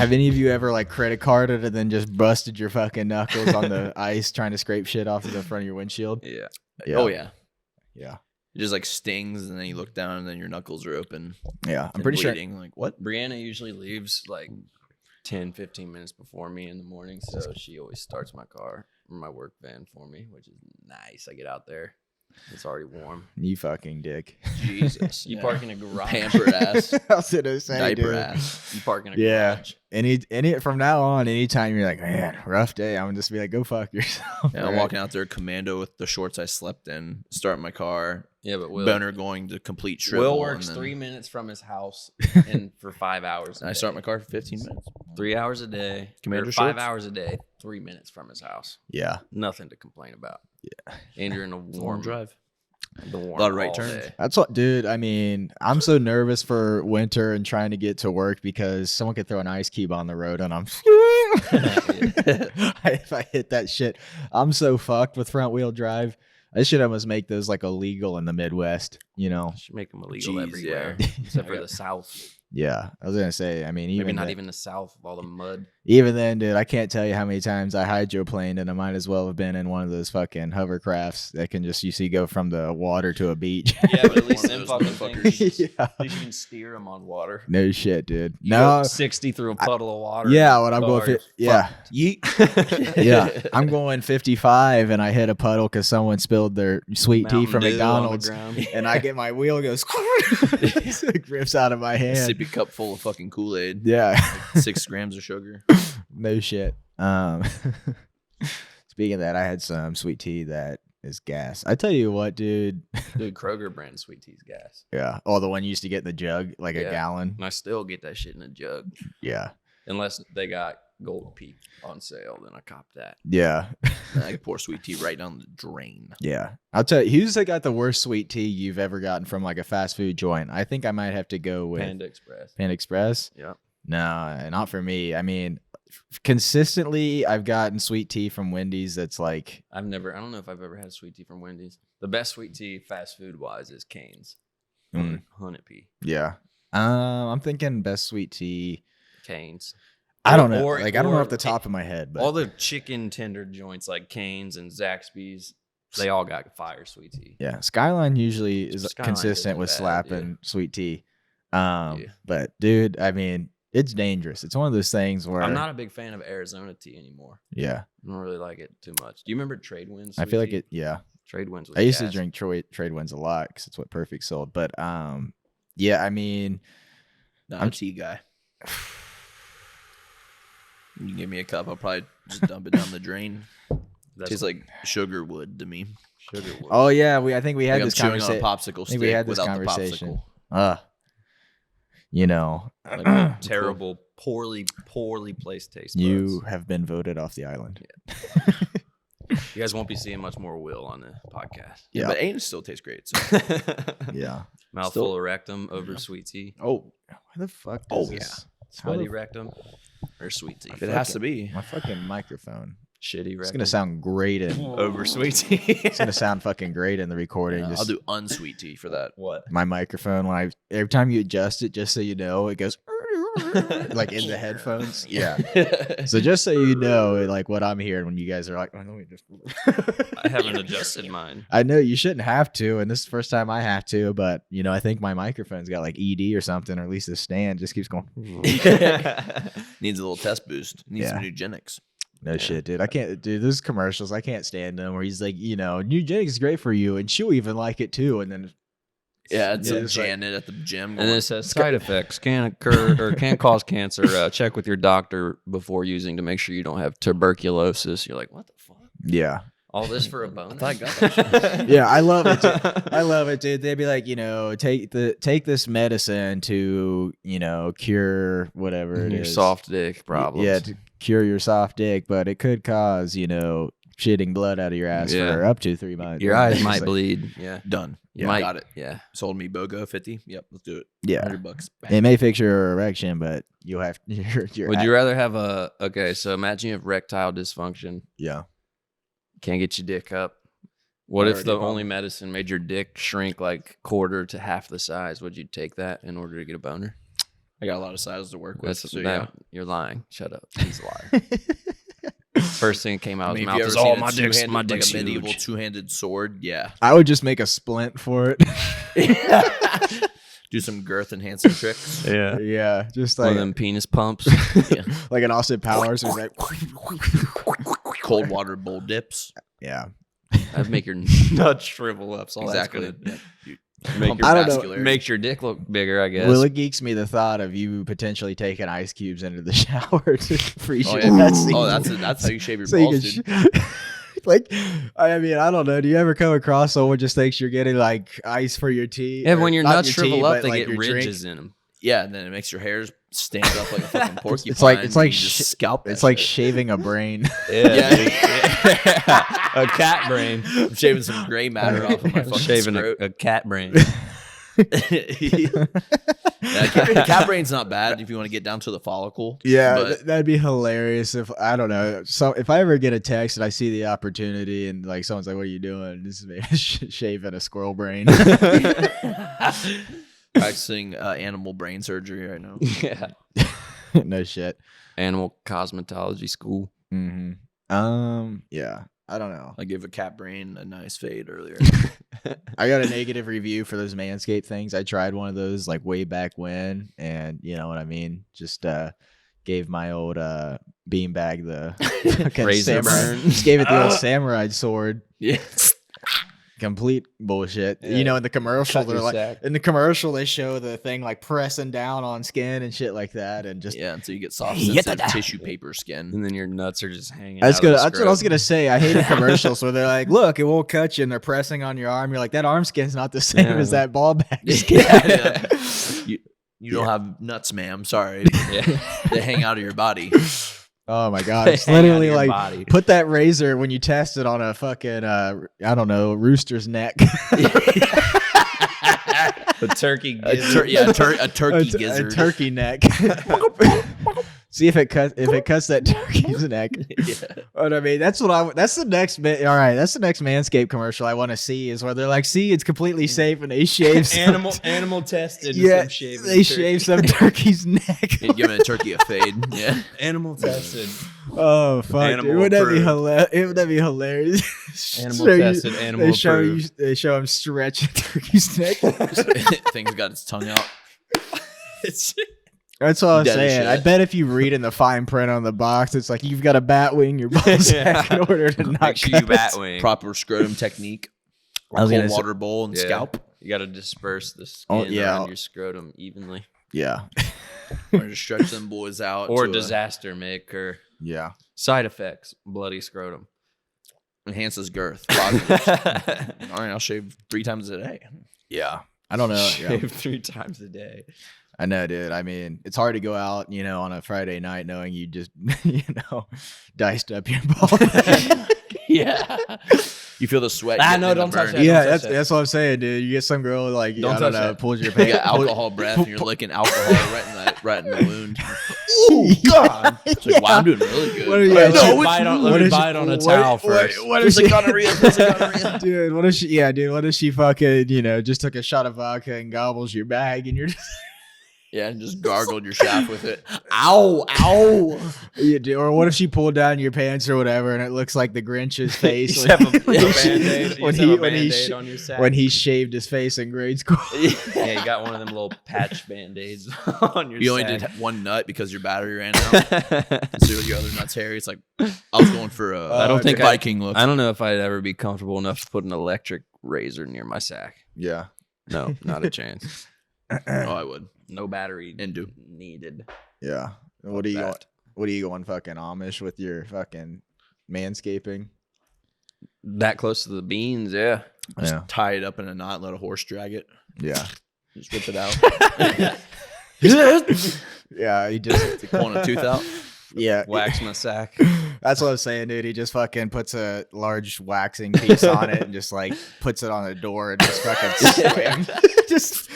Have any of you ever like credit carded and then just busted your fucking knuckles on the ice trying to scrape shit off of the front of your windshield? Yeah. Yeah. Oh yeah. Yeah. It just like stings, and then you look down, and then your knuckles are open. Yeah. I'm and pretty bleeding. Like what? Brianna usually leaves like 10, 15 minutes before me in the morning, so she always starts my car or my work van for me, which is nice. I get out there. It's already warm. sure. You fucking dick. Jesus. You Yeah. park in a garage. Pampered ass. I was gonna say, Diaper dude. ass. You park in a Yeah. garage. Any from now on, anytime you're like, man, rough day, I'm gonna just be like, go fuck yourself. Yeah, I'm Right? walking out there commando with the shorts I slept in, start my car, Yeah, but Will, boner going to complete shrivel. Will works and then 3 minutes from his house and for 5 hours. I start my car for 15 minutes. 3 hours a day. Commander Or 5 shorts? hours a day. 3 minutes from his house. Yeah. Nothing to complain about. Yeah. And you're in a It's a long warm drive. The warm A lot of right all turns. day. That's what, dude. I mean, I'm so nervous for winter and trying to get to work because someone could throw an ice cube on the road and I'm. If I hit that shit, I'm so fucked with front wheel drive. I should almost make those like illegal in the Midwest, you know? Should make them illegal Jeez, everywhere, yeah. except for the South. Yeah, I was gonna say. I mean, Maybe even not then, even the South with all the mud. even then, dude, I can't tell you how many times I hydroplaned, and I might as well have been in one of those fucking hovercrafts that can just go from the water to a beach. Yeah, but at least One them of fucking those things. yeah. At least you can steer them on water. No shit, dude. You No. go 60 through a puddle of water. Yeah, when I'm going, Car, yeah, Yeet. yeah, I'm going 55, and I hit a puddle because someone spilled their sweet tea Mountain from Dew on the McDonald's, ground. and I get my wheel goes, it rips out of my hand. Sippy cup full of fucking Kool-Aid. Yeah. 6 grams of sugar. No shit. Speaking of that, I had some sweet tea that is gas. I tell you what, dude. Dude, Kroger brand sweet tea's gas. Yeah. Oh, the one you used to get in the jug, like a Yeah. gallon. And I still get that shit in a jug. Yeah. Unless they got Gold Peak on sale, then I cop that. Yeah. I pour sweet tea right down the drain. Yeah. I'll tell you, who's got the worst sweet tea you've ever gotten from like a fast food joint? I think I might have to go with Panda Express. Panda Express. Yeah. No, not for me. I mean, consistently, I've gotten sweet tea from Wendy's that's like, I don't know if I've ever had sweet tea from Wendy's. The best sweet tea fast food wise is Cane's. Mm. Honeybee. yeah. I'm thinking best sweet tea. Cane's. I don't know. Or- Like, I don't know or- off the top of my head, but All the chicken tender joints like Cane's and Zaxby's, they all got fire sweet tea. yeah, Skyline usually is Skyline consistent isn't with bad, slapping sweet tea. Yeah. But dude, I mean, it's dangerous. It's one of those things where I'm not a big fan of Arizona tea anymore. Yeah, I don't really like it too much. Do you remember Trade Winds? I feel like it. Yeah, Trade Winds was I used to gas. drink Trade Winds a lot because it's what Perfect sold. But yeah, I mean, Not I'm- a tea guy. You can give me a cup, I'll probably just dump it down the drain. That's Tastes like sugar wood to me. sugar wood. oh yeah, I think we had Like I'm this chewing on a conversation. popsicle I stick think we had this without conversation. the popsicle. You know, Like a terrible, poorly placed taste buds. you have been voted off the island. You guys won't be seeing much more Will on the podcast. Yeah, Yeah. but Aiden still tastes great. So. Yeah. Mouthful Still- of rectum over sweet tea. Oh, Why the fuck? Oh, Does yeah. this? Sweaty rectum or sweet tea. if it has to be My fucking microphone. Shitty rectum. It's gonna sound great in. over sweet tea. It's gonna sound fucking great in the recording. Yeah, Just I'll do unsweet tea for that. what? my microphone when every time you adjust it, just so you know, it goes like in the headphones. Yeah. So just so you know, like what I'm hearing when you guys are like, oh, let me just. I haven't adjusted mine. I know you shouldn't have to, and this is the first time I have to, but you know, I think my microphone's got like ED or something, or at least the stand just keeps going. Needs a little test boost. Needs some Yeah. Nugenics. No shit, dude. I can't, dude. Those commercials, I can't stand them. Where he's like, you know, Nugenics is great for you, and she'll even like it too. And then, Yeah, it's Yeah, a it's like- Janet at the gym. And going, then it says side effects can occur or can cause cancer. Check with your doctor before using to make sure you don't have tuberculosis. You're like, what the fuck? yeah, All this for a bonus? I got that yeah, I love it. Dude. I love it, dude. They'd be like, you know, take this medicine to, you know, cure whatever it Your is. soft dick problems. Yeah, to cure your soft dick, but it could cause, you know, shitting blood out of your ass Yeah. for up to 3 months. Your And eyes it's might like- bleed. Yeah. Done. You Yeah, might- got it. Yeah. Sold me BOGO 50. Yep, let's do it. Yeah, $100. it may fix your erection, but you'll have your. Would you rather have so imagine you have erectile dysfunction, Yeah. can't get your dick up. What if Already the a problem. only medicine made your dick shrink like quarter to half the size? Would you take that in order to get a boner? I got a lot of sizes to work with. That's So that, yeah. You're lying. Shut up. He's a liar. First thing that came out of his I mean, mouth if is, you ever "Oh, seen my a dick's two-handed, my dick's like a medieval huge." two-handed sword, yeah. I would just make a splint for it. Do some girth enhancing tricks. Yeah. Yeah, just One like of them penis pumps. like an Austin Powers. Who's like, Cold water bowl dips. yeah. That'd make your nuts shrivel up. So Exactly. That's good. Yeah. Make Pump your I don't know. vascularity. Makes your dick look bigger, I guess. Well, it geeks me the thought of you potentially taking ice cubes into the shower to freeze Oh, your yeah. nuts. That's how you shave your So you balls, can dude. like, I mean, I don't know. Do you ever come across someone just thinks you're getting like ice for your tea? yeah, Or when your not nuts tea, shrivel up, but, they like, get your drink? ridges in them. Yeah, and then it makes your hairs stand up like a fucking porcupine. It's like and you just sh- scalp. That It's like shit. shaving a brain. Yeah. A cat brain. I'm shaving some gray matter off of my fucking Shaving scrot. a cat brain. Cat brain's not bad if you want to get down to the follicle. Yeah, but that'd be hilarious if I don't know. So if I ever get a text and I see the opportunity and like someone's like, "What are you doing?" This is me shaving a squirrel brain. practicing animal brain surgery right now. Yeah. No shit. Animal cosmetology school. Hmm. Yeah. I don't know. I gave a cat brain a nice fade earlier. I got a negative review for those Manscaped things. I tried one of those like way back when, and you know what I mean. Just gave my old beanbag the fucking Razor samurai. burn. Just gave it the old samurai sword. Yeah. Complete bullshit. Yeah. You know, in the commercial, Cut they're your like, sack. in the commercial, they show the thing like pressing down on skin and shit like that, and just Yeah, until you get soft, Yeah, sensitive tissue paper skin. And then your nuts are just hanging That's out good. of the That's what I was scrot. gonna say. I hated commercials where they're like, "Look, it won't cut you," and they're pressing on your arm. You're like, "That arm skin's not the same Yeah. as that ball bag skin." Yeah. You don't have nuts, ma'am. Sorry. Yeah. They hang out of your body. Oh my god! They It's hang out of literally your like body. put that razor when you test it on a fucking I don't know, rooster's neck. The turkey A gizzard. a turkey A gizzard. turkey neck. See if it cuts that turkey's neck. Yeah. But I mean, that's the next bit. All right, that's the next Manscaped commercial I want to see is where they're like, "See, it's completely safe," and they shave some animal tested. yeah, they shave some turkey's neck. You're giving a turkey a fade. Yeah. Animal tested. Oh fuck! Animal Dude, wouldn't that be approved. hilarious? Wouldn't that be hilarious? Animal Show you- tested. Animal They show approved. they show him stretching turkey's neck. Thing's got its tongue out. That's what I was Dead as saying. I shit. bet if you read in the fine print on the box, it's like you've got a bat wing your ball sack in order to not Make sure you cut. batwing. Proper scrotum technique. I was Cold gonna say- water bowl and Yeah. scalp. You got to disperse the skin Oh, yeah. around your scrotum evenly. Yeah, Or just stretch them boys out. Or to, disaster may occur. yeah. Side effects: bloody scrotum. enhances girth. Positives. All right, I'll shave 3 times a day. Yeah. I don't know. Yeah. Shave 3 times a day. I know, dude. I mean, it's hard to go out, on a Friday night knowing you just, diced up your ball. Yeah. You feel the sweat. Ah, getting no, in the don't touch burn. that. Yeah, touch that's that. that's what I'm saying, dude. You get some girl like Don't I don't touch know, that. pulls your You pants. got alcohol breath and you're licking alcohol right in the wound. Oh God! It's like, wow, I'm doing really good. What are you- Let me No, bite on- let what me is she- bite on a what- towel what- first. What is Feels she? like gonorrhea, feels like gonorrhea. Dude, what if she? Yeah, dude. What if she fucking just took a shot of vodka and gobbles your bag and you're just Yeah, and just gargled your shaft with it. Ow! you do, or what if she pulled down your pants or whatever and it looks like the Grinch's face You have a when Band-Aid. when You he have a when he Band-Aid sh- on your sack. when he shaved his face in grade school. Yeah, you got one of them little patch Band-Aids on your You only sack. did one nut because your battery ran out. So your other nuts hairy. It's like I was going for a I don't think Viking look. I don't know if I'd ever be comfortable enough to put an electric razor near my sack. Yeah. No, not a chance. Oh, I would. No battery Into. needed. Yeah. What are you going? That. What are you going fucking Amish with your fucking manscaping? That close to the beans, yeah. Just Yeah. tie it up in a knot and let a horse drag it. Yeah. Just rip it out. Yeah. He just. Pulling a tooth out. Yeah. Wax my sack. That's what I was saying, dude. He just fucking puts a large waxing piece on it and just like puts it on the door and just fucking slam. Just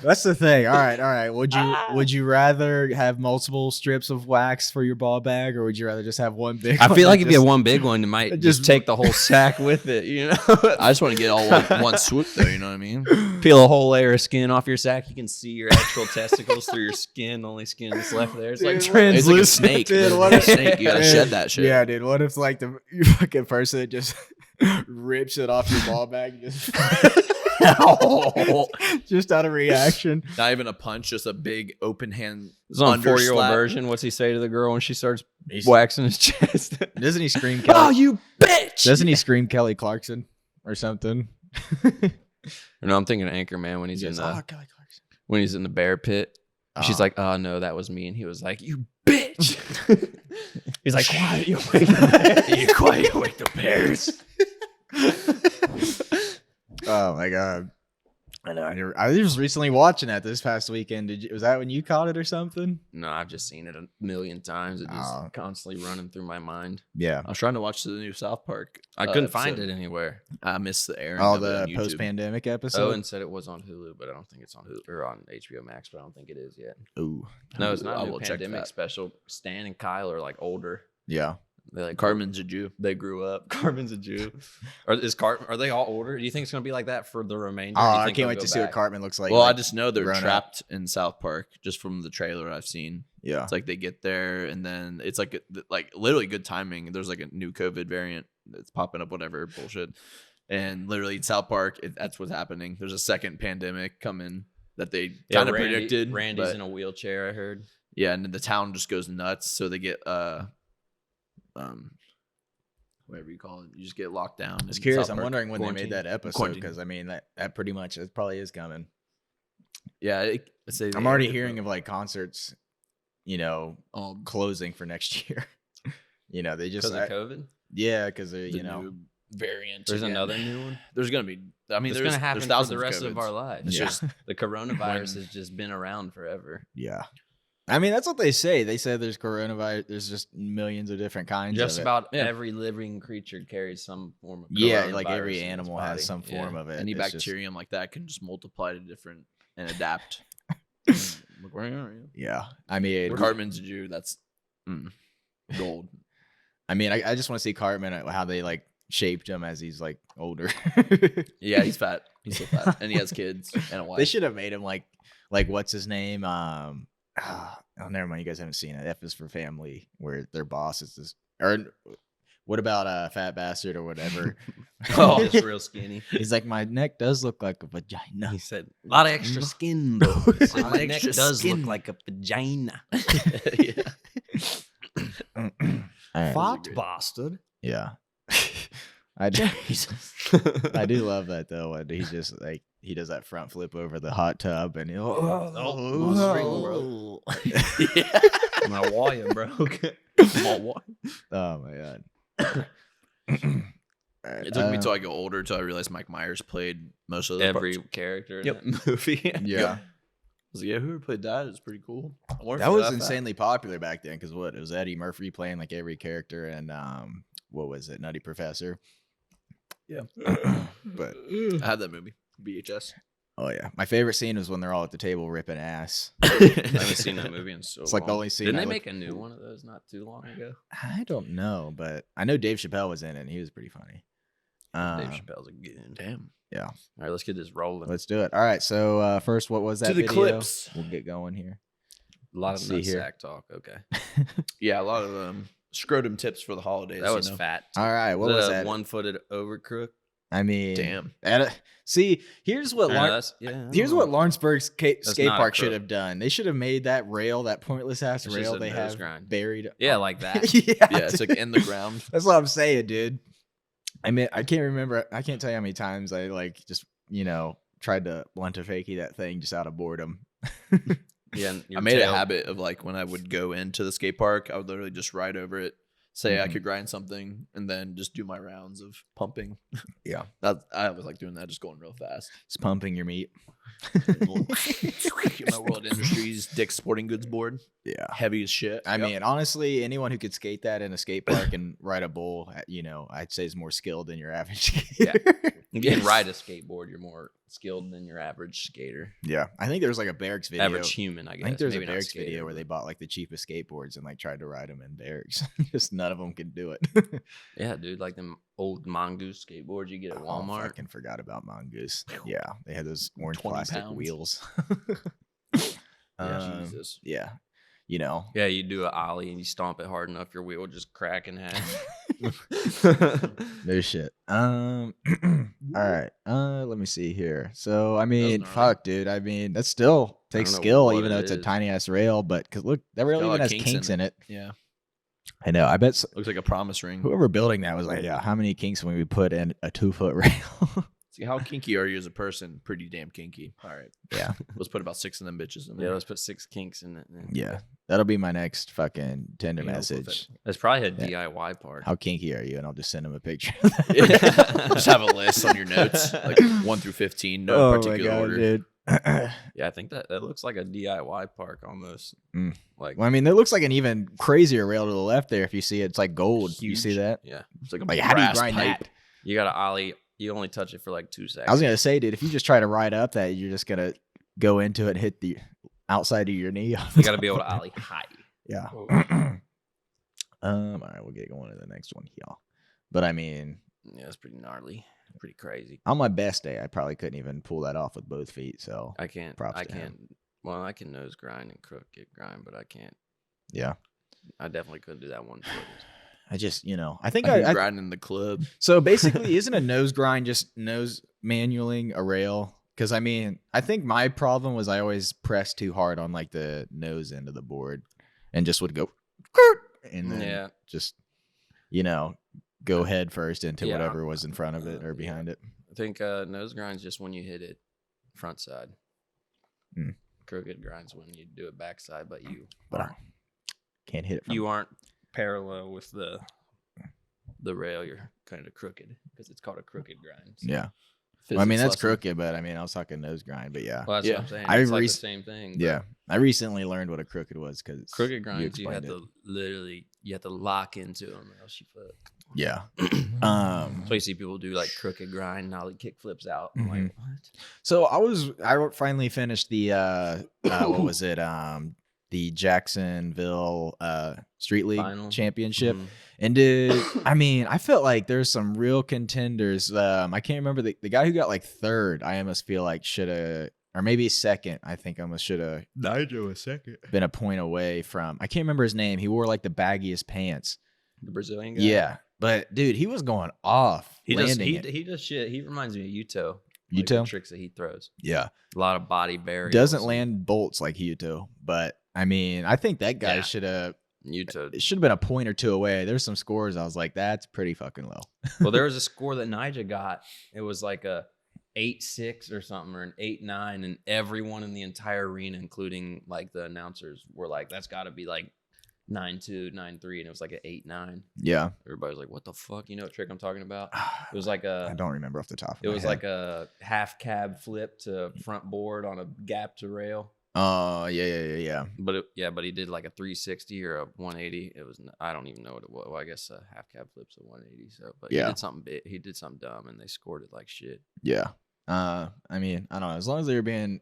That's the thing. All right. Would you rather have multiple strips of wax for your ball bag, or would you rather just have one big? I one feel that like if you just- have one big one, you might just- just take the whole sack with it. You know, I just want to get all one swoop though. You know what I mean? peel a whole layer of skin off your sack. You can see your actual testicles through your skin. The only skin that's left there. It's like Dude, It's like a translucent, snake. dude. It's What like a if- snake. You gotta Dude, shed that shit. Yeah, dude. What if like the fucking person that just rips it off your ball bag, just just out of reaction? Not even a punch, just a big open hand. It's on under 4-year-old slap. version. What's he say to the girl when she starts He's- waxing his chest? Doesn't he scream? Oh, Kelly? you bitch! Doesn't he scream Kelly Clarkson or something? No, I'm thinking of Anchorman when he's in Yes. the Kelly Clarkson. when he's in the bear pit. She's Oh. like, "Oh no, that was me," and he was like, "You bitch." He's like, "Quiet, you wake the bears. You quiet, you wake the bears." Oh my god! I know. I was recently watching that this past weekend. Was that when you caught it or something? No, I've just seen it a million times. It's just Oh. constantly running through my mind. Yeah. I was trying to watch the new South Park. I couldn't find episode. it anywhere. I missed the airing. All of it the on YouTube. post-pandemic episode. Owen said it was on Hulu, but I don't think it's on Hulu or on HBO Max. But I don't think it is yet. Ooh. No, it's not I a new will check pandemic that. special. Stan and Kyle are like older. Yeah. They like Carmen's a Jew. They grew up. Carmen's a Jew. Are they all older? Do you think it's gonna be like that for the remainder? Oh, Do you I think can't they'll wait go to see what back? Cartman looks like. Well, I like, just know they're grown up. trapped in South Park just from the trailer I've seen. Yeah. It's like they get there and then it's like literally good timing. There's like a new COVID variant that's popping up, whatever bullshit. And literally South Park, that's what's happening. There's a second pandemic coming that they kind of predicted. Randy's but- in a wheelchair. I heard. Yeah, and then the town just goes nuts. So they get whatever you call it. You just get locked down. I was in curious. South I'm Park. wondering when they Quarantine. made that episode Quarantine. because I mean that pretty much it probably is coming. Yeah, let's say I'm already hearing of like concerts, all closing for next year. They just Because of COVID. yeah, because the new variant. There's again. another new one. There's gonna be. I mean, It's there's gonna happen there's for thousands the rest of COVIDs. our lives. It's Yeah. just The coronavirus When- has just been around forever. yeah. I mean that's what they say. They said there's coronavirus. There's just millions of different kinds. Just of it. about Yeah. every living creature carries some form of Yeah, coronavirus like every in its animal body. has some form of it. any It's just- bacterium like that can just multiply to different and adapt. Look where you are. Yeah, I mean, Cartman's a Jew. That's gold. I mean, I just want to see Cartman how they like shaped him as he's like older. Yeah, he's fat. He's so fat, and he has kids and a wife. They should have made him like what's his name? Oh, never mind. You guys haven't seen it. F is for Family, where their boss is this. Or what about Fat Bastard or whatever? Oh, it's real skinny. He's like, my neck does look like a vagina. He said, "A lot of extra skin, though. A lot My of neck extra does skin." look like a vagina." Yeah. All right. Fat bastard. Yeah. I do love that though. When he just like he does that front flip over the hot tub and Oh, Yeah. My wire broke. oh my god. All right, It took me till I got older till I realized Mike Myers played most of the Every parts. character in Yep. that movie. yeah. I was like, yeah, whoever played that is pretty cool. I wonder That if was fat. insanely popular back then because what it was Eddie Murphy playing like every character and what was it, Nutty Professor? Yeah. But I had that movie, VHS. oh yeah, my favorite scene was when they're all at the table ripping ass. I haven't seen that movie in so It's like the long. only scene. Didn't I they look- make a new one of those not too long ago? I don't know, but I know Dave Chappelle was in it and he was pretty funny. Dave Chappelle's a good. Damn. Yeah, All right, let's get this rolling. let's do it. All right, so first, what was that? To the video? clips. We'll get going here. A lot Let's of see here. nutsack talk. Okay, Yeah, a lot of scrotum tips for the holidays. that was you know? fat. All right, what Was was it a that? one-footed overcrook? I mean, Damn. see, here's what here's what Lawrenceburg skate not a park should crook. have done. They should have made that rail, that pointless ass It's just rail a they nose have grind. buried. Yeah, like that. yeah, Yeah, it's like in the ground. that's what I'm saying, dude. I mean, I can't remember. I can't tell you how many times I like just tried to blunt a fakie that thing just out of boredom. Yeah, and I your made tail- a habit of like when I would go into the skate park, I would literally just ride over it, say I Mhm. could grind something, and then just do my rounds of pumping. Yeah. I was like doing that, just going real fast. It's pumping your meat. My World Industries Dick's Sporting Goods board, Yeah. heavy as shit. I Yep. mean, honestly, anyone who could skate that in a skate park and ride a bull, I'd say is more skilled than your average skater. If you can ride a skateboard, you're more skilled than your average skater. Yeah, I think there was like a Barracks video. Average human, I guess. I think there's Maybe a not Barracks skater, video where but- they bought like the cheapest skateboards and like tried to ride them in Barracks. Just none of them could do it. Yeah, dude, like them old Mongoose skateboards you get at Oh, Walmart. fucking forgot about Mongoose. Yeah, they had those orange 20 plastic pounds. wheels. Yeah, Jesus. Yeah, you know. Yeah, you do an ollie and you stomp it hard enough, your wheel will just crack in half. No shit. All right. Let me see here. So I mean, gnarly. fuck, dude. I mean, that still takes know skill, what even though it it's a is. tiny ass rail. But cause look, that rail got a even lot has of kinks in it. Yeah. I know. I bet Looks like a promise ring. whoever building that was like, yeah, how many kinks can we put in a 2-foot rail? See, how kinky are you as a person? Pretty damn kinky. All right. Yeah. Let's put about 6 of them bitches in Yeah, there. let's put 6 kinks in it. then. Yeah, that'll be my next fucking Tinder Yeah, we'll put message. That's probably a Yeah. DIY part. How kinky are you? And I'll just send him a picture. Just have a list on your notes, like 1 through 15, no particular order. dude. Yeah, I think that looks like a DIY park almost. Mm. Like Well, I mean, there looks like an even crazier rail to the left there. If you see it, it's like gold. You see Huge. that? yeah, It's like a Like, how do you brass grind pipe. that? you got to ollie. You only touch it for like 2 seconds. I was gonna say, dude, if you just try to ride up that, you're just gonna go into it, and hit the outside of your knee. You got to be able to ollie high. Yeah. All right, we'll get going to the next one, y'all. But I mean, Yeah, it's pretty gnarly, pretty crazy. on my best day, I probably couldn't even pull that off with both feet. So I can't. Props I to him. can't. Well, I can nose grind and crooked grind, but I can't. yeah, I definitely couldn't do that 1 foot. I just, I think I I grinding in the club. so basically, isn't a nose grind just nose manualing a rail? Because I mean, I think my problem was I always pressed too hard on like the nose end of the board, and just would go, and then Yeah. just go head first into Yeah. whatever was in front of it or Yeah. behind it. I think nose grind's just when you hit it front side. Mm. Crooked grind's when you do it backside, but you But I aren't, can't hit it. From, you aren't parallel with the rail. You're kind of crooked because it's called a crooked grind. So- yeah. Well, I mean, Physics that's lesson. crooked, but I mean, I was talking nose grind, but yeah. Well, that's Yeah. what I'm saying. I It's like rec- the same thing. but Yeah. I recently learned what a crooked was because Crooked grinds, you have explained to literally, you have to lock into them or else you fuck. Yeah. So you see people do like crooked grind, nollie kick flips out. I'm like, what? So I finally finished the what was it? The Jacksonville Street League Final? Championship. Mhm. And I mean, I felt like there's some real contenders. I can't remember the guy who got like third. I almost feel like should have, or maybe second. I think almost should have. Nigel was second. Been a point away from. I can't remember his name. He wore like the baggiest pants. The Brazilian guy. Yeah, but dude, he was going off. He does. landing it. He does shit. He reminds me of Yuto. Yuto? the tricks that he throws. Yeah, A lot of body burials. doesn't land bolts like Yuto, but I mean, I think that guy Yeah. should have. Yuto. It should have been a point or two away. There's some scores I was like, that's pretty fucking low. Well, there was a score that Nija got. It was like a 8-6 or something, or an 8-9, and everyone in the entire arena, including like the announcers, were like, "That's got to be like 9-2, 9-3," and it was like an 8-9. Yeah, Everybody was like, "What the fuck?" You know what trick I'm talking about? It was like I a. don't remember off the top. Of It my was head. like a half cab flip to front board on a gap to rail. Oh yeah. But but he did like a 360 or a 180. It was I don't even know what it was. Well, I guess a half cab flip's a 180. So, but Yeah. he did something big. He did something dumb, and they scored it like shit. Yeah. I mean, I don't know. As long as they were being,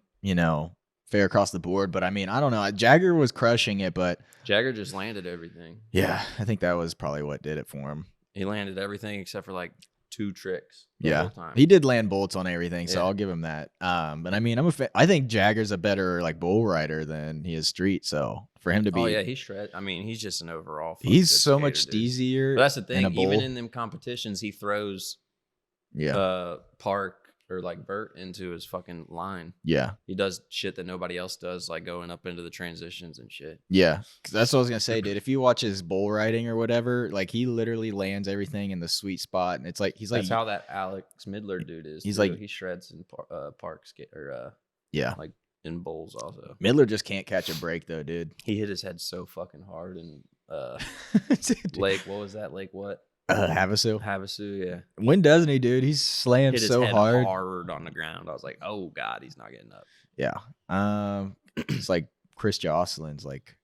fair across the board. But I mean, I don't know. Jagger was crushing it, but Jagger just landed everything. yeah, I think that was probably what did it for him. He landed everything except for like 2 tricks. The Yeah, whole time. he did land bolts on everything, so Yeah. I'll give him that. But I mean, I think Jagger's a better like bull rider than he is street. So for him to be, Oh yeah, he shred. I mean, he's just an overall. fucking he's good so skater, much dude. easier. But that's the in a thing. bowl. Even in them competitions, he throws yeah, Park or like Bert into his fucking line. yeah, He does shit that nobody else does, like going up into the transitions and shit. yeah. 'Cause that's what I was gonna say, dude. If you watch his bull riding or whatever, like he literally lands everything in the sweet spot, and it's like he's like, That's how that Alex Midler dude is. He's too. like- he shreds in park skate or yeah. like in bowls also. Midler just can't catch a break though, dude. He hit his head so fucking hard and Dude. Lake. What was that? Lake what? Havasu. Havasu. Yeah. When doesn't he, dude? He's slammed Hit his so head hard. on the ground. I was like, oh god, he's not getting up. Yeah. It's like Chris Jocelyn's like,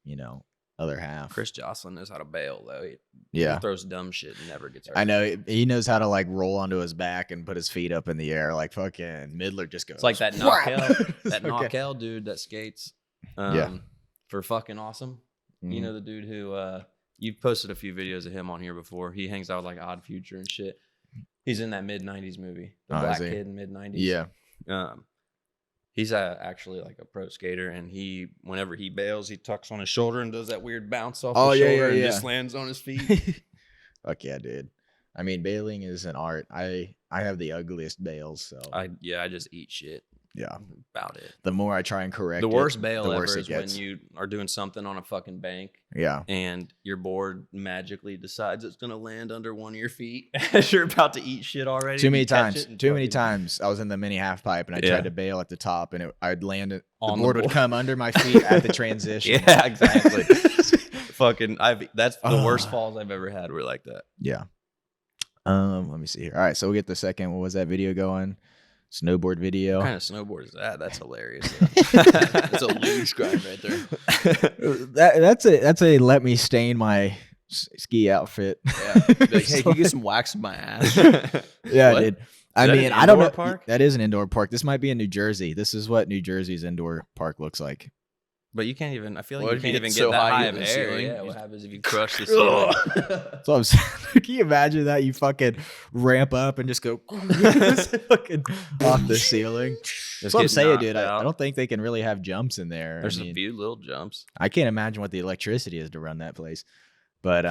other half. Chris Jocelyn knows how to bail though. He Yeah. throws dumb shit and never gets hurt. I know he knows how to like roll onto his back and put his feet up in the air. Like fucking Midler just goes. It's like that "Whap!" Knockel, that Okay. Knockel dude that skates. Yeah. For fucking awesome. You Mhm. know the dude who you've posted a few videos of him on here before. He hangs out with like Odd Future and shit. He's in that mid '90s movie, the Oh, is black he? kid in mid '90s. Yeah. He's actually like a pro skater, and whenever he bails, he tucks on his shoulder and does that weird bounce off Oh, his yeah, shoulder yeah, and yeah. just lands on his feet. Fuck yeah, dude. I mean, bailing is an art. I have the ugliest bails, so I just eat shit yeah. about it. The more I try and correct The it, worst bail the ever worse is it gets. when you are doing something on a fucking bank Yeah. and your board magically decides it's gonna land under one of your feet as you're about to eat shit already. Too many You catch times. it and Too many fucking- times. I was in the mini half pipe and I Yeah. tried to bail at the top and I'd land it. The On the board would board. come under my feet at the transition. Yeah, exactly. Fucking, that's the worst Ah. falls I've ever had. Were like that. Yeah. Let me see here. All right, so we'll get the second. What was that video going? Snowboard video. What kind of snowboard is that? That's hilarious. That's a luge grind right there. That's a let me stain my ski outfit. Yeah. Be like, hey, can you get some wax in my ass? Yeah, What? dude. I that mean, an I don't know. indoor park? That is an indoor park. This might be in New Jersey. This is what New Jersey's indoor park looks like. But you can't even. I feel like What you if you can't get even so get that high high you of hit the air. ceiling? Yeah, You what just- happens if you crush the ceiling? So I'm saying, can you imagine that? You fucking ramp up and just go fucking off the ceiling. That's what I'm get saying, knocked dude. I out. don't think they can really have jumps in there. There's I mean, a few little jumps. I can't imagine what the electricity is to run that place. But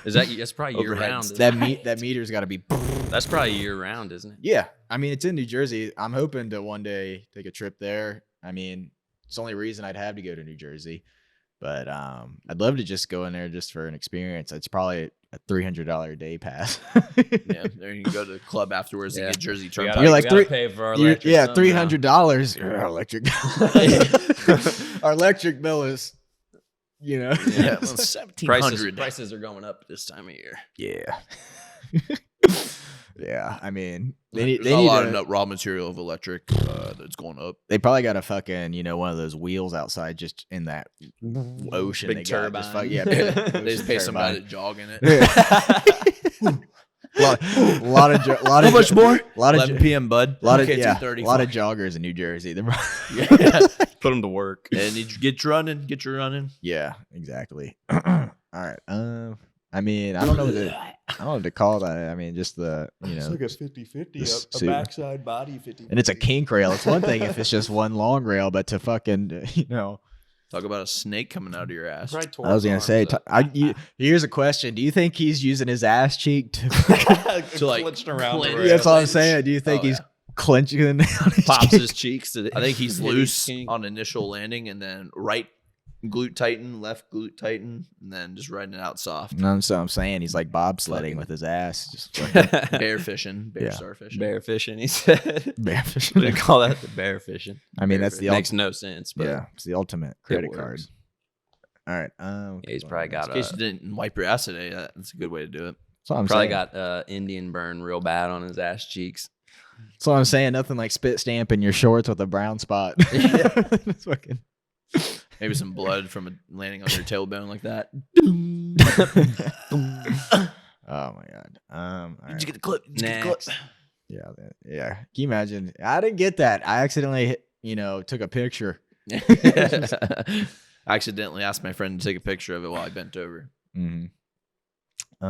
That's probably year Overhead round. that meter's got to be. That's probably year round, isn't it? Yeah, I mean it's in New Jersey. I'm hoping to one day take a trip there. I mean, it's the only reason I'd have to go to New Jersey. But I'd love to just go in there just for an experience. It's probably a $300 a day pass. Yeah, there you can go to the club afterwards and Yeah. get Jersey We Turnpike. gotta- You're like we gotta three- pay for our You're- electric. yeah, somehow. $300. Our electric. Our electric bill is, Yeah, well, Prices, 1,700. prices are going up this time of year. yeah. Yeah, I mean, There's they a need lot to- of raw material of electric that's going up. They probably got a fucking, one of those wheels outside just in that ocean. Big they got. Just turbine. yeah, big They ocean just pay somebody to turbine. jog in it. Yeah. lot of How much more? lot of 11 p.m. bud. lot of Okay, yeah, 2:30. a lot of joggers in New Jersey. Yeah. Put them to work. And you get you running. Get you running. Yeah, exactly. All right. I mean, I don't know what to call that. I mean, just the a 50-50, This a suit. backside body 50. and it's a kink rail. It's one thing if it's just one long rail, but to fucking Talk about a snake coming out of your ass. I was gonna say. Here's a question: do you think he's using his ass cheek to? To like Clenched around the clench- rail. That's all I'm saying. Do you think Oh, he's yeah. clenching on his Pops cheek? his cheeks. To the, I think he's hit his loose kink. on initial landing, and then right glute tighten, left glute tighten, and then just riding it out soft. No, so I'm saying he's like bobsledding with his ass, just fucking Bear fishing, bear Yeah. star fishing. bear fishing. He said. bear They fishing. call that the bear fishing. I mean, that's the Makes no sense, but yeah, it's the ultimate credit works. card. All right. Yeah, he's probably got In case you didn't wipe your ass today, that's a good way to do it. So I'm probably saying. got Indian burn real bad on his ass cheeks. That's what I'm saying. Nothing like spit stamping your shorts with a brown spot. It's fucking. Maybe some blood from landing on your tailbone like that. Oh my god. All Did right. you get the clip? Did you get the Next. clip? Yeah. Can you imagine? I didn't get that. I accidentally, took a picture. I accidentally asked my friend to take a picture of it while I bent over. Mm-hmm.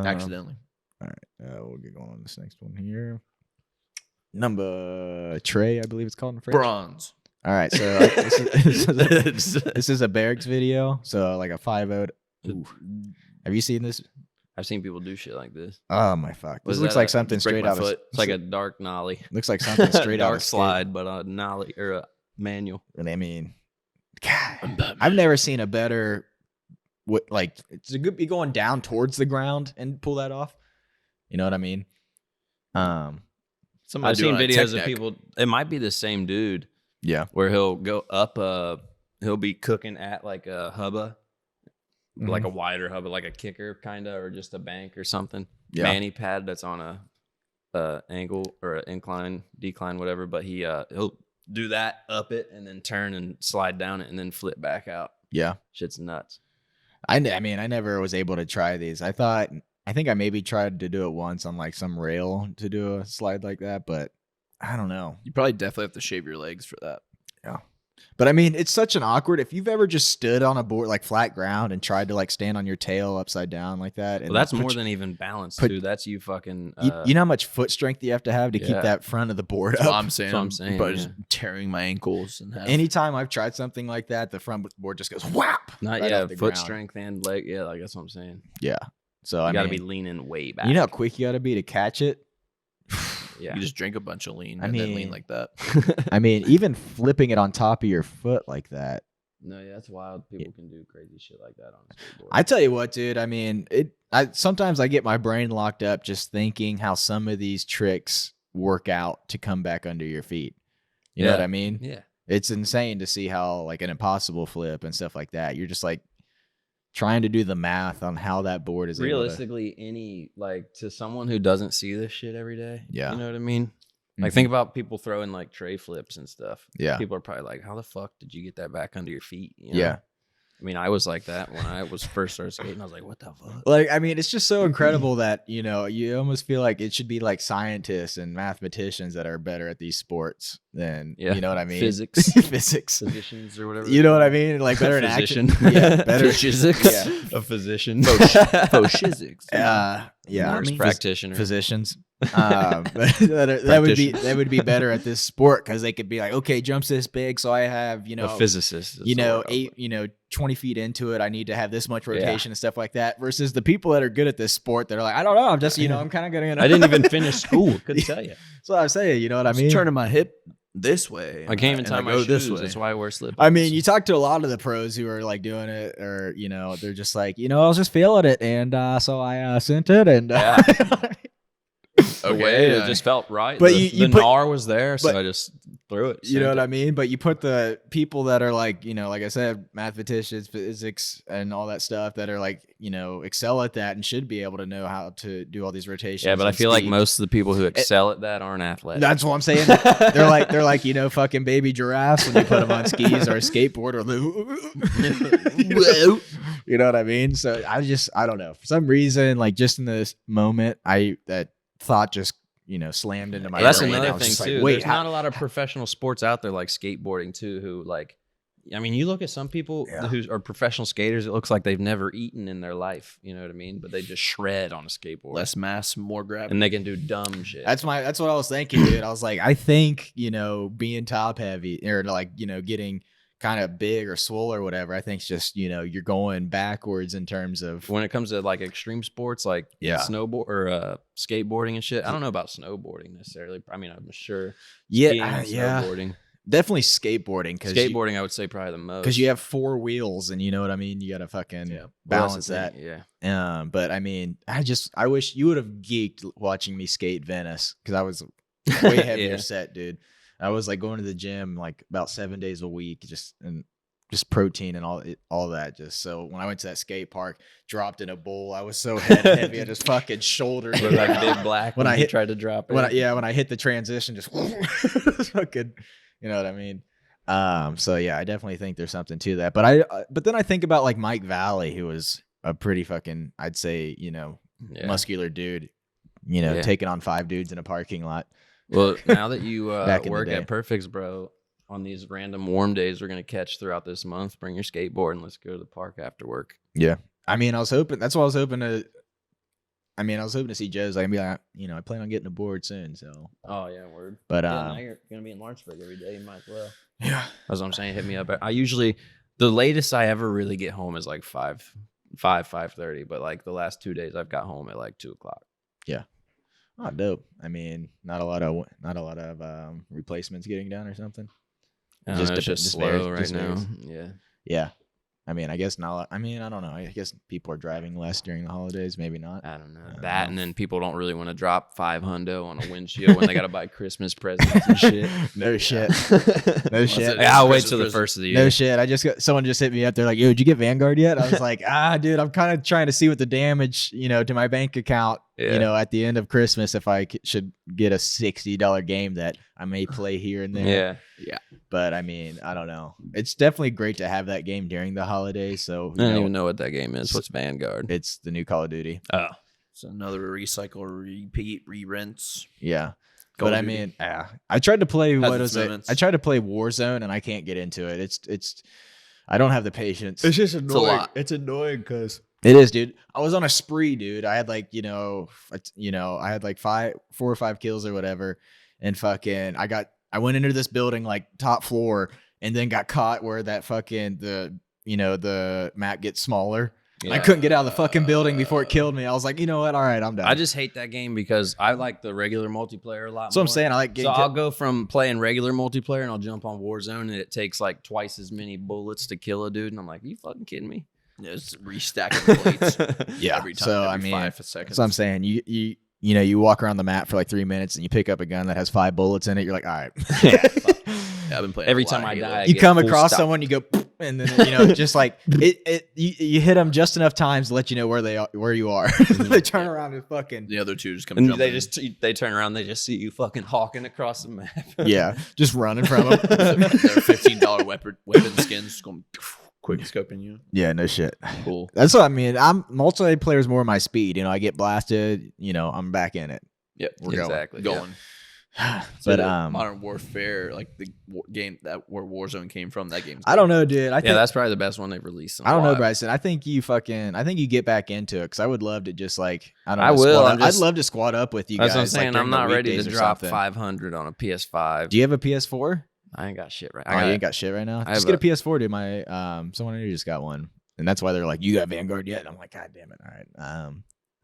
Accidentally. All right. We'll get going on this next one here. Number Trey, I believe it's called in French. Bronze. All right. So this is a Bergs video. So like a 5-0. Ooh. Have you seen this? I've seen people do shit like this. Oh my fuck! Was This looks that like a- something break straight my out of. foot? It's like a dark nollie. Looks like something straight out dark of Skate. slide, but a nollie or a manual. And I mean, God, I've never seen a better. Like it's a good be going down towards the ground and pull that off. You know what I mean? Somebody I've seen doing a videos tech of deck. people. It might be the same dude Yeah. where he'll go up. He'll be cooking at like a hubba, like a wider hubba, like a kicker kind of, or just a bank or something. Yeah. Manny pad that's on a angle or an incline, decline, whatever. But he'll do that, up it, and then turn and slide down it, and then flip back out. Yeah. Shit's nuts. I mean, I never was able to try these. I think I maybe tried to do it once on like some rail to do a slide like that, but I don't know. You probably definitely have to shave your legs for that. Yeah. But I mean, it's such an awkward, if you've ever just stood on a board, like flat ground, and tried to like stand on your tail upside down like that. Well, that's more than even balance, too. That's you fucking. You know how much foot strength you have to have to keep that front of the board That's up? what I'm saying. That's what I'm saying, But yeah. just tearing my ankles and Anytime I've tried something like that, the front board just goes whap. Not right yeah, off the foot ground. strength and leg. Yeah, like that's what I'm saying. Yeah. So You I got to mean, be leaning way back. you know how quick you got to be to catch it? Yeah. you just drink a bunch of lean I and then lean mean- like that. I mean, even flipping it on top of your foot like that. No, yeah, that's wild. People can do crazy shit like that on a skateboard. I tell you what, dude. I mean, sometimes I get my brain locked up just thinking how some of these tricks work out to come back under your feet. You know Yeah. what I mean? yeah. It's insane to see how like an impossible flip and stuff like that. You're just like trying to do the math on how that board is able to. Realistically, any like to someone who doesn't see this shit every day. Yeah. You know what I mean? Like Mhm. think about people throwing like tray flips and stuff. Yeah. People are probably like, "How the fuck did you get that back under your feet?" You know? Yeah. I mean, I was like that when I was first started skating. I was like, "What the fuck?" Like, I mean, it's just so incredible that, you know, you almost feel like it should be like scientists and mathematicians that are better at these sports than, Yeah. you know what I mean? Physics. Physics. Physicians or whatever. You know what I mean? Like better in action. Physician. Yeah, better. Physics. Yeah. A physician. Physics. Yeah. Nurse Phys- practitioner. Physicians. that would be better at this sport because they could be like, okay, jumps this big, so I have, you know, A physicist. is you the know, word I was 20 feet into it, I need to have this much rotation and stuff like that. Versus the people that are good at this sport, they're like, I don't know, I'm just, I'm kind of gonna. I didn't even finish school. Couldn't tell you. That's what I'm saying. You know what I I'm mean? turning my hip this way. I can't even and tie I my go shoes. That's why I wear slip. I mean, you talk to a lot of the pros who are like doing it, or they're just like, I was just feeling it, and so I sent it, and The Okay, way yeah. it just felt right. But the you the put- gnar was there, so but- I just threw it. you know what I mean? But you put the people that are like, like I said, mathematicians, physics, and all that stuff that are like, excel at that and should be able to know how to do all these rotations. Yeah, but I and feel like speed. most of the people who excel at that aren't athletic. That's what I'm saying. They're like, fucking baby giraffes when you put them on skis or a skateboard or you know what I mean? So I don't know. For some reason, like just in this moment, that thought just, slammed into my Well, that's brain. I another was thing just too. like, wait, There's not a lot of professional sports out there like skateboarding too. Who like, I mean, you look at some people Yeah. who are professional skaters. It looks like they've never eaten in their life. You know what I mean? But they just shred on a skateboard, Less mass, more gravity. and they can do dumb shit. that's what I was thinking, dude. I was like, I think, being top heavy or like, getting kind of big or swole or whatever, I think it's just, you're going backwards in terms of when it comes to like extreme sports, like snowboard or skateboarding and shit. I don't know about snowboarding necessarily. I mean, I'm sure. Skiing and snowboarding. Definitely skateboarding Skateboarding, I would say probably the most because you have four wheels and you know what I mean. You got to fucking Well, balance that's that. the thing, Yeah. But I mean, I wish you would have geeked watching me skate Venice because I was way heavier Yeah. set, dude. I was like going to the gym like about 7 days a week, just protein and all that. Just so when I went to that skate park, dropped in a bowl, I was so heavy, I just fucking shouldered Look it like out. Big Black When when I he hit- tried to drop it. when I hit the transition, just fucking, you know what I mean. So yeah, I definitely think there's something to that. But then I think about like Mike Valley, who was a pretty fucking, I'd say, Yeah. muscular dude, Yeah. taking on 5 dudes in a parking lot. Well, now that you Back in the work day. at Perfects, bro, on these random warm days we're gonna catch throughout this month, bring your skateboard and let's go to the park after work. Yeah. I mean, that's what I was hoping to. I mean, I was hoping to see Joe's. Like, be like, I plan on getting a board soon. So, Oh yeah, word. but Now you're gonna be in Lawrenceburg every day. You might as well. yeah, That's what I'm saying. Hit me up. I usually the latest I ever really get home is like 5:30. But like the last 2 days, I've got home at like 2:00. oh, dope. I mean, not a lot of replacements getting done or something. It's dep- just varies- slow right just now. varies. Yeah. Yeah. I mean, I guess not. I mean, I don't know. I guess people are driving less during the holidays. Maybe not. I don't know. I don't That know. and then people don't really want to drop $500 on a windshield when they gotta buy Christmas presents and shit. No shit. No What's shit. it? Yeah, I'll wait Christmas till the present. first of the year. No shit. Someone just hit me up. They're like, "Yo, did you get Vanguard yet?" I was like, "Dude, I'm kind of trying to see what the damage, to my bank account Yeah. you know, at the end of Christmas, if I should get a $60 game that I may play here and there. Yeah. But I mean, I don't know. It's definitely great to have that game during the holidays. So I don't even know what that game is. What's Vanguard? it's the new Call of Duty. Oh. It's another recycle, repeat, re-rinse. Yeah. Call But of I Duty. mean, I tried to play Has what its was it? moments. I tried to play Warzone and I can't get into it. It's I don't have the patience. just a lot. It's annoying because It is, dude. I was on a spree, dude. I had like, I had like 4 or 5 kills or whatever, and fucking, I went into this building like top floor, and then got caught where that fucking the map gets smaller. I couldn't get out of the fucking building before it killed me. I was like, you know what? All right, I'm done. I just hate that game because I like the regular multiplayer a lot That's what more. I'm saying. I like So getting. I'll go from playing regular multiplayer and I'll jump on Warzone and it takes like twice as many bullets to kill a dude. And I'm like, you fucking kidding me? Just restacking plates. Yeah. Every time. So every I mean, 5 seconds. that's what I'm saying. You walk around the map for like 3 minutes and you pick up a gun that has 5 bullets in it. You're like, all right. Yeah, I've been playing Every a lot time of I Halo. die, I You get come full across stop. someone, you go, and then just like you hit them just enough times to let you know where you are. They turn around and fucking The other two just come And jumping. they turn around, they just see you fucking hawking across the map. yeah, just running from them. Their $15 weapon skins just going quick scoping you. Yeah, no shit. Cool. That's what I mean. I'm multiplayer is more my speed. I get blasted. I'm back in it. Yep. We're going. exactly. Going. But Modern Warfare, like the game where Warzone came from, that game. I don't know, dude. I Yeah, think that's probably the best one they've released. in a I don't know, while. Bryson. I think you get back into it because I would love to just like I don't know. I will, squad I'm up. just- I'd love to squad up with you That's guys. what I'm saying. Like, during I'm the not ready to weekdays or drop something. 500 on a PS5. Do you have a PS4? I ain't got shit right. Oh, you ain't got shit right now. I Just have get a PS4, dude. My someone I knew just got one, and that's why they're like, "You got Vanguard yet?" And I'm like, "God damn it! All right,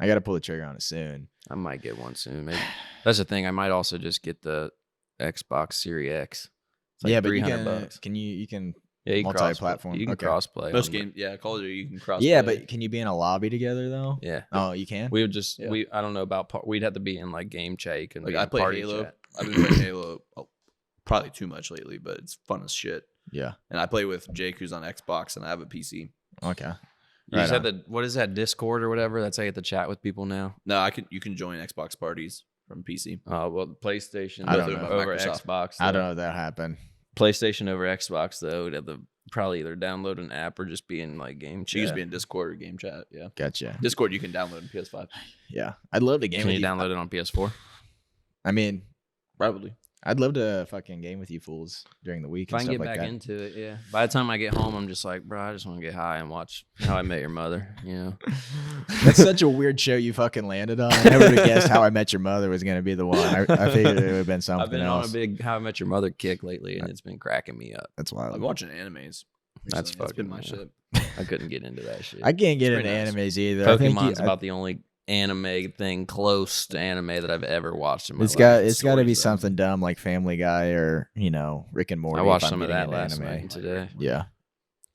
I got to pull the trigger on it soon." I might get one soon. Maybe that's the thing. I might also just get the Xbox Series X. It's like yeah, but you $300. can you can Yeah, you can multi-platform. You can Okay. cross-play. Most on the- games, yeah, Call of Duty, you can cross. yeah, play. but can you be in a lobby together though? Yeah. Oh, you can. We would just Yeah. I don't know about we'd have to be in like game chat. You can like be I in play party Halo. chat. I've been playing Halo probably too much lately, but it's fun as shit. Yeah. And I play with Jake, who's on Xbox, and I have a PC. Okay. You just Right have what is that, Discord or whatever? That's how you get to chat with people now. No, you can join Xbox parties from PC. Well, PlayStation I don't know. over Microsoft. Xbox. I though. don't know if that happened. PlayStation over Xbox though would have to probably either download an app or just be in like game She chat. used to be in Discord or game chat. Yeah, Gotcha. Discord you can download in PS5. Yeah, I'd love to game Can with you download it on PS4? I mean, Probably. I'd love to fucking game with you fools during the week. If I and can stuff get like back that. into it, yeah. By the time I get home, I'm just like, bro, I just want to get high and watch How I Met Your Mother. You know, That's such a weird show you fucking landed on. I never would have guessed How I Met Your Mother was going to be the one. I figured it would have been something I've been else. on a big How I Met Your Mother kick lately, and it's been cracking me up. That's I'm wild. watching animes. That's recently. That's been my fucking- shit. I couldn't get into that shit. I can't get It's into pretty nice. animes either. I think Pokemon's about the only anime thing close to anime that I've ever watched in my it's life. got it's got to be stories, though. something dumb like Family Guy or Rick and Morty. I if watched I'm some of getting that into last night anime. and today. Yeah.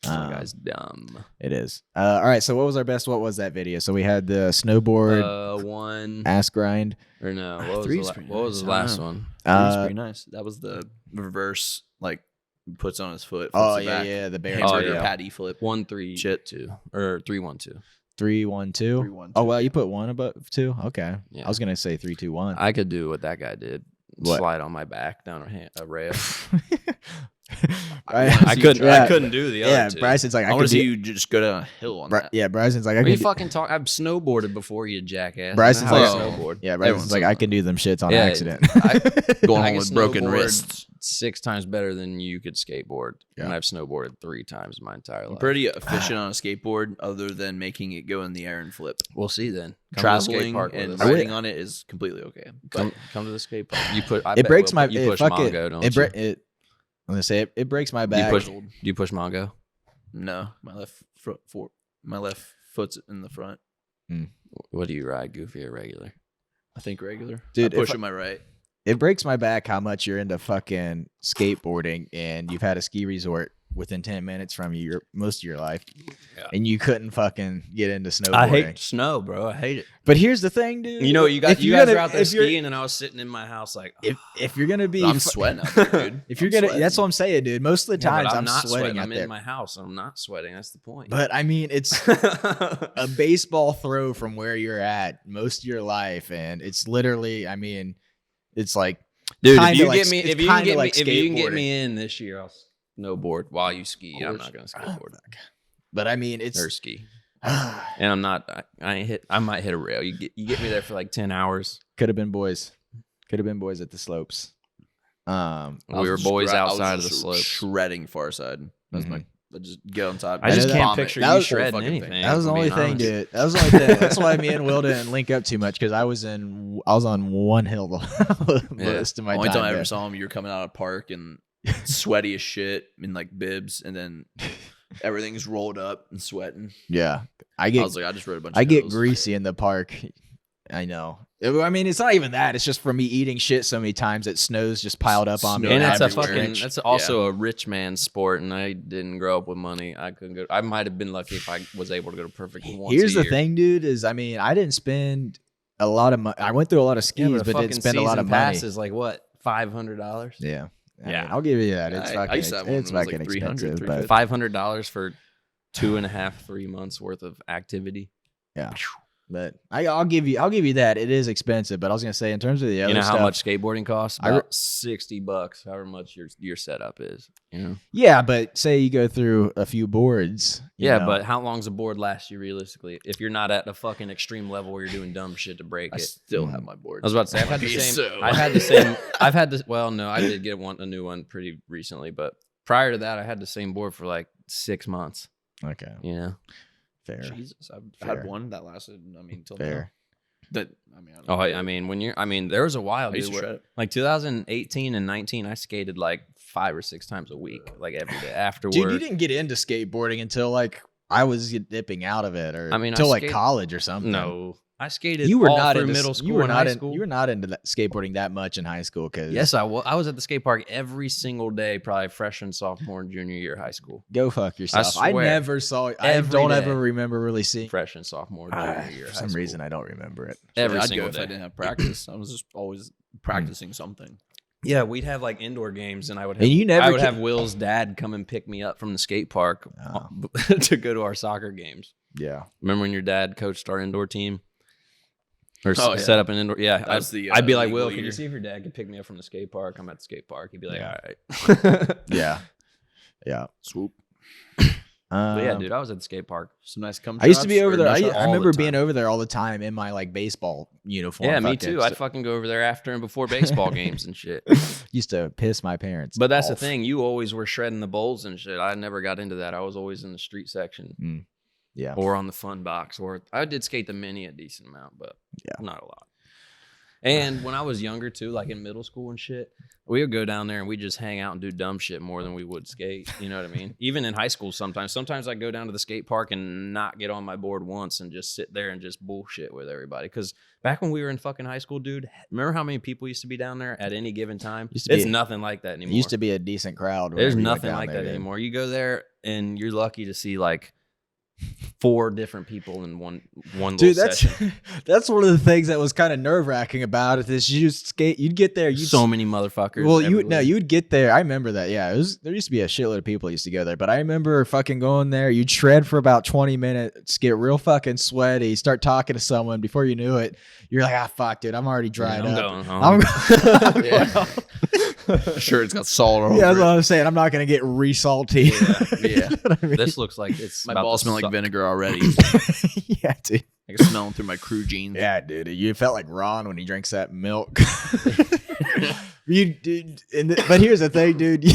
That guy's dumb. It is. All right. So what was our best? What was that video? So we had the snowboard One ass grind. or no? What was, Three's the, pretty what was nice. the I don't last know. one? It was Uh, pretty nice. That was the reverse, like puts on his foot. Oh flips it yeah, back. yeah. The bear. Hamburger yeah. patty flip. 1-3 Shit. 2 or 3-1-2. 3-1-2. 3-1-2, Oh well, yeah. you put one above 2. Okay. Yeah. I was gonna say 3-2-1. I could do what that guy did. What? Slide on my back down a rail. Right? I couldn't. Yeah. I couldn't do the other Yeah, two. Bryson's like I I want could to see do. you just go down a hill on that. Yeah, Bryson's like I What are you could. fucking talking? I've snowboarded before, you jackass. Bryson's I know like- how to Oh. snowboard. Yeah, Bryson's Everyone's like on I that. can do them shits on Yeah, accident. Going I home can with broken snowboard wrists. 6 times better than you could skateboard, Yeah. and I've snowboarded 3 times in my entire I'm life. pretty efficient on a skateboard, other than making it go in the air and flip. We'll see then. Come to the skate Traveling park with and us. I would- riding on it is completely okay. But Come to the skate park. You put. I It bet breaks we'll my. put- You It, push fuck Mongo, it. don't It, you? it. I'm gonna say it breaks my Do you back. push? Do you push Mongo? no, my left foot's in the front. What do you ride? Goofy or regular? I think regular. Dude, I push if I- in my right. It breaks my back how much you're into fucking skateboarding and you've had a ski resort within 10 minutes from you most of your life, Yeah. and you couldn't fucking get into snowboarding. I hate snow, bro. I hate it. But here's the thing, dude. You know, you guys gonna- are out there if you're- skiing, and I was sitting in my house like, If you're gonna be, I'm sweating out there, dude. if you're I'm gonna, sweating. that's what I'm saying, dude. Most of the yeah, but times I'm not sweating out I'm there. in my house. I'm not sweating. That's the point. But I mean, it's a baseball throw from where you're at most of your life, and it's literally, I mean, it's like, dude, if kinda you like- get me, it's if you can kinda get me, like if you can get skateboarding. me in this year, I'll snowboard while you ski. I'm course. not gonna skateboard but I mean, it's or ski, and I'm not. I ain't hit. I might hit a rail. You get me there for like 10 hours. could have been boys at the slopes. We I were was boys just I was outside of the just slopes. shredding far side. That's my. I just get on top. I just know can't that- picture that you was- shredding fucking thing. anything. That was the if I'm only being thing, honest. dude. That was the only thing. That's why me and Will didn't link up too much, because I was on one hill most of my Only time. time I ever there. saw him, you were coming out of park and sweaty as shit in like bibs, and then everything's rolled up and sweating. Yeah, I I was like, I just rode a bunch. I of get hills. greasy in the park. I know. I mean, it's not even that. It's just from me eating shit so many times that snow's just piled up on me. Snow And it's a everywhere. fucking. That's also a rich man sport, and I didn't grow up with money. I couldn't go. I might have been lucky if I was able to go to Perfect once. Here's a the year. thing, dude. Is I mean, I didn't spend a lot of money. I went through a lot of skis, Yeah, but fucking didn't spend a lot of season money. pass is like what, $500? Yeah. I Yeah. mean, I'll give you that. It's I fucking, used to have one it's that was fucking like 300, expensive, but $500 for 2.5, 3 months worth of activity. yeah. But I'll give you that. It is expensive, but I was gonna say in terms of the other You know how stuff, much skateboarding costs? I- About $60, however much your setup is. You know. Yeah, but say you go through a few boards. you Yeah, know, but how long's a board last you realistically? If you're not at a fucking extreme level where you're doing dumb shit to break I it. still have my board. I was about to say I've had the same. So- I've had the same. I've had this. Well, no, I did get a new one pretty recently, but prior to that, I had the same board for like 6 months. okay, You know. fair, Jesus, I've Fair. had one that lasted. I mean, till fair. now. That I mean, Oh, I mean, when you're. I mean, there was a while, I used dude, to where, shred it. like 2018 and 19, I skated like 5 or 6 times a week, like every day after Dude, work. you didn't get into skateboarding until like I was dipping out of it, or I mean, I until like skate- college or something. No, I skated. you were all not through into middle school. You were and not high in, school. You were not into that skateboarding that much in high school, because Yes, I was. I was at the skate park every single day, probably freshman, sophomore, and junior year of high school. go fuck yourself. I swear. never saw. I Every don't day. ever remember really seeing. Freshman, sophomore, junior year. For of high some school. reason, I don't remember it. every I'd single go if I day. didn't have practice. I was just always practicing something. Yeah, we'd have like indoor games, and I would have. And you never I would ca- have Will's dad come and pick me up from the skate park Oh. to go to our soccer games. Yeah, Remember when your dad coached our indoor team? Or Oh, yeah. set up an indoor. Yeah, That's the, I'd be like, legal Will, can you year. see if your dad could pick me up from the skate park? I'm at the skate park. He'd be like, Yeah. all right. yeah, yeah. Swoop. But yeah, dude, I was at the skate park. Some nice cum. I used to be shots, over or there. no I shots? remember being over there all the time in my like baseball uniform. Yeah, me fucking too. I'd fucking go over there after and before baseball games and shit. used to piss my parents. But that's the off. thing. You always were shredding the bowls and shit. I never got into that. I was always in the street section Yeah, or on the fun box. Or I did skate the mini a decent amount, but Yeah. not a lot. And when I was younger too, like in middle school and shit, we would go down there and we just hang out and do dumb shit more than we would skate. You know what I mean? Even in high school, sometimes I'd go down to the skate park and not get on my board once and just sit there and just bullshit with everybody. Because back when we were in fucking high school, dude, remember how many people used to be down there at any given time? Used to It's be- nothing like that it anymore. used to be a decent crowd. There's whenever you went nothing down like there, that dude. anymore. You go there and you're lucky to see like 4 different people in one Dude, little that's session. that's one of the things that was kind of nerve wracking about it. Is you skate, you'd get there, you'd So many motherfuckers. well, you everywhere. you'd get there. I remember that. Yeah, there used to be a shitload of people that used to go there, but I remember fucking going there. You'd shred for about 20 minutes, get real fucking sweaty, start talking to someone. Before you knew it, you're like, ah, fuck, dude, I'm already dried I'm up. going home. I'm going Yeah. home. Sure, it's got salt all Yeah, that's over what it. I'm saying. I'm not gonna get re-salty. Yeah. You know what I mean? This looks like it's My about balls to smell like suck. vinegar already. Yeah, dude. I can smell them through my crew jeans. Yeah, dude. You felt like Ron when he drinks that milk. You dude, but here's the thing, dude.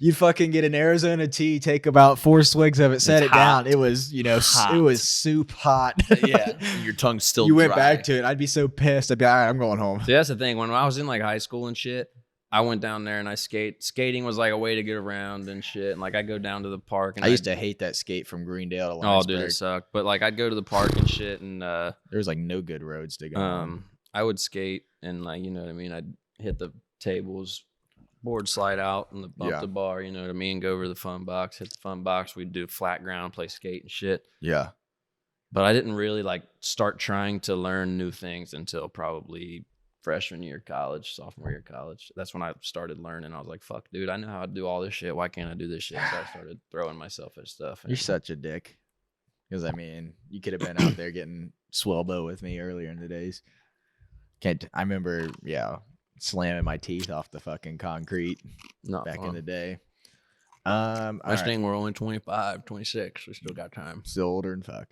You fucking get an Arizona tea, take about 4 swigs of it, set It's it down. hot. It was, Hot. it was soup hot. Yeah, and your tongue's still. You went dry. back to it. I'd be so pissed. I'd be all right, I'm going home. See, that's the thing. When I was in like high school and shit, I went down there and I skating was like a way to get around and shit. And like I go down to the park and I used to hate that skate from Greendale to Oh, Lawrenceburg. dude, it sucked. But like I'd go to the park and shit, and There was like no good roads to go on. I would skate and like you know what I mean. I'd hit the tables, board slide out and the bump Yeah. the bar, you know what I mean? Go over to the fun box, hit the fun box. We'd do flat ground, play skate and shit. Yeah. But I didn't really like start trying to learn new things until probably freshman year of college, sophomore year of college. That's when I started learning. I was like, fuck, dude, I know how to do all this shit. Why can't I do this shit? So I started throwing myself at stuff. You're such a dick. Because, I mean, you could have been out there getting swellbo with me earlier in the days. I remember, slamming my teeth off the fucking concrete Not back fun. in the day. Nice all right. thing we're only 25, 26. We still got time. Still older than fuck.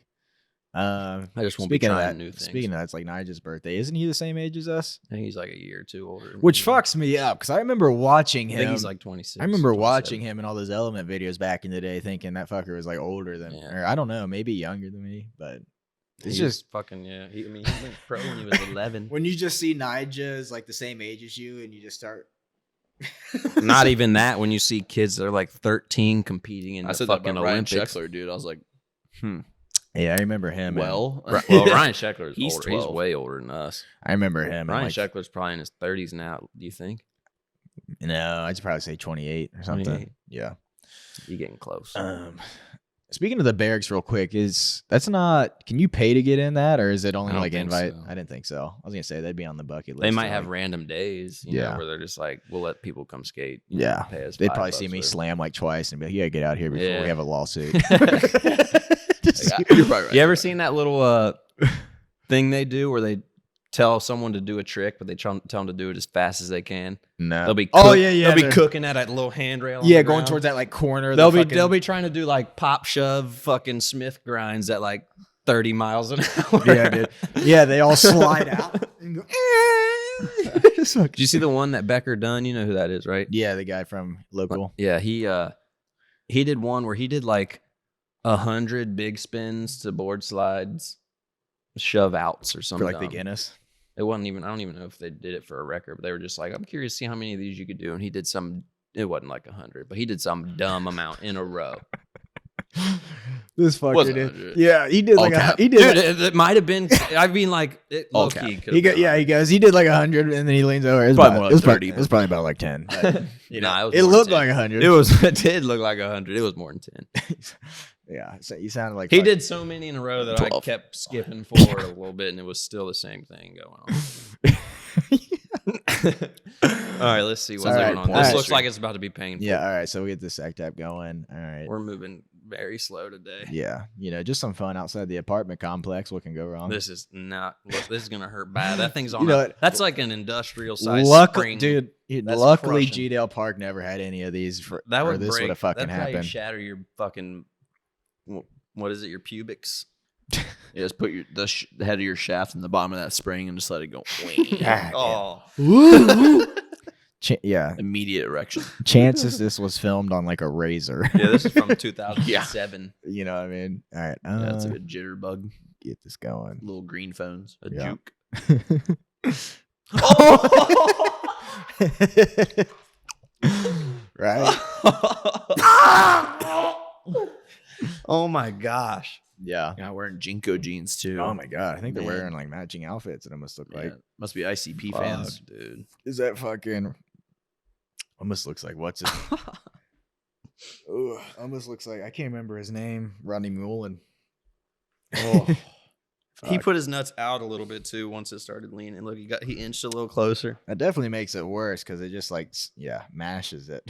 I just won't be Speaking of trying that, new things. speaking of that, it's like Nigel's birthday. Isn't he the same age as us? I think he's like a year or two older. than Which me. fucks me up because I remember watching I him. think he's like 26. I remember 27. watching him in all those Element videos back in the day, thinking that fucker was like older than, Yeah. or I don't know, maybe younger than me. But it's He's just fucking, yeah. He went pro when he was 11. when you just see Nigel is like the same age as you, and you just start. Not even that. When you see kids that are like 13 competing in I the said that fucking about Ryan Olympics. Sheckler, dude. I was like, Yeah, I remember him. well, Well, Ryan Sheckler is He's older. He's 12. way older than us. I remember him. Ryan Like, Sheckler's probably in his 30s now. Do you think? no, I'd probably say 28 or something. 28. Yeah. You getting close? Speaking of the barracks, real quick, that's not? Can you pay to get in that, or is it only I don't like think invite? so. I didn't think so. I was gonna say that'd be on the bucket list. They might to, have like- random days, you Yeah. know, where they're just like, we'll let people come skate. you Yeah. know, pay us They'd $5 probably see me or- slam like twice and be like, "Yeah, get out here before Yeah. we have a lawsuit." Yeah, you're probably right. You ever seen that little thing they do where they tell someone to do a trick, but they tell them to do it as fast as they can? No. They'll be yeah. They'll be they're- cooking at a little handrail. on Yeah, the going ground. towards that like corner. of They'll the be fucking- they'll be trying to do like pop shove fucking Smith grinds at like 30 miles an hour. Yeah, dude. Yeah, they all slide out. And go, Did you see the one that Becker done? You know who that is, right? yeah, the guy from local. Yeah, he did one where he did like 100 big spins to board slides, shove outs or For something. like the Guinness. It wasn't even. I don't even know if they did it for a record, but they were just like, I'm curious to see how many of these you could do. And he did some. It wasn't like 100, but he did some dumb amount in a row. This fucker Wasn't did. 100. Yeah, he did All like cap. he did. Dude, like- it might have been. I mean, like it, All low cap. key. he got, yeah, he goes. He did like 100, and then he leans over. It's Probably about, more like it was 30, It was probably about like 10. But, you know, Nah, it was it more looked than like 100. It was. It did look like 100. It was more than 10. Yeah, so you sounded like He fuck- did so many in a row that I 12. kept skipping forward a little bit, and it was still the same thing going on. All right, let's see what's All right, going on. all This right. looks like it's about to be painful. Yeah, all right. So we get the sec tap going. All right. We're moving very slow today. Yeah, just some fun outside the apartment complex. What can go wrong? This is not. Look, this is gonna hurt bad. That thing's on. You know a- what? that's like an industrial size Luckily, spring. dude. That's Luckily, crushing. G-Dale Park never had any of these. That or would this break. would have fucking that'd probably happened. shatter your fucking. What is it? Your pubics. Yeah, just put the head of your shaft in the bottom of that spring and just let it go. God Oh, yeah. Immediate erection. Chances this was filmed on like a razor. yeah. This is from 2007. You know what I mean? All right. Yeah, it's like a jitterbug. Get this going. Little green phones. A Yeah. juke. Right? Oh my gosh. Yeah. Yeah, wearing Jinko jeans too. Oh my god. I think they're Man. wearing like matching outfits. It almost look Yeah, like. must be ICP Fuck, fans. dude. Is that fucking? Almost looks like what's it? Ugh, almost looks like I can't remember his name. Rodney Mullen. Oh. He Fuck. put his nuts out a little bit too once it started leaning. Look, he inched a little closer. That definitely makes it worse because it just like mashes it.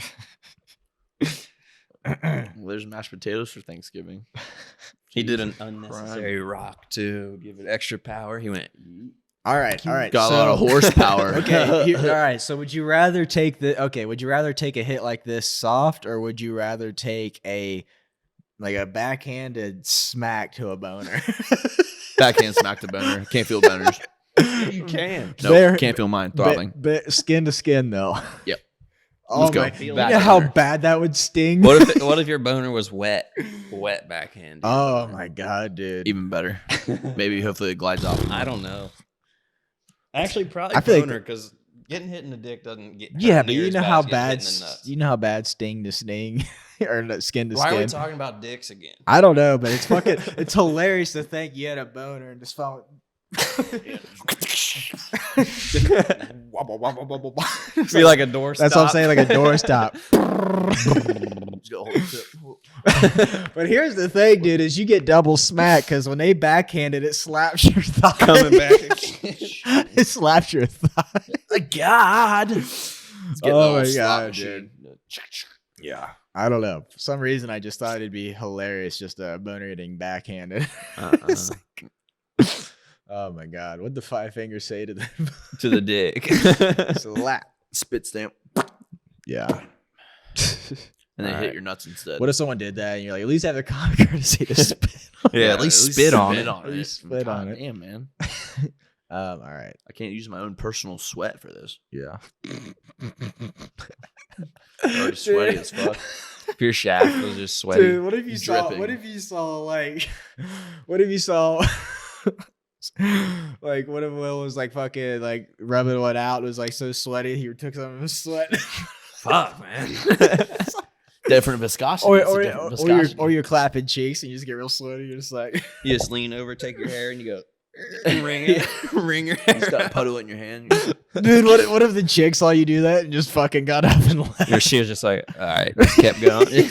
Well, there's mashed potatoes for Thanksgiving. He did an unnecessary rock to give it extra power. He went. all right. Got a lot of horsepower. Okay. All right. So would you rather take would you rather take a hit like this soft, or would you rather take a backhanded smack to a boner? Backhand smack to boner. Can't feel boners. You can. No, Bare- can't feel mine. Throbbing. Skin to skin though. Yep. Oh Let's go. my! Feel You that know how boner. bad that would sting. What if your boner was wet backhand? Oh my god, dude! Even better. Maybe hopefully it glides off. I don't know. Actually, probably I feel like- boner because getting hit in the dick doesn't get. Yeah, hurt but near you as know bad how as getting bad hit in the nuts. you know how bad sting to sting or no, skin to Why are we skin. talking about dicks again? I don't know, but it's fucking it's hilarious to think you had a boner and just found Be like a door stop. That's what I'm saying, like a doorstop. But here's the thing, dude, is you get double smack because when they backhanded, it slaps your thigh. Coming back again. It slaps your thigh. God. Oh my god, dude. Yeah. I don't know. For some reason, I just thought it'd be hilarious just a boner getting backhanded. It's like, oh my god. What'd the 5 fingers say to them? To the dick. Slap. Spit stamp. Yeah. And they All hit right. your nuts instead. What if someone did that and you're like, at least have the common courtesy to spit on Yeah, it? at least spit on it. At least spit on it. Damn, man. All right. I can't use my own personal sweat for this. Yeah. I'm already sweaty as fuck. If your shaft was just sweaty. Dude, what if you saw? dripping. What if you saw like? What if you saw? Like, what if Will was like fucking like rubbing one out? It was like so sweaty he took some of his sweat. Fuck, man. Different viscosity. or It's a or, different or, viscosity. you're clapping cheeks and you just get real sweaty. You're just like, You just lean over, take your hair, and you go ring it, ring your hair. You just got a puddle in your hand. dude, what if the chick saw you do that and just fucking got up and left? Or she was just like, all right, just kept going.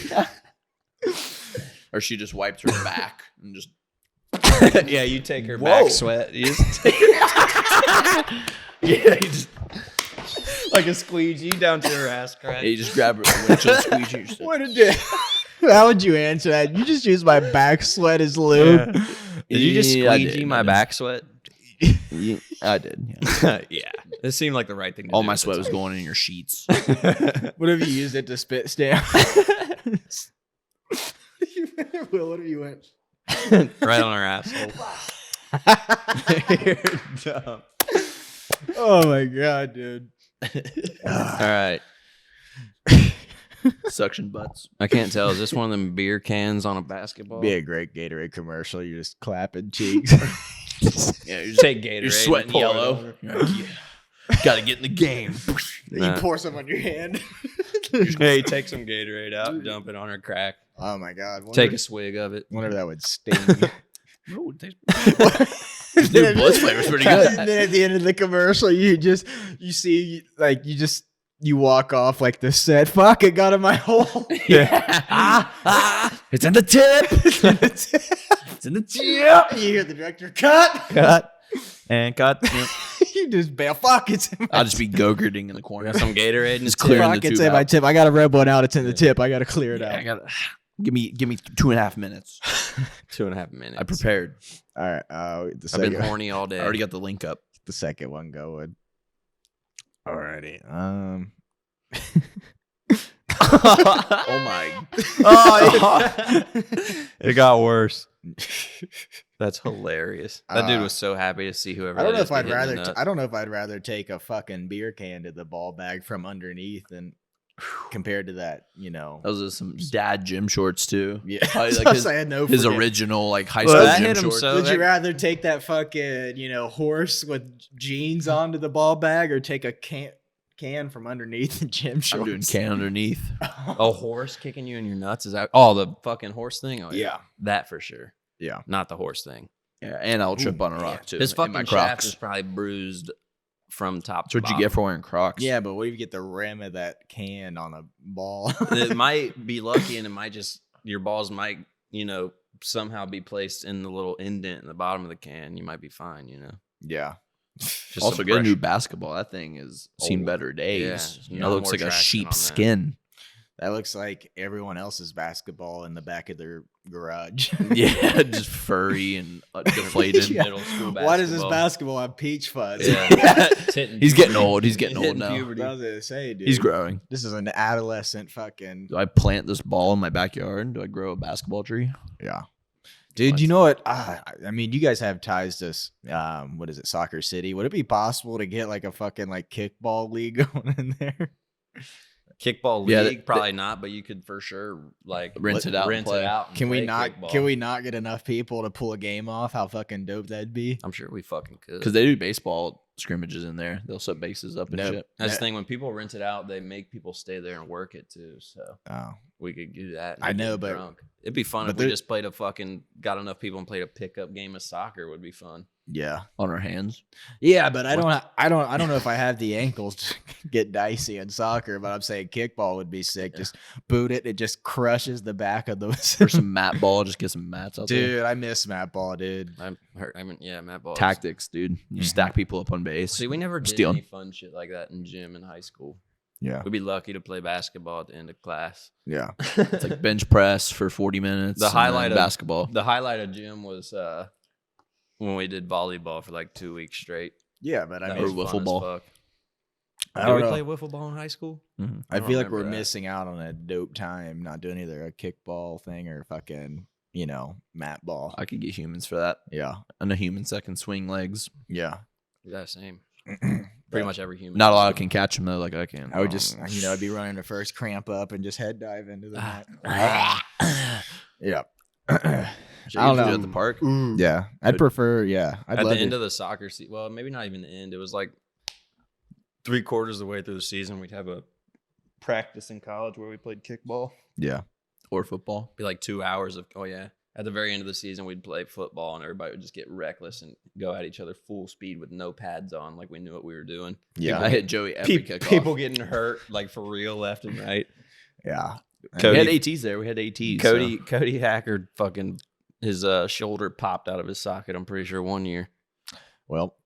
Or she just wiped her back and just. Yeah, you take her Whoa. back sweat. You just take Yeah, you just, like a squeegee down to her ass crack. you just grab her windshield squeegee. You just- What did you? How would you answer that? You just use my back sweat as lube. Did you just Yeah, I squeegee did. my back sweat? Yeah, I did. Yeah. Yeah. This seemed like the right thing to All do my at the sweat was time. going in your sheets. What if you used it to spit stamp? Will, what if you went? Right on her asshole. You're dumb. Oh my god, dude. All right. Suction butts. I can't tell. Is this one of them beer cans on a basketball? Be a great Gatorade commercial. You're just clapping cheeks. Yeah, you just, Take Gatorade. you're sweating and pour it yellow. over. You're like, yeah. Gotta get in the game. Nah. You pour some on your hand. Hey, take some Gatorade out, dump it on her crack. Oh my god. Take a swig of it. Wonder if that would sting. Ooh, it tastes- This new Blitz flavor's pretty good. And then at the end of the commercial, you see like you walk off like the set. Fuck, it got in my hole. It's in the tip. It's in the tip. You hear the director cut. Cut. And cut. You just bail. Fuck, it's in my I'll just be go-gurting in the corner. Got some Gatorade and Just it's clear. clear. Clearing Fuck, the it's tube in my out. tip. I got to rub one out. It's in the tip. I got to clear it Yeah, out. I gotta give me 2.5 minutes. 2.5 minutes. I prepared. All right. The I've second, been horny all day. I already got the link up. the second one going. Alrighty. Oh my. It got worse. That's hilarious. That dude was so happy to see whoever. I don't that know is if I'd get hit in the rather. nuts. I don't know if I'd rather take a fucking beer can to the ball bag from underneath than compared to that. You know. Those are some dad gym shorts too. Yeah. Probably So like I had no his forget- original like high Well, school that gym hit him shorts. so- Would you that- rather take that fucking horse with jeans onto the ball bag or take a can from underneath the gym shorts? I'm doing can underneath. A horse kicking you in your nuts? Is that the fucking horse thing? Oh Yeah. that for sure. Yeah. Not the horse thing. Yeah, and I'll trip on a rock too. His in fucking my shaft Crocs. is probably bruised from top That's to what you bottom. get for wearing Crocs. Yeah, but what if you get the rim of that can on a ball? It might be lucky, and it might just your balls might somehow be placed in the little indent in the bottom of the can. You might be fine. Yeah. Just also, some get a new pressure. basketball. That thing has seen Old. better days. Yeah, That no looks more like a traction on sheep's that. skin. That looks like everyone else's basketball in the back of their garage. Yeah, just furry and deflated. Yeah. Middle school Why does this basketball. basketball have peach fuzz? Yeah. It's hitting He's getting puberty. old. He's getting It's old hitting now. puberty. I was gonna say, dude. He's growing. This is an adolescent fucking. Do I plant this ball in my backyard? Do I grow a basketball tree? Yeah. Dude, you know what? I mean, you guys have ties to what is it, Soccer City? Would it be possible to get like a fucking like kickball league going in there? Kickball Yeah, league, probably not, but you could for sure Rent it out and Rent play. it out. and Can we play not? kickball. Can we not get enough people to pull a game off? How fucking dope that'd be! I'm sure we fucking could. Because they do baseball scrimmages in there. They'll set bases up and Nope. shit. That's the thing. When people rent it out, they make people stay there and work it too. So Oh, we could do that. and I get know, but drunk. It'd be fun But if we there- just got enough people and played a pickup game of soccer. Would be fun. Yeah. On our hands. Yeah, but I don't know if I have the ankles to get dicey in soccer, but I'm saying kickball would be sick. Just boot it, it just crushes the back of the Or some mat ball. Just get some mats out there. Dude, I miss mat ball, dude. I'm hurt. Matt Ball. Tactics, dude. You stack people up on base. See, we never did Stealing. any fun shit like that in gym in high school. Yeah. We'd be lucky to play basketball at the end of class. Yeah. It's like bench press for 40 minutes. The and highlight then of- basketball. The highlight of gym was when we did volleyball for like 2 weeks straight. Yeah, but I That mean, was wiffle fun as ball. fuck. I Did don't we know. play wiffle ball in high school? Mhm. I don't feel like we're remember that. missing out on a dope time not doing either a kickball thing or fucking, mat ball. I could get humans for that. Yeah. And a humans that can swing legs. Yeah. Yeah, same. Pretty Pretty much every human. Not a lot can catch them though, like I can. I would just, I'd be running the first cramp up and just head dive into the mat. Yeah. Should I don't you do know. it at the park. Yeah. I'd prefer, yeah. I'd At love the end it. of the soccer season, well, maybe not even the end. It was like 3/4 of the way through the season, we'd have a practice in college where we played kickball. Yeah. Or football. Be like 2 hours of, oh yeah. At the very end of the season, we'd play football and everybody would just get reckless and go at each other full speed with no pads on, like we knew what we were doing. Yeah. I hit Joey every kickoff. People getting hurt, like for real, left and right. Yeah. Cody- We had ATs there. We had ATs. Cody Hacker fucking his shoulder popped out of his socket. I'm pretty sure one year. Well,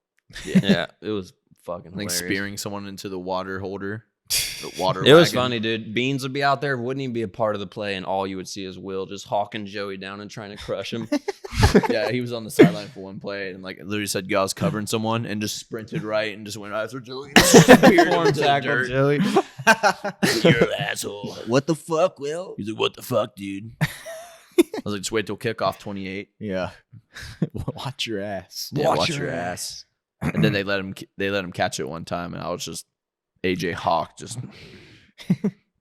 Yeah, it was fucking Like hilarious. spearing someone into the water holder. The water It was wagon. funny, dude. Beans would be out there, wouldn't even be a part of the play, and all you would see is Will just hawking Joey down and trying to crush him. Yeah, he was on the sideline for one play and like literally said, "I was covering someone," and just sprinted right and just went after Joey. Speared him Form into the tackle dirt. Joey. You're an asshole. what the fuck, Will? He's like, "What the fuck, dude?" I was like, "Just wait till kickoff 28." Yeah. Watch your ass. Yeah, watch your ass. And then they let him catch it one time, and I was just AJ Hawk just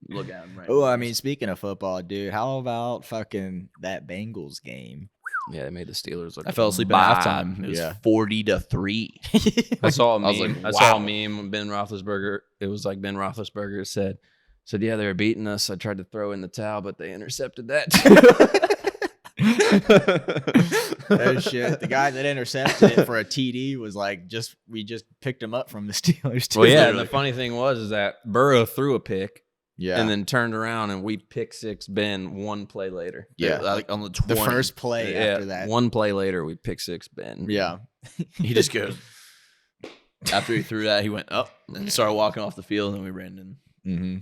look at him right. Oh, I mean, speaking of football, dude, how about fucking that Bengals game? Yeah, they made the Steelers look. I fell asleep bad. at halftime. It was Yeah. 40-3. I saw a I was meme. like, I saw a wow. meme when Ben Roethlisberger. It was like Ben Roethlisberger said, "Yeah, they were beating us. I tried to throw in the towel, but they intercepted that." Oh shit! The guy that intercepted it for a TD was like, we just picked him up from the Steelers. Too. Well, yeah. And Literally. the funny thing was is that Burrow threw a pick yeah, and then turned around and we pick six Ben one play later. yeah. like on the The 20. first play after that. one play later we pick six Ben. Yeah, He just goes. After he threw that, he went up and started walking off the field, and we ran in. mm-hmm.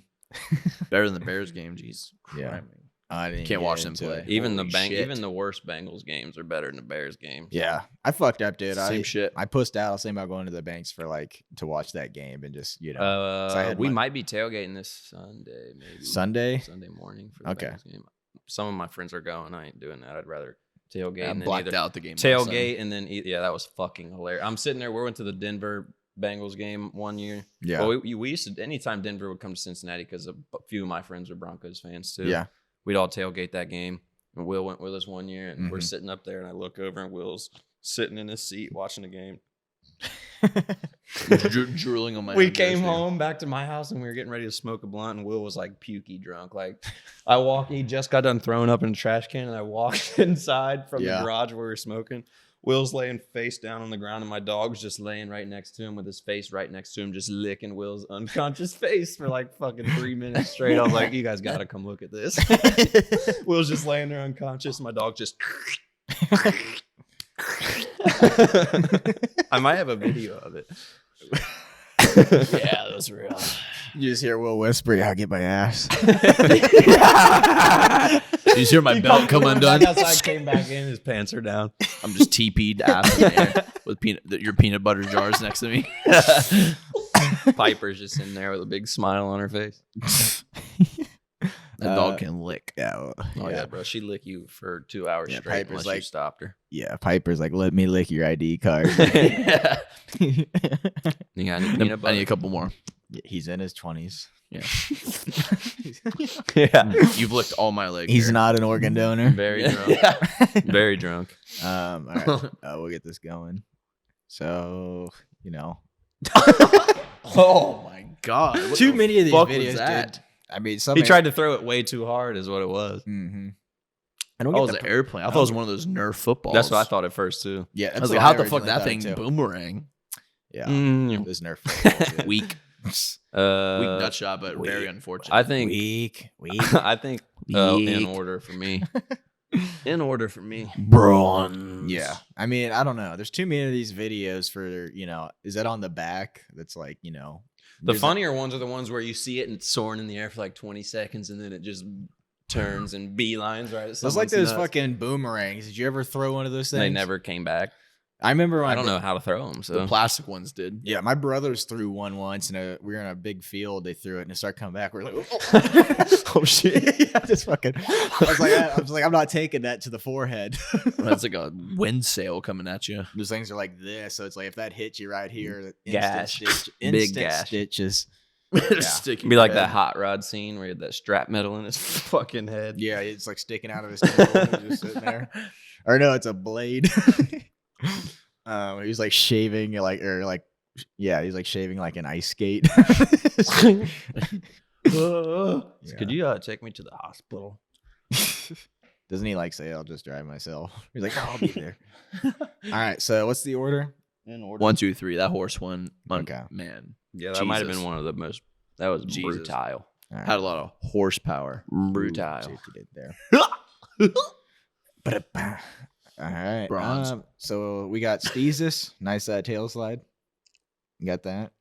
Better than the Bears game. Jeez. Yeah. Criming. I didn't Can't get watch them into play. it. Even Holy shit. even the worst Bengals games are better than the Bears games. Yeah, I fucked up, dude. Same shit. I pushed out. I was thinking about going to the banks for to watch that game and just I had We my- might be tailgating this Sunday, maybe Sunday. Sunday morning for the Okay. Bengals game. Some of my friends are going. I ain't doing that. I'd rather tailgate I and then blacked either out the game. tailgate and then yeah, that was fucking hilarious. I'm sitting there. We went to the Denver Bengals game one year. Yeah, Well, we used to anytime Denver would come to Cincinnati because a few of my friends are Broncos fans too. yeah. We'd all tailgate that game. And Will went with us one year, and we're Mhm. sitting up there, and I look over, and Will's sitting in his seat watching the game. Drooling on my. We own came jersey. home back to my house, and we were getting ready to smoke a blunt, and Will was like pukey drunk. Like, I walked, he just got done throwing up in the trash can, and I walked inside from Yeah. the garage where we were smoking. Will's laying face down on the ground, and my dog's just laying right next to him with his face right next to him, just licking Will's unconscious face for like fucking 3 minutes straight. I was like, you guys got to come look at this. Will's just laying there unconscious. My dog just. I might have a video of it. Yeah, that was real. You just hear Will whisper, "Yeah, I'll get my ass." You just hear my belt come undone. Back outside, came back in. His pants are down. I'm just TP'd ass in the air with your peanut butter jars next to me. Piper's just in there with a big smile on her face. That dog can lick. Yeah, well, Oh yeah, bro. She'd lick you for 2 hours Yeah, straight Piper's unless like- you stopped her. yeah. Piper's like, "Let me lick your ID card." Yeah. You got any peanut I butter? need a couple more. He's in his 20s. Yeah. yeah. You've licked all my leg. He's hair. not an organ donor. Very drunk. Yeah. Very drunk. All right, we'll get this going. So, Oh my god. What too the many of these fuck was videos, that? dude. I mean, some He tried to throw it way too hard, is what it was. Mm-hmm. I don't Oh, it get was the an airplane. I thought it was one of those Nerf footballs. That's what I thought at first too. Yeah, I was that's like, what how the fuck originally that thought thing too. boomerang? Yeah, Mm. those Nerf footballs, dude. Weak. Weak nut shot, but very weak. unfortunate. I think. weak. I think. In Weak. order for me. In order for me. bronze. Yeah, I mean, I don't know. There's too many of these videos for is that on the back? That's like The there's funnier ones are the ones where you see it and it's soaring in the air for like 20 seconds and then it just turns and beelines right at Those like someone's those nuts. fucking boomerangs. Did you ever throw one of those things? They never came back. I remember when I don't know how to throw them. The So plastic ones did. Yeah, my brothers threw one once, and we were in a big field. They threw it, and it started coming back. We're like, oh shit! Yeah, just fucking. I was like, I'm not taking that to the forehead. That's like a wind sail coming at you. Those things are like this, so it's like if that hits you right here, Gash. instant Big instant gash. stitches. Sticking be like your that head. hot rod scene where he had that strap metal in his fucking head. Yeah, it's like sticking out of his temple, just sitting there. Or no, it's a blade. He was like shaving, he's like shaving like an ice skate. Could you take me to the hospital? Doesn't he like say I'll just drive myself? He's like, oh, I'll be there. All right, so what's the order? In order. 1, 2, 3. That horse one. Okay. Man. Yeah, that might have Jesus. been one of the most. That was Jesus. brutal. All right. Had a lot of horsepower. Brutal. See what you did there. Ba-da-ba. All right. Bronze. So we got Steezus. Nice tail slide. You got that?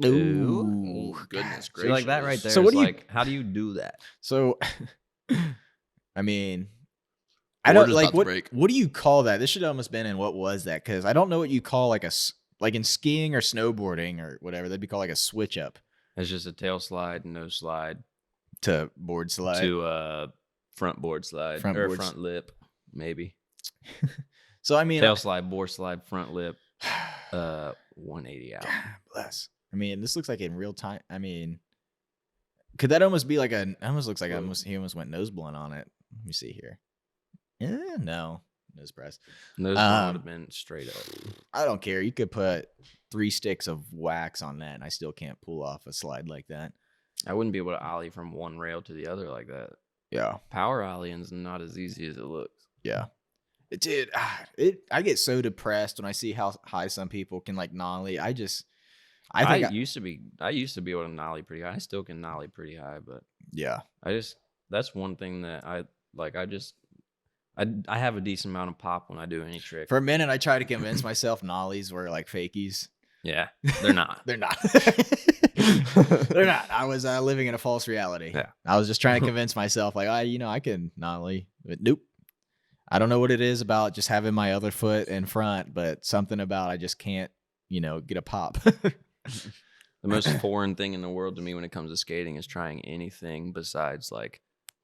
Ooh, goodness See, like that right gracious. there. So So what do you- like, how do you do that? So, I mean, I We're don't just like about to what. break. What do you call that? This should almost been in what was that? Because I don't know what you call like like in skiing or snowboarding or whatever. That'd be called like a switch up It's just a tail slide, no slide to board slide. to front board slide Front or board front lip, maybe. So I mean, Tail slide, board slide, front lip, 180 out. God bless. I mean, this looks like in real time. I mean, could that almost be like almost looks like he almost went nose blunt on it. Let me see here. No. Nose press. Those would have been straight up. I don't care. You could put 3 sticks of wax on that and I still can't pull off a slide like that. I wouldn't be able to ollie from one rail to the other like that. Yeah. Power ollieing's not as easy as it looks. Yeah. Dude, I get so depressed when I see how high some people can like nollie. I think used to be able to nollie pretty high. I still can nollie pretty high, but yeah. that's one thing that I have a decent amount of pop when I do any trick. For a minute, I tried to convince myself nollies were like fakies. Yeah, they're not. They're not. They're not. I was living in a false reality. Yeah. I was just trying to convince myself, like, I can nollie. But nope. I don't know what it is about just having my other foot in front, but something about I just can't, get a pop. The most foreign thing in the world to me when it comes to skating is trying anything besides like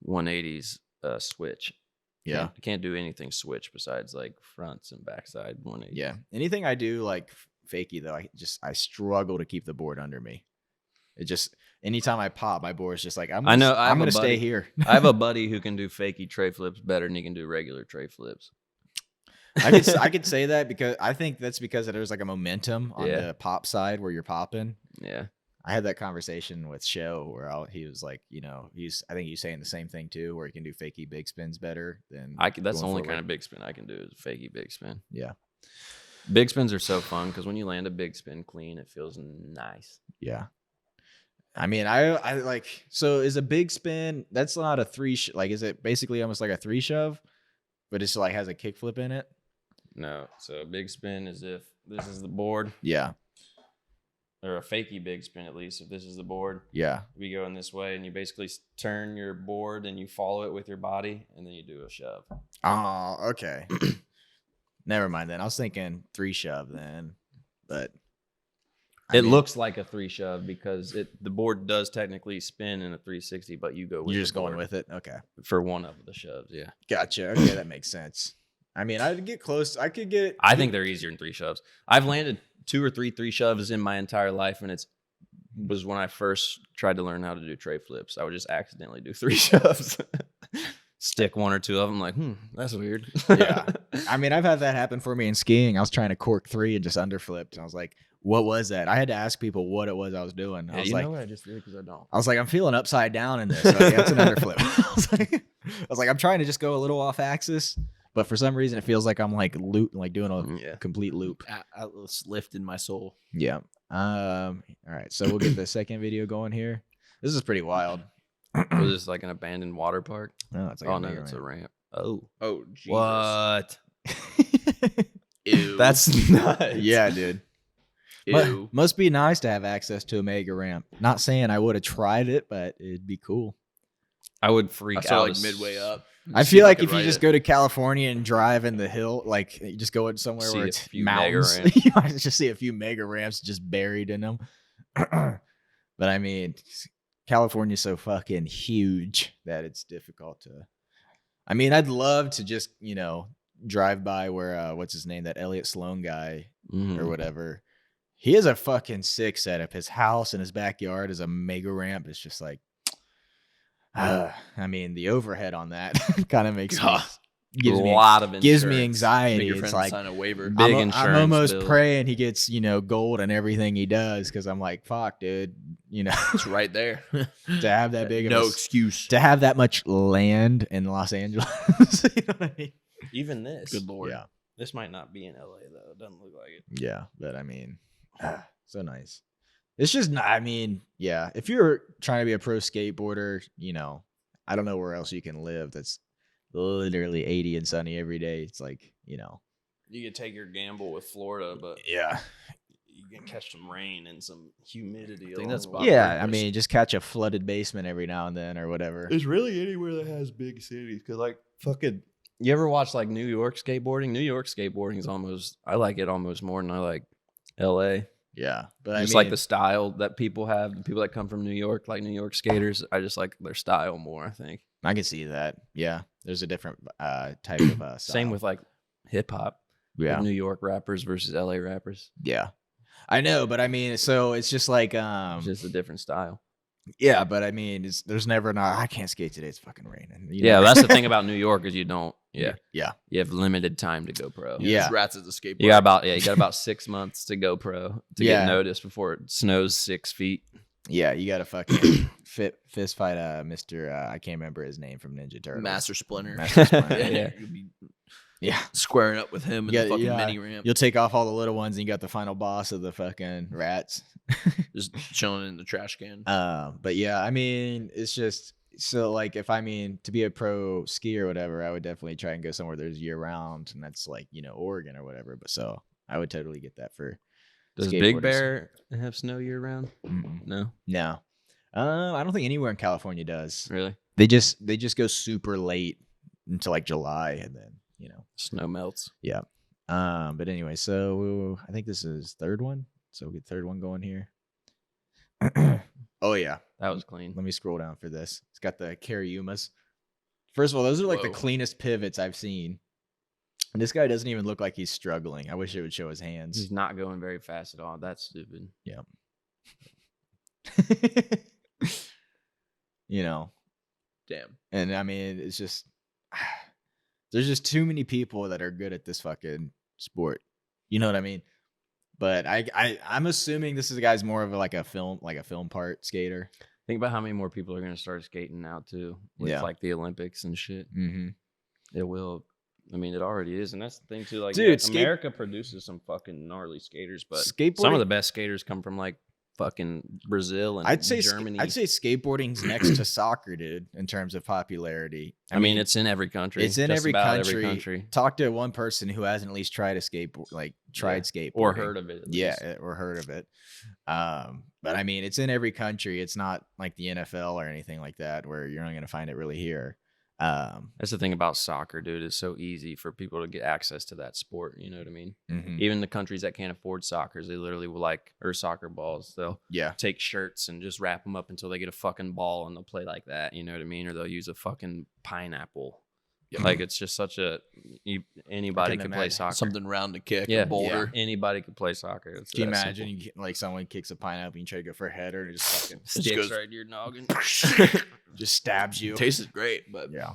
180s switch. Yeah. Can't do anything switch besides like fronts and backside 180. Yeah. Anything I do like fakie though, I struggle to keep the board under me. It just anytime I pop, my board's just like I'm I know, I have I'm a gonna stay buddy- here. I have a buddy who can do fakey tray flips better than he can do regular tray flips. I could say that because I think that's because there's like a momentum on Yeah. the pop side where you're popping. Yeah. I had that conversation with Show where he was like, I think he's saying the same thing too, where he can do fakie big spins better than That's the going only forward. kind of big spin I can do is fakey big spin. Yeah. Big spins are so fun because when you land a big spin clean, it feels nice. Yeah. I mean, I like, so is a big spin, that's not a is it basically almost like a 3 shove, but it's like has a kickflip in it? No. So a big spin is if this is the board, Yeah. or a fakey big spin at least. If this is the board, Yeah. we go in this way and you basically turn your board and you follow it with your body and then you do a shove. Oh, okay. Never mind then. I was thinking 3 shove then, but It looks like a 3 shove because the board does technically spin in a 360, but you go with you're the just going board with it. Okay. for one of the shoves. Yeah. Gotcha. Okay. That makes sense. I mean, I'd get close. I could get, I think they're easier than 3 shoves. I've landed 2 or 3 shoves in my entire life, and was when I first tried to learn how to do tray flips. I would just accidentally do 3 shoves, stick 1 or 2 of them. Like, that's weird. Yeah. I mean, I've had that happen for me in skiing. I was trying to cork 3 and just underflipped, and I was like, what was that? I had to ask people what it was I was doing. I Yeah, was you like, know what I just did because I don't. I was like, I'm feeling upside down in this. So yeah, that's another flip. I was like, I'm trying to just go a little off axis, but for some reason it feels like I'm like doing a Yeah. complete loop. Atlas lift in my soul. Yeah. All right. So we'll get the second video going here. This is pretty wild. Was this like an abandoned water park? No, it's like Oh no, it's a ramp. Oh, Oh, Jesus. what? Ew. That's nuts. yeah, dude. Ew. Must be nice to have access to a mega ramp. Not saying I would have tried it, but it'd be cool. I would I freak saw out like midway up. I See feel like could if you ride just it. go to California and drive in the hill, like you just go in somewhere See where a it's few mega mountains, ramps. you might just see a few mega ramps just buried in them. But I mean, California's so fucking huge that it's difficult to. I mean, I'd love to just drive by where what's his name, that Elliot Sloan guy Mhm. or whatever. He has a fucking sick setup. His house and his backyard is a mega ramp. It's just like, I mean, the overhead on that kind of makes me, gives a me lot of gives me insurance. anxiety. Make your It's friend like sign a waiver. Big I'm insurance almost bill. praying he gets gold and everything he does because I'm like, fuck, dude, It's right there. to have that big of no a, excuse. to have that much land in Los Angeles. You know what I mean? Even this. Good lord. Yeah, This might not be in LA though. It doesn't look like it. yeah, but I mean, so nice. It's just not. I mean, yeah. If you're trying to be a pro skateboarder, I don't know where else you can live. That's literally 80 and sunny every day. It's like, You could take your gamble with Florida, but yeah. you can catch some rain and some humidity. I think that's along about the way. Yeah, I there's- mean, just catch a flooded basement every now and then or whatever. It's really anywhere that has big cities because, like, fucking. You ever watch like New York skateboarding? New York skateboarding is I like it almost more than I like LA. Yeah, but I Just mean, like the style that people have, the people that come from New York, like New York skaters. I just like their style more, I think. I can see that. Yeah, there's a different type of Same style. with like hip hop. yeah, New York rappers versus LA rappers. yeah. I know, but I mean, so it's just like It's just a different style. yeah, but I mean, there's never not. I can't skate today. It's fucking raining. Yeah, that's the thing about New York is you don't. Yeah, yeah, you have limited time to go pro. Yeah. There's rats at the skateboard. You got about 6 months to go pro to Yeah. get noticed before it snows 6 feet. yeah. You got to fucking fist fight Mr. I can't remember his name from Ninja Turtles. Master Splinter. Master Splinter. Yeah. Yeah. You'll be Yeah, squaring up with him in Yeah, the fucking yeah. mini ramp. you'll take off all the little ones, and you got the final boss of the fucking rats. Just chilling in the trash can. But yeah, I mean, it's just so like if to be a pro skier or whatever, I would definitely try and go somewhere there's year round, and that's like Oregon or whatever. But so I would totally get that for Does Big skateboarders. Bear have snow year round? Mm-mm. No, No, I don't think anywhere in California does. really. They just go super late until like July, and then Snow melts. But anyway, so I think this is third one. So we'll get third one going here. Oh yeah. That was clean. Let me scroll down for this. It's got the Cariumas. First of all, those are like the Whoa. cleanest pivots I've seen. And this guy doesn't even look like he's struggling. I wish it would show his hands. He's not going very fast at all. That's stupid. Damn. And I mean, it's just there's just too many people that are good at this fucking sport. You know what I mean? But I'm assuming this is a guy's more of a film part skater. Think about how many more people are going to start skating now too, with Yeah. like the Olympics and shit. Mm-hmm. It will. I mean, it already is, and that's the thing too. Like, Dude, yeah, America produces some fucking gnarly skaters, but some Skateboarding- of the best skaters come from like fucking Brazil and I'd say Germany. I'd say skateboarding's next to soccer, dude, in terms of popularity. I mean, it's in every country. it's in Just every about country. Talk to one person who hasn't at least tried a skateboard, skateboarding or heard of it. At Yeah, least. or heard of it. But I mean, it's in every country. It's not like the NFL or anything like that, where you're not going to find it really here. That's the thing about soccer, dude. It's so easy for people to get access to that sport. You know what I mean? Mhm. Even the countries that can't afford soccer, they literally will or soccer balls. They'll Yeah, take shirts and just wrap them up until they get a fucking ball and they'll play like that. You know what I mean? Or they'll use a fucking pineapple. Like it's just such anybody can can play imagine. soccer. Something round to kick. Yeah, A boulder. Anybody can play soccer. It's can you that imagine simple. you get, like someone kicks a pineapple and you try to go for a header and it just fucking Sticks goes- right to your noggin. just stabs you? Tastes great, but Yeah.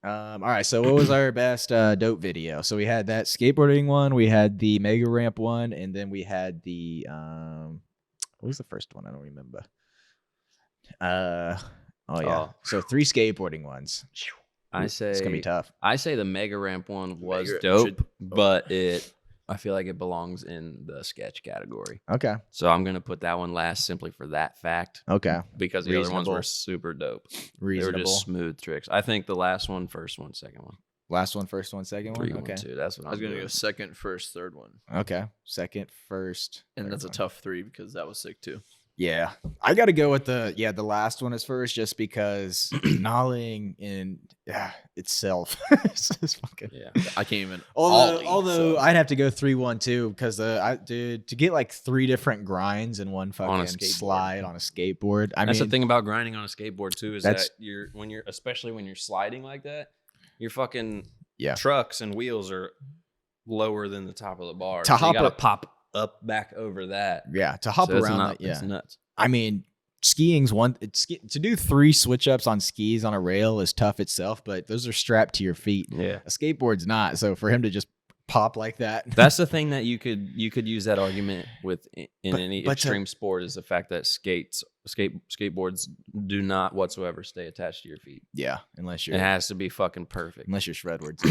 All right, so what was our best dope video? So we had that skateboarding one, we had the mega ramp one, and then we had the what was the first one? I don't remember. Oh yeah. Oh. So 3 skateboarding ones. I say It's gonna be tough. I say the mega ramp one was Mega- dope, should- but I feel like it belongs in the sketch category. Okay. So I'm gonna put that one last simply for that fact Okay. because the other ones Reasonable. were super dope. They were Reasonable. just smooth tricks. I think the last one, first one, second one, Last one, first one, second one. 3, Okay. 1, 2. That's what I was I'm gonna doing. go second, first, third one, Okay. Second, first, and third that's a one. tough 3 because that was sick too. Yeah, I got to go with the last one is first, just because Nolling in itself is just fucking. Yeah. I can't even. Although ollie, so- I'd have to go 3-1-2 because to get like 3 different grinds in one fucking skateboard. slide on a skateboard. I That's mean, the thing about grinding on a skateboard too is That's- that especially when you're sliding like that, your fucking Yeah. trucks and wheels are lower than the top of the bar. To So you hop gotta up- pop up back over that. Yeah, to hop So it's around not- that. it's Yeah, nuts. I mean, skiing's one. To do 3 switch ups on skis on a rail is tough itself, but those are strapped to your feet. Yeah. A skateboard's not. So for him to just pop like that, That's the thing that you could use that argument with in But- any but to- extreme sport is the fact that skateboards do not whatsoever stay attached to your feet. yeah, unless It you're has to be fucking perfect. Shredwards.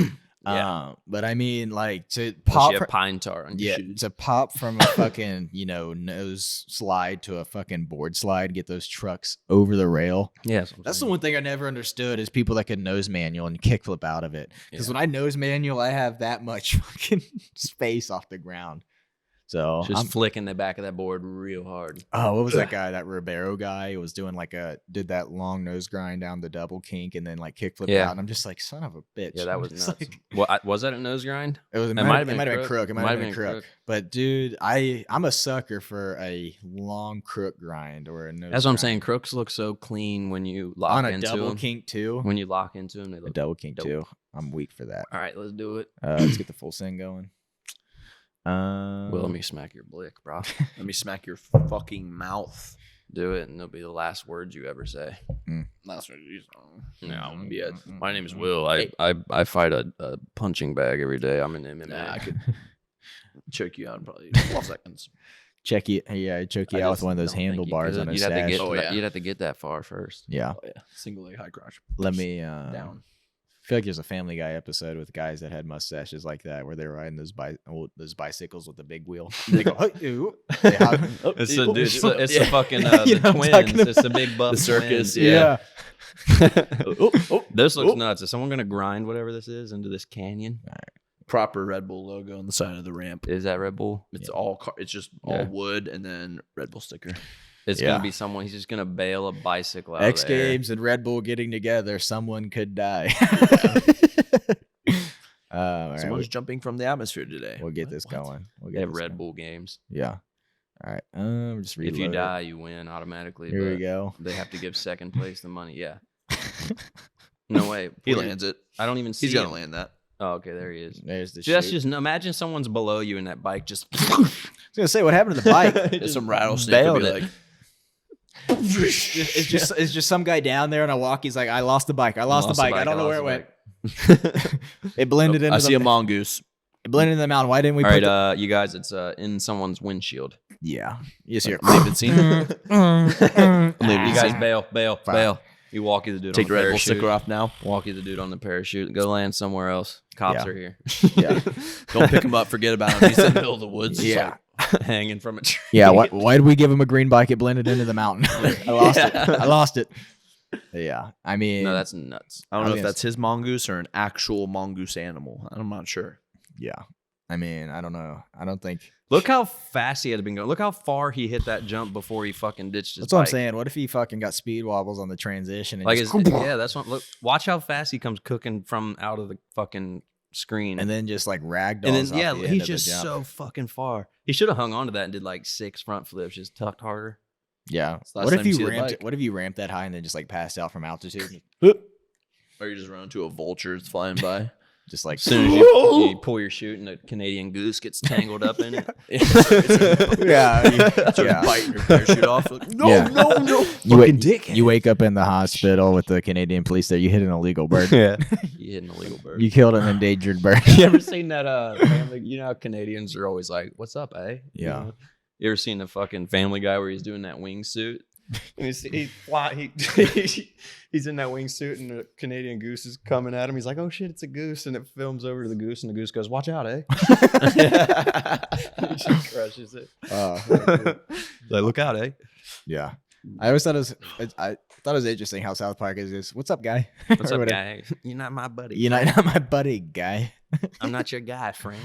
Yeah. But I mean, like to Unless pop. you have pine tar on your Yeah, shoes. to pop from a fucking nose slide to a fucking board slide, get those trucks over the rail. Yeah, That's the one thing I never understood is people that can nose manual and kickflip out of it. Because Yeah. when I nose manual, I have that much fucking space off the ground. So Just flicking the back of that board real hard. oh, what was that guy? That Ribeiro guy who was doing did that long nose grind down the double kink and then like kickflip Yeah. out. And I'm just like, son of a bitch. Yeah, that was It's nuts. like- Well, was that a nose grind? It might have been crook. It might have been crook. But dude, I'm a sucker for a long crook grind or a nose. That's what I'm grind. saying. Crooks look so clean when you lock On a into double them. kink too. When you lock into them, they A look. double kink dope. too. I'm weak for that. All right, let's do it. Let's get the full sing going. Well, let me smack your blick, bro. Let me smack your fucking mouth. Do it, and it'll be the last words you ever say. That's what you No, yeah. My name is Will. I fight a punching bag every day. I'm an MMA. Nah, I could choke you out in probably 12 seconds. check you. Yeah, choke you I out with just one of those don't think you handlebars could. on a You'd have to sash. get. Oh, yeah. You'd have to get that far first. Yeah, Oh yeah, single leg high crotch. let me. Down. I feel like there's a Family Guy episode with guys that had mustaches like that, where they're riding those bicycles with the big wheel. They go, "Hey, ooh." They hop- It's the dude. It's the Yeah. fucking You the know what I'm talking twins. It's the big buff The circus, twins. yeah. This looks nuts. Is someone gonna grind whatever this is into this canyon? Proper Red Bull logo on the side of the ramp. Is that Red Bull? It's Yeah. all it's just all Yeah. wood and then Red Bull sticker. It's Yeah. gonna be someone. He's just gonna bail a bicycle out X of the air. Games and Red Bull getting together, someone could die. All right, Someone's jumping from the atmosphere today. we'll get What? this What? going. We'll They get have this Red going. Bull games. Yeah. All right. Just reload If you it. die, you win automatically. Here we but go. They have to give second place the money. Yeah. No way. He Wait, lands it. I don't even see. He's gonna him. land that. Oh, okay. There he is. There's the. Dude, that's chute. just imagine someone's below you and that bike just. I was gonna say, what happened to the bike? It's some rattlesnake bailed would be it. like, it's just some guy down there on a walk. He's like, I lost the bike. I lost the bike. I don't know where it went. It blended into I see the a mongoose. it blended into the mountain. Why didn't we All put right, you guys, it's in someone's windshield. Yeah. Yes, you're Leave it seen. You Leave guys it bail. Fine. You walkie the dude Take on the the Red Bull parachute. sticker off now. Walkie the dude on the parachute. Go land somewhere else. Cops Yeah. are here. Yeah. Don't pick him up. Forget about him. He's in the middle of the woods. Yeah. Hanging from a tree. Yeah. Why did we give him a green bike? It blended into the mountain. I lost it. I lost it. Yeah. I mean, No, that's nuts. I don't know I if mean, that's his mongoose or an actual mongoose animal. I'm not sure. yeah. I mean, I don't know. I don't think Look how fast he had been going. Look how far he hit that jump before he fucking ditched his that's what I'm bike. saying. What if he fucking got speed wobbles on the transition and Like, just, yeah, that's what. Look, watch how fast he comes cooking from out of the fucking screen, and then just like ragdolls. and then off yeah, the end he's of the just jump. so fucking far. He should have hung on to that and did like 6 front flips, just tucked harder. Yeah. It's the last What if time you see you the ramped? bike. What if you ramped that high and then just like passed out from altitude? Or you just run into a vulture that's flying by. Just like As soon as you pull your chute and the Canadian goose gets tangled up in it. yeah. Biting your parachute off. Like, no, Yeah. no. You wake up in the hospital with the Canadian police there. You hit an illegal bird. Yeah. You hit an illegal bird. You killed an endangered bird. You ever seen that family? You know how Canadians are always like, "What's up, eh?" Yeah. You know? You ever seen the fucking Family Guy where he's doing that wingsuit? And he's in that wingsuit and the Canadian goose is coming at him. He's like, "Oh shit, it's a goose!" And it films over to the goose, and the goose goes, "Watch out, eh?" He just crushes it. Like, look out, eh? Yeah. I always thought I thought it was interesting how South Park is this. What's up, guy? What's Or up, whatever. guy? You're not my buddy. You're not my buddy, guy. I'm not your guy, friend.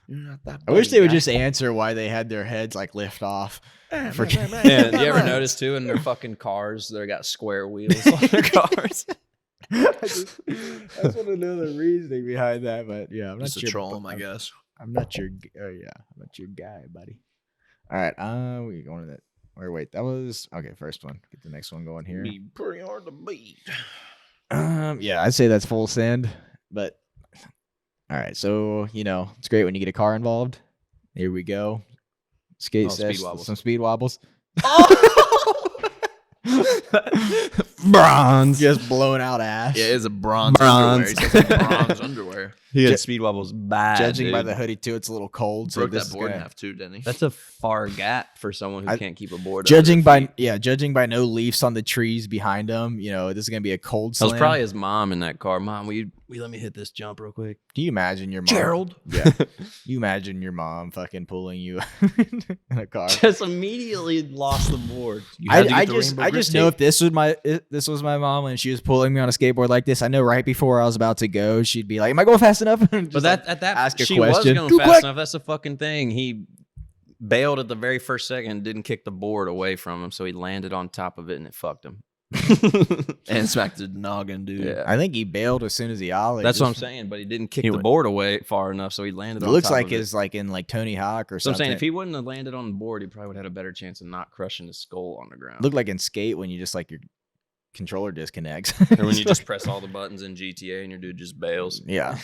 You're not that I wish buddy they would guy. just answer why they had their heads like lift off. Yeah, do you ever notice too in their fucking cars they got square wheels on their cars? I just want to know the reasoning behind that, but yeah, I'm not Just to your troll him, I guess. I'm not your. Oh yeah, I'm not your guy, buddy. All right, we going to that. Or wait, that was okay. First one. Get the next one going here. Be pretty hard to beat. Yeah, I'd say that's full send, but all right. So it's great when you get a car involved. Here we go. Skate Speed sets, wobbles. some speed wobbles. Bronze, just blowing out ass. Yeah, it's a bronze Bronze. underwear. He said some bronze underwear. He Ju- had speed wobbles bad. Judging by dude. the hoodie too, it's a little cold. So Broke this that is board in gonna- half too, didn't he? That's a far gap for someone who I- can't keep a board. Judging under by judging by no leaves on the trees behind him, this is gonna be a cold that slam. was probably his mom in that car. Mom, will you let me hit this jump real quick? Do you imagine your mom? Gerald. Yeah. You imagine your mom fucking pulling you in a car. Just immediately lost the board. You had to get I the just rainbow I grip just know tape. if this was my mom and she was pulling me on a skateboard like this, I know right before I was about to go, she'd be like, "Am I going fast enough?" But at that ask a she question. was going Too fast quick. enough. That's the fucking thing. He bailed at the very first second and didn't kick the board away from him, so he landed on top of it and it fucked him. And smacked the noggin, dude. Yeah. I think he bailed as soon as he ollied. That's what I'm Just- saying, but he didn't kick He the went- board away far enough, so he landed It on looks top like of it. it's like in like Tony Hawk or So I'm something. saying if he wouldn't have landed on the board, he probably would have had a better chance of not crushing his skull on the ground. looked like in Skate when you just like your controller disconnects. or when you just press all the buttons in GTA and your dude just bails. yeah.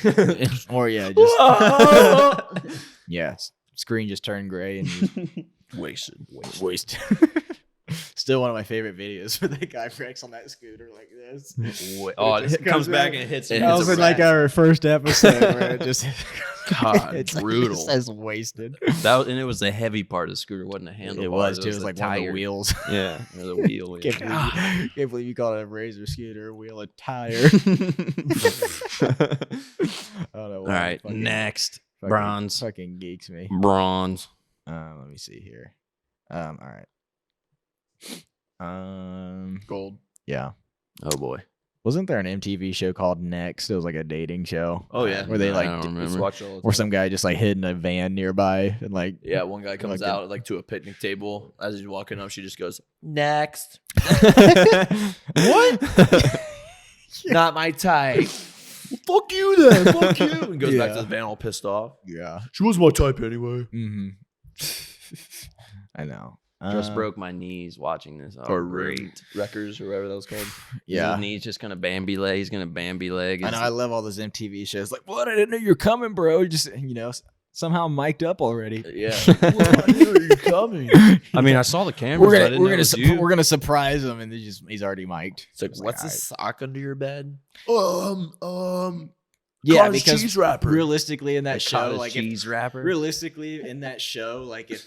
Or yeah, just yeah, screen just turned gray and you Wasted. waste. Still one of my favorite videos where the guy wrecks on that scooter like this. Oh, It just it comes comes back back. and hits It him. That hits was a in like rack. our first episode where it just God, it's brutal. It says wasted. And it was the heavy part of the scooter, wasn't a handlebar. It was too. It was the like one of the tire. wheels. Yeah, or the wheel. Can't Yeah. believe, can't believe you call it a razor scooter, a wheel, a tire. I don't know. All right, next fucking- bronze. fucking geeks me. Bronze. Let me see here. All right. Gold. Yeah. Oh boy. Wasn't there an MTV show called Next? It was like a dating show. Oh, yeah. Where they I like, don't d- remember. Just watch all the or some guy just like hid in a van nearby and like, Yeah, one guy comes Like a- out like to a picnic table. As he's walking up, she just goes, "Next." what? Not my type. Fuck you then. Fuck you. And goes back Yeah. to the van all pissed off. Yeah. She was my type anyway. Mm-hmm. I know. Just broke my knees watching this. Oh, Or great. Wreckers or whatever that was called. Yeah. His knee's just gonna Bambi leg. He's gonna Bambi leg. I know. I love all those MTV shows. Like, what? I didn't know you're coming, bro. Just somehow mic'd up already. Yeah. Well, I knew you were coming. I mean, I saw the cameras. We're but I gonna didn't we're know gonna it was su- you. we're gonna surprise him, and he's already mic'd. It's like, It's what's all this right. sock under your bed? Yeah, cottage because cheese wrapper. realistically in that The show, cottage like cheese wrapper. realistically in that show, like if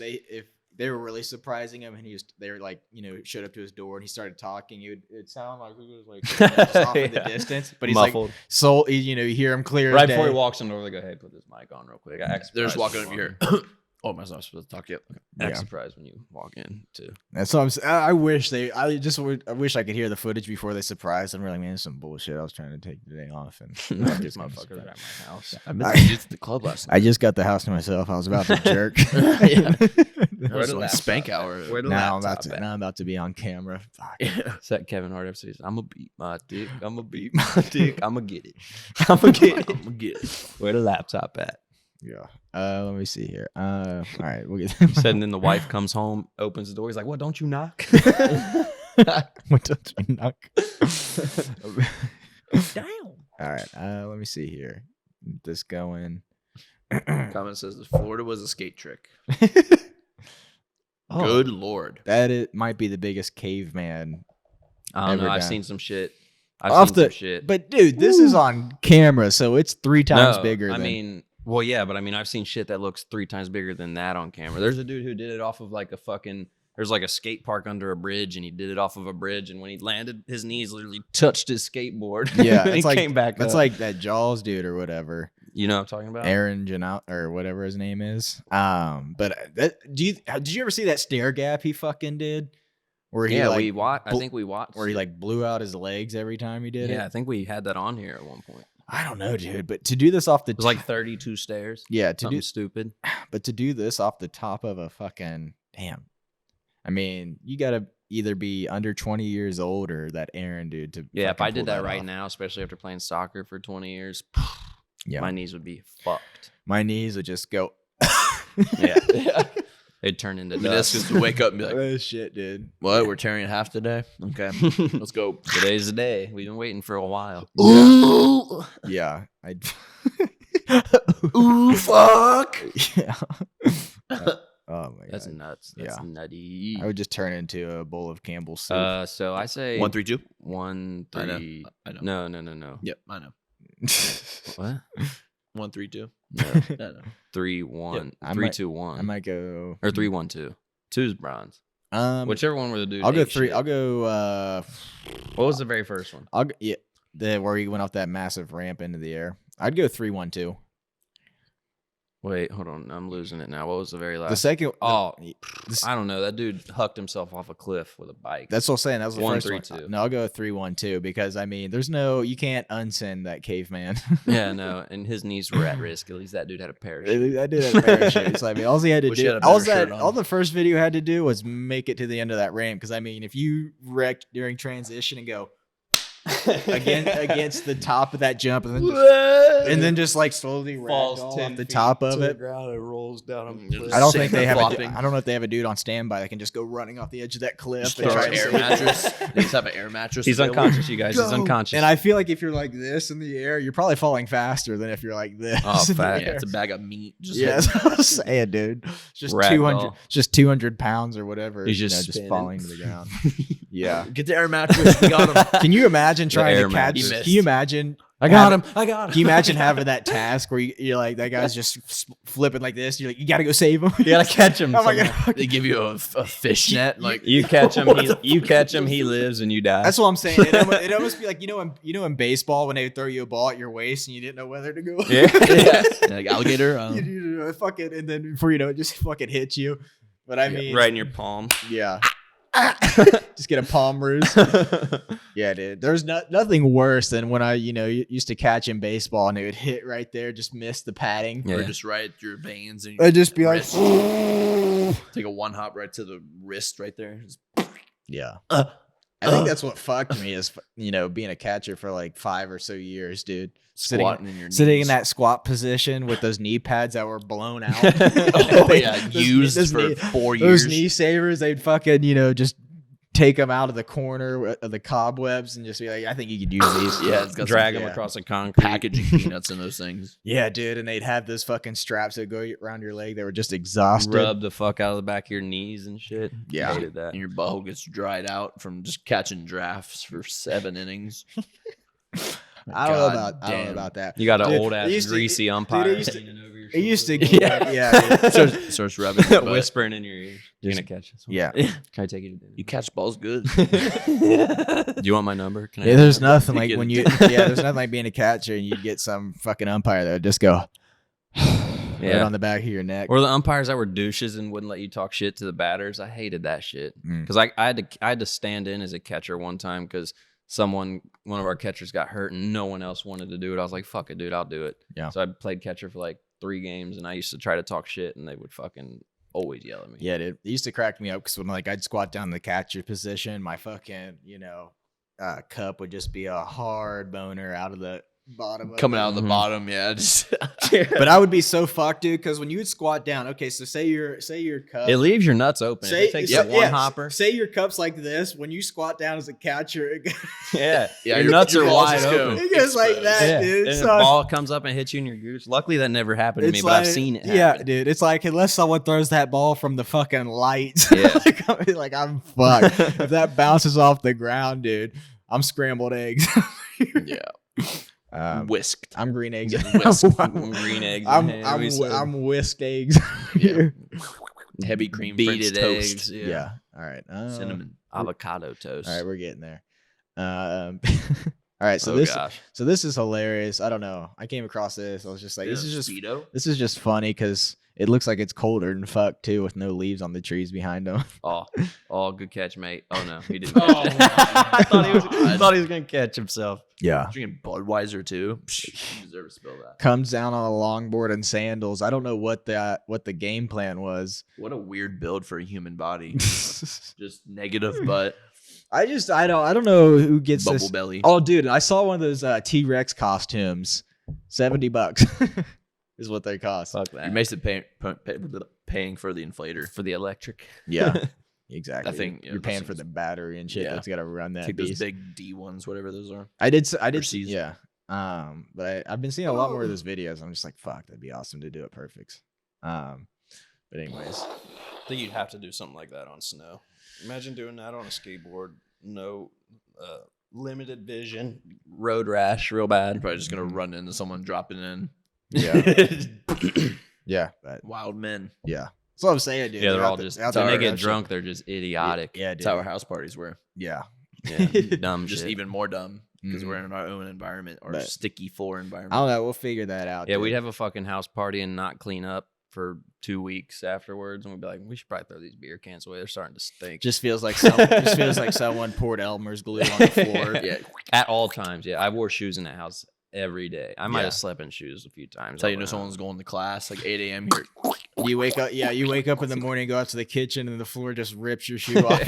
they were really surprising him and they were like, showed up to his door and he started talking, it sounded like he was like just off in the Yeah. distance, but he's Muffled. like soul, you hear him clear as Right day. before he walks in the door, they go, "Hey, put this mic on real quick." I act They're just surprised walking when over you here. walk Oh, am I not supposed to talk yet? Okay. in. Act Yeah. surprised when you walk in too. That's what I'm saying. I wish I wish I could hear the footage before they surprised. I'm really, man, it's some bullshit. I was trying to take the day off and This motherfucker at my house. I missed you at the club last night. I just got the house to myself. I was about to jerk. Yeah. That Where was the like laptop spank at? hour. Where the now I'm laptop about to be on camera. Fuck. It's that Kevin Hart episode. I'm gonna beat my dick. I'm gonna beat my dick. I'm gonna get it. I'm gonna get it. I'm gonna get it. Where the laptop at? Yeah. Let me see here. All right, we'll get. Said, and then the wife comes home, opens the door. He's like, "What? Don't you knock?" What don't you knock? Damn. All right. Let me see here. This going. Comment says that Florida was a skate trick. Oh, Good lord. that might be the biggest caveman. I don't know. Ever I've done. seen some shit. I've Off seen the some shit. But dude, this is on camera, so it's 3 times No, bigger. I than, mean, well, yeah, but I mean, I've seen shit that looks 3 times bigger than that on camera. There's a dude who did it off of like a fucking. There's like a skate park under a bridge, and he did it off of a bridge. And when he landed, his knees literally touched his skateboard. yeah, and he it's like came back. that's up. like that Jaws dude or whatever, you know what I'm talking about. Aaron Janot or whatever his name is. But did you ever see that stair gap he fucking did? Where he Yeah, like, we watched. I bl- think we watched. where he it. like blew out his legs every time he did Yeah, I it. think we had that on here at one point. I don't know, dude, but to do this off the It was like 32 stairs. yeah, to Something do stupid. but to do this off the top of a fucking damn. I mean, you got to either be under 20 years old or that Aaron dude to Yeah, if fucking I did pull that right off. now, especially after playing soccer for 20 years, Yeah. my knees would be fucked. My knees would just go Yeah. It'd turn into Meniscus dust. would wake up and be like, oh shit, dude. what? We're tearing in half today? Okay. Let's go. Today's the day. We've been waiting for a while. Ooh. Yeah, I Ooh, fuck. yeah. Oh my That's god. nuts. That's Yeah. nutty. I would just turn into a bowl of Campbell's soup. So I say 1, 3, 2. 1, I know. 3. I know. No. Yep, I know. What? 1, 3, 2. No. I know. 3, 1. I 3, might- 2, 1. I might go Or 3, 1, 2. 2's bronze. Whichever one were the dude. I'll go ate 3. shit. I'll go. What was the very first one? I'll go, yeah, the where he went off that massive ramp into the air. I'd go 3, 1, 2. Wait, hold on. I'm losing it now. What was the very last? The second. Oh, this- I don't know. That dude hucked himself off a cliff with a bike. That's what I'm saying. That was the 1, first 3, one. 2. No, I'll go 3, 1, 2 because I mean, there's no you can't unsend that caveman. Yeah, no, and his knees were at risk. At least that dude had a parachute. I did have a parachute. So I mean, all he had to Wish he do, had a better all shirt that, on. all the first video had to do was make it to the end of that ramp. Because I mean, if you wrecked during transition and go against the top of that jump, and then just like slowly Falls ragdoll 10 off the feet top of to the it. ground and rolls down. Just I don't think they have. flopping. I don't know if they have a dude on standby that can just go running off the edge of that cliff. Just and throw try an and air save- mattress. They just have an air mattress. He's available. unconscious, you guys. He's Go. unconscious. And I feel like if you're like this in the air, you're probably falling faster than if you're like this. Oh, in the fact. Yeah, air. it's a bag of meat. Just Yeah, that's what I'm saying, dude. It's just Ragdoll. 200, just 200 pounds or whatever. He's you just know, just spinning. falling to the ground. Yeah. Get the air mattress. We got him. Can you imagine trying air to catch? mattress. Can you imagine? I got having- him. I got him. Can you imagine having that task where you're like that guy's just flipping like this? You're like, you got to go save him. You gotta catch him. Oh my somehow. god. They give you a fish net. Like You catch him. What the You fuck catch is him. He this? lives, and you die. That's what I'm saying. It almost be like in baseball when they would throw you a ball at your waist and you didn't know whether to go. Yeah. yeah, like alligator. You fucking and then before you know it, just fucking hits you. But I mean, right in your palm. yeah. Just get a palm bruise. Yeah, dude. There's nothing worse than when I, used to catch in baseball and it would hit right there, just miss the padding. Yeah. Or just right at your veins and I'd just be like, wrist. Take a one hop right to the wrist right there. Just- yeah. I think that's what fucked me is, being a catcher for like 5 or so years, dude. squatting in your Sitting in knees. that squat position with those knee pads that were blown out. Oh yeah, Those- used those for knee- 4 Those years. knee savers, they'd fucking, just take them out of the corner of the cobwebs and just be like, I think you could use these. Yeah, it's got Drag some him yeah. across the concrete. packaging peanuts in those things. Yeah, dude. And they'd have those fucking straps that go around your leg. They were just exhausted. Rub the fuck out of the back of your knees and shit. Yeah. Hated that. And your butthole gets dried out from just catching drafts for 7 innings. I don't know God about damn. that. You got an Dude, old it ass used to- greasy dude, umpire it used to- leaning over your It used to, shoulder. yeah. Starts rubbing your butt. whispering in your ear. You're gonna catch this one. Yeah. Can I take you to dinner? You catch balls good. Do you want my number? Can I Yeah, have there's your number? nothing like get when it. you, there's nothing like being a catcher and you get some fucking umpire that would just go right Yeah. on the back of your neck. Or the umpires that were douches and wouldn't let you talk shit to the batters. I hated that shit. Mm. Because I had to stand in as a catcher one time because one of our catchers got hurt and no one else wanted to do it. I was like, fuck it, dude, I'll do it. Yeah. So I played catcher for like 3 games and I used to try to talk shit and they would fucking always yell at me. Yeah, dude. It used to crack me up because when like I'd squat down in the catcher position, my fucking, cup would just be a hard boner out of the bottom of Coming it. out of the Mhm. bottom, yeah. Just But I would be so fucked, dude, because when you would squat down, okay, so say your cup. It leaves your nuts open. Say, If it takes say- a one yeah, hopper. Say your cup's like this. When you squat down as a catcher, Yeah, Yeah, your your- nuts your are balls wide just go- open. it goes like exposed. that, Yeah, dude. and So the ball comes up and hits you in your goose. Luckily, that never happened to me, it's but I've seen it happen. Yeah, dude. It's like unless someone throws that ball from the fucking lights, Yeah. like I'm fucked. If that bounces off the ground, dude, I'm scrambled eggs. yeah. Whisked. I'm green eggs. Whisked. Green eggs. I'm whisked eggs. Yeah. Heavy cream French beaded toast. eggs. Yeah. All right. Cinnamon. Avocado toast. All right, we're getting there. All right. So gosh. this is hilarious. I don't know. I came across this. I was just like, this is just funny because it looks like it's colder than fuck too, with no leaves on the trees behind them. Oh, good catch, mate. Oh no, he didn't. Oh, Catch it. I thought God. thought he was gonna catch himself. Yeah. Drinking Budweiser too. Psh, you deserve to spill that. Comes down on a longboard and sandals. I don't know what the game plan was. What a weird build for a human body. Just negative butt, I don't know who gets bubble this. belly. Oh, dude, I saw one of those T-Rex costumes. $70 is what they cost. Fuck that. You're basically paying for the inflator. For the electric. Yeah, exactly. I think, yeah, you're paying those for the things- battery and shit. Yeah. That's got to run that Take those beast. big D ones, whatever those are. I did. C's. Yeah. But I've been seeing a lot more of those videos. I'm just like, fuck, that'd be awesome to do it perfect. But anyways, I think you'd have to do something like that on snow. Imagine doing that on a skateboard. No limited vision, road rash, real You're bad. probably just gonna run into someone dropping in. yeah, yeah, Wild men. yeah. That's what I'm saying, dude. Yeah, they're out all the- just out when there they get that shit. drunk, they're just idiotic. Yeah, That's dude. how our house parties were. Yeah. Yeah, dumb Just shit. even more dumb because Mhm. we're in our own environment, our But- sticky floor environment. I don't know. We'll figure that out. Yeah, dude. we'd have a fucking house party and not clean up for 2 weeks afterwards, and we'd be like, we should probably throw these beer cans away. They're starting to stink. Just feels like someone poured Elmer's glue on the floor. Yeah. At all times. Yeah, I wore shoes in that house every day. I might Yeah. have slept in shoes a few times. That's how you over know and someone's out. going to class like 8 a.m. Here. You wake up. Yeah, you wake up in the morning, go out to the kitchen, and the floor just rips your shoe off.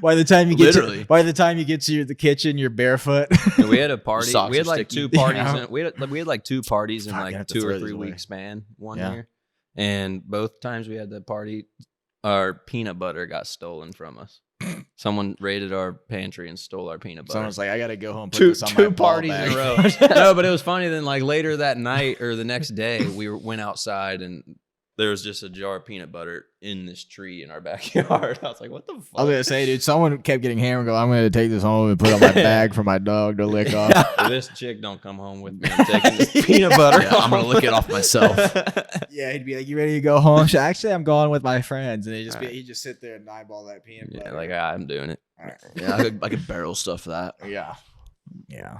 By the time you get Literally. to the kitchen, you're barefoot. Yeah, we had a party. Socks We had are like sticky. 2 parties. Yeah. We had like 2 parties in Fuck, I like have to 2 throw or these 3 away. week span one Yeah. year, and both times we had the party, our peanut butter got stolen from us. Someone raided our pantry and stole our peanut butter. Someone's like, I gotta go home. Put two this on my ball parties bag. in a row. No, but it was funny. Then like later that night or the next day, went outside and there was just a jar of peanut butter in this tree in our backyard. I was like, what the fuck? I was gonna say, dude, someone kept getting hammered. Go, I'm gonna take this home and put it on my bag for my dog to lick off. If this chick don't come home with me, I'm taking this peanut butter. Yeah, I'm gonna lick it off myself. Yeah, he'd be like, "You ready to go home?" She's like, actually, I'm going with my friends, and Alright. he'd just sit there and eyeball that peanut Yeah, butter. like I'm doing it. Alright. Yeah, I could barrel stuff that. Yeah, yeah.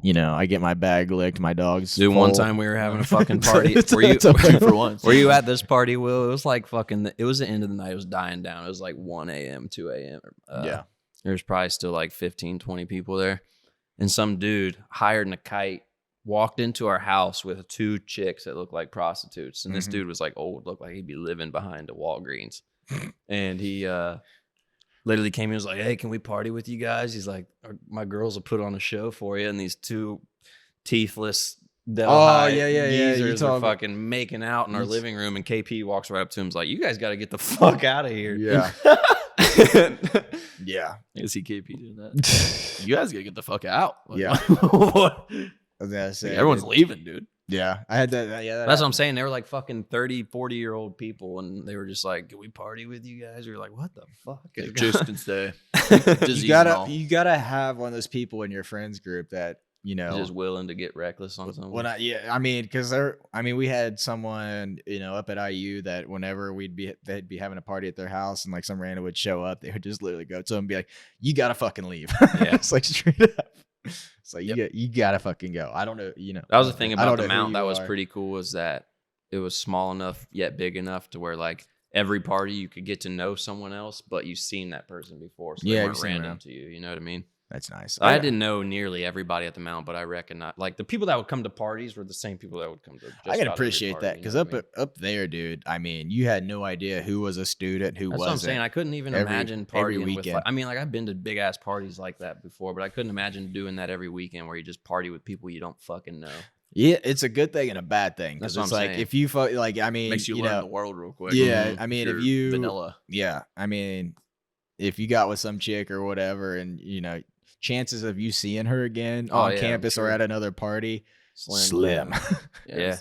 You know, I get my bag licked. My dog's Dude, one full. time we were having a fucking party. It's Were you okay. For once. Were you at this party, Will? It was like fucking. It was the end of the night. It was dying down. It was like 1 a.m., 2 a.m. Yeah. There's probably still like 15, 20 people there, and some dude hired in a kite walked into our house with 2 chicks that looked like prostitutes, and this Mhm. dude was like old, looked like he'd be living behind a Walgreens, and he literally came in and was like, "Hey, can we party with you guys?" He's like, "My girls will put on a show for you," and these 2 teethless Delhi yeah. You geezers are talking- fucking making out in our Yes. living room, and KP walks right up to him, is like, "You guys got to get the fuck out of here." Yeah. Yeah. I can see KP doing that. You guys gotta get the fuck out. Like, Yeah. what? I was gonna say, Like, everyone's dude. leaving, dude. Yeah, I had that. Yeah, That's what I'm saying. They were like fucking 30, 40-year-old people, and they were just like, "Can we party with you guys?" We were like, "What the fuck?" Just and stay. You gotta have one of those people in your friends group that you know just willing to get reckless on something. when I mean, because we had someone up at IU that whenever they'd be having a party at their house and like some random would show up, they would just literally go to them and be like, "You gotta fucking leave." Yeah. It's like straight up. It's like you gotta fucking go. I don't know, That was the thing I about don't the know who mount you that was are. pretty cool, was that it was small enough yet big enough to where like every party you could get to know someone else, but you've seen that person before, so Yeah, they you've weren't seen them random around. to you. You know what I mean? That's nice. I didn't know nearly everybody at the Mount, but I recognize like the people that would come to parties were the same people that would come to. Just I can about every appreciate party, that you because know up what I mean? up there, dude. I mean, you had no idea who was a student, who That's what I'm wasn't. saying. I couldn't even every- imagine every partying with. weekend. Like, I mean, like I've been to big ass parties like that before, but I couldn't imagine doing that every weekend where you just party with people you don't fucking know. Yeah, it's a good thing and a bad thing because That's it's what I'm like saying. if you like, I mean, Makes you learn the world real quick. Yeah, I mean, if you're you vanilla. Yeah, I mean, if you got with some chick or whatever, and chances of you seeing her again Oh, on yeah, I'm campus or sure. at another party, Slim. slim. Yeah.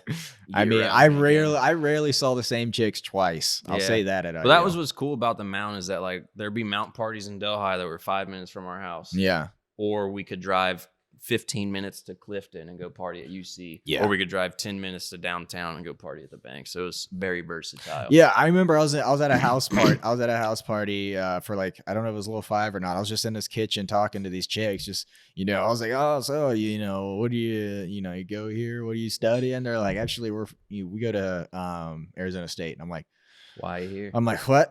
I mean, I rarely saw the same chicks twice. I'll Yeah. say that at But that was what's cool about the Mount is that like there'd be Mount parties in Delhi that were 5 minutes from our house. yeah. Or we could drive 15 minutes to Clifton and go party at UC. Yeah. Or we could drive 10 minutes to downtown and go party at the bank. So it was very versatile. Yeah, I remember I was at a house party. I was at a house party for like, I don't know if it was a little 5 or not. I was just in this kitchen talking to these chicks. Just I was like, oh, so what do you go here? What do you study? And they're like, actually, we go to Arizona State. And I'm like, Why you here? what?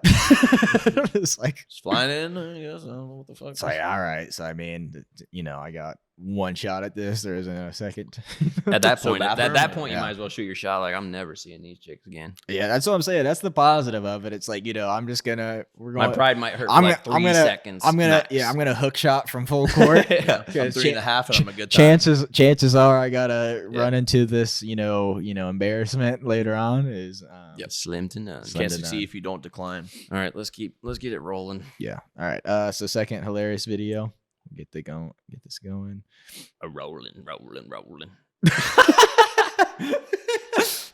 It's like, Just flying in, I guess. I don't know what the fuck. it's like, all right. So I mean, I got one shot at this. There isn't a second. At that So point, at bathroom? that point, you Yeah. might as well shoot your shot. Like I'm never seeing these chicks again. Yeah, that's what I'm saying. That's the positive of it. It's like, I'm just we're My going. pride might hurt I'm for like gonna- 3 seconds. I'm max. gonna hook shot from full court. Yeah, I'm Because 3.5 and I'm a good time. chances are I gotta Yeah. run into this, embarrassment later on. Is Yep. Slim to none. Slim Can't to succeed none. if you don't decline. All right, let's get it rolling. yeah. All right. So second hilarious video. Get this going. Rolling.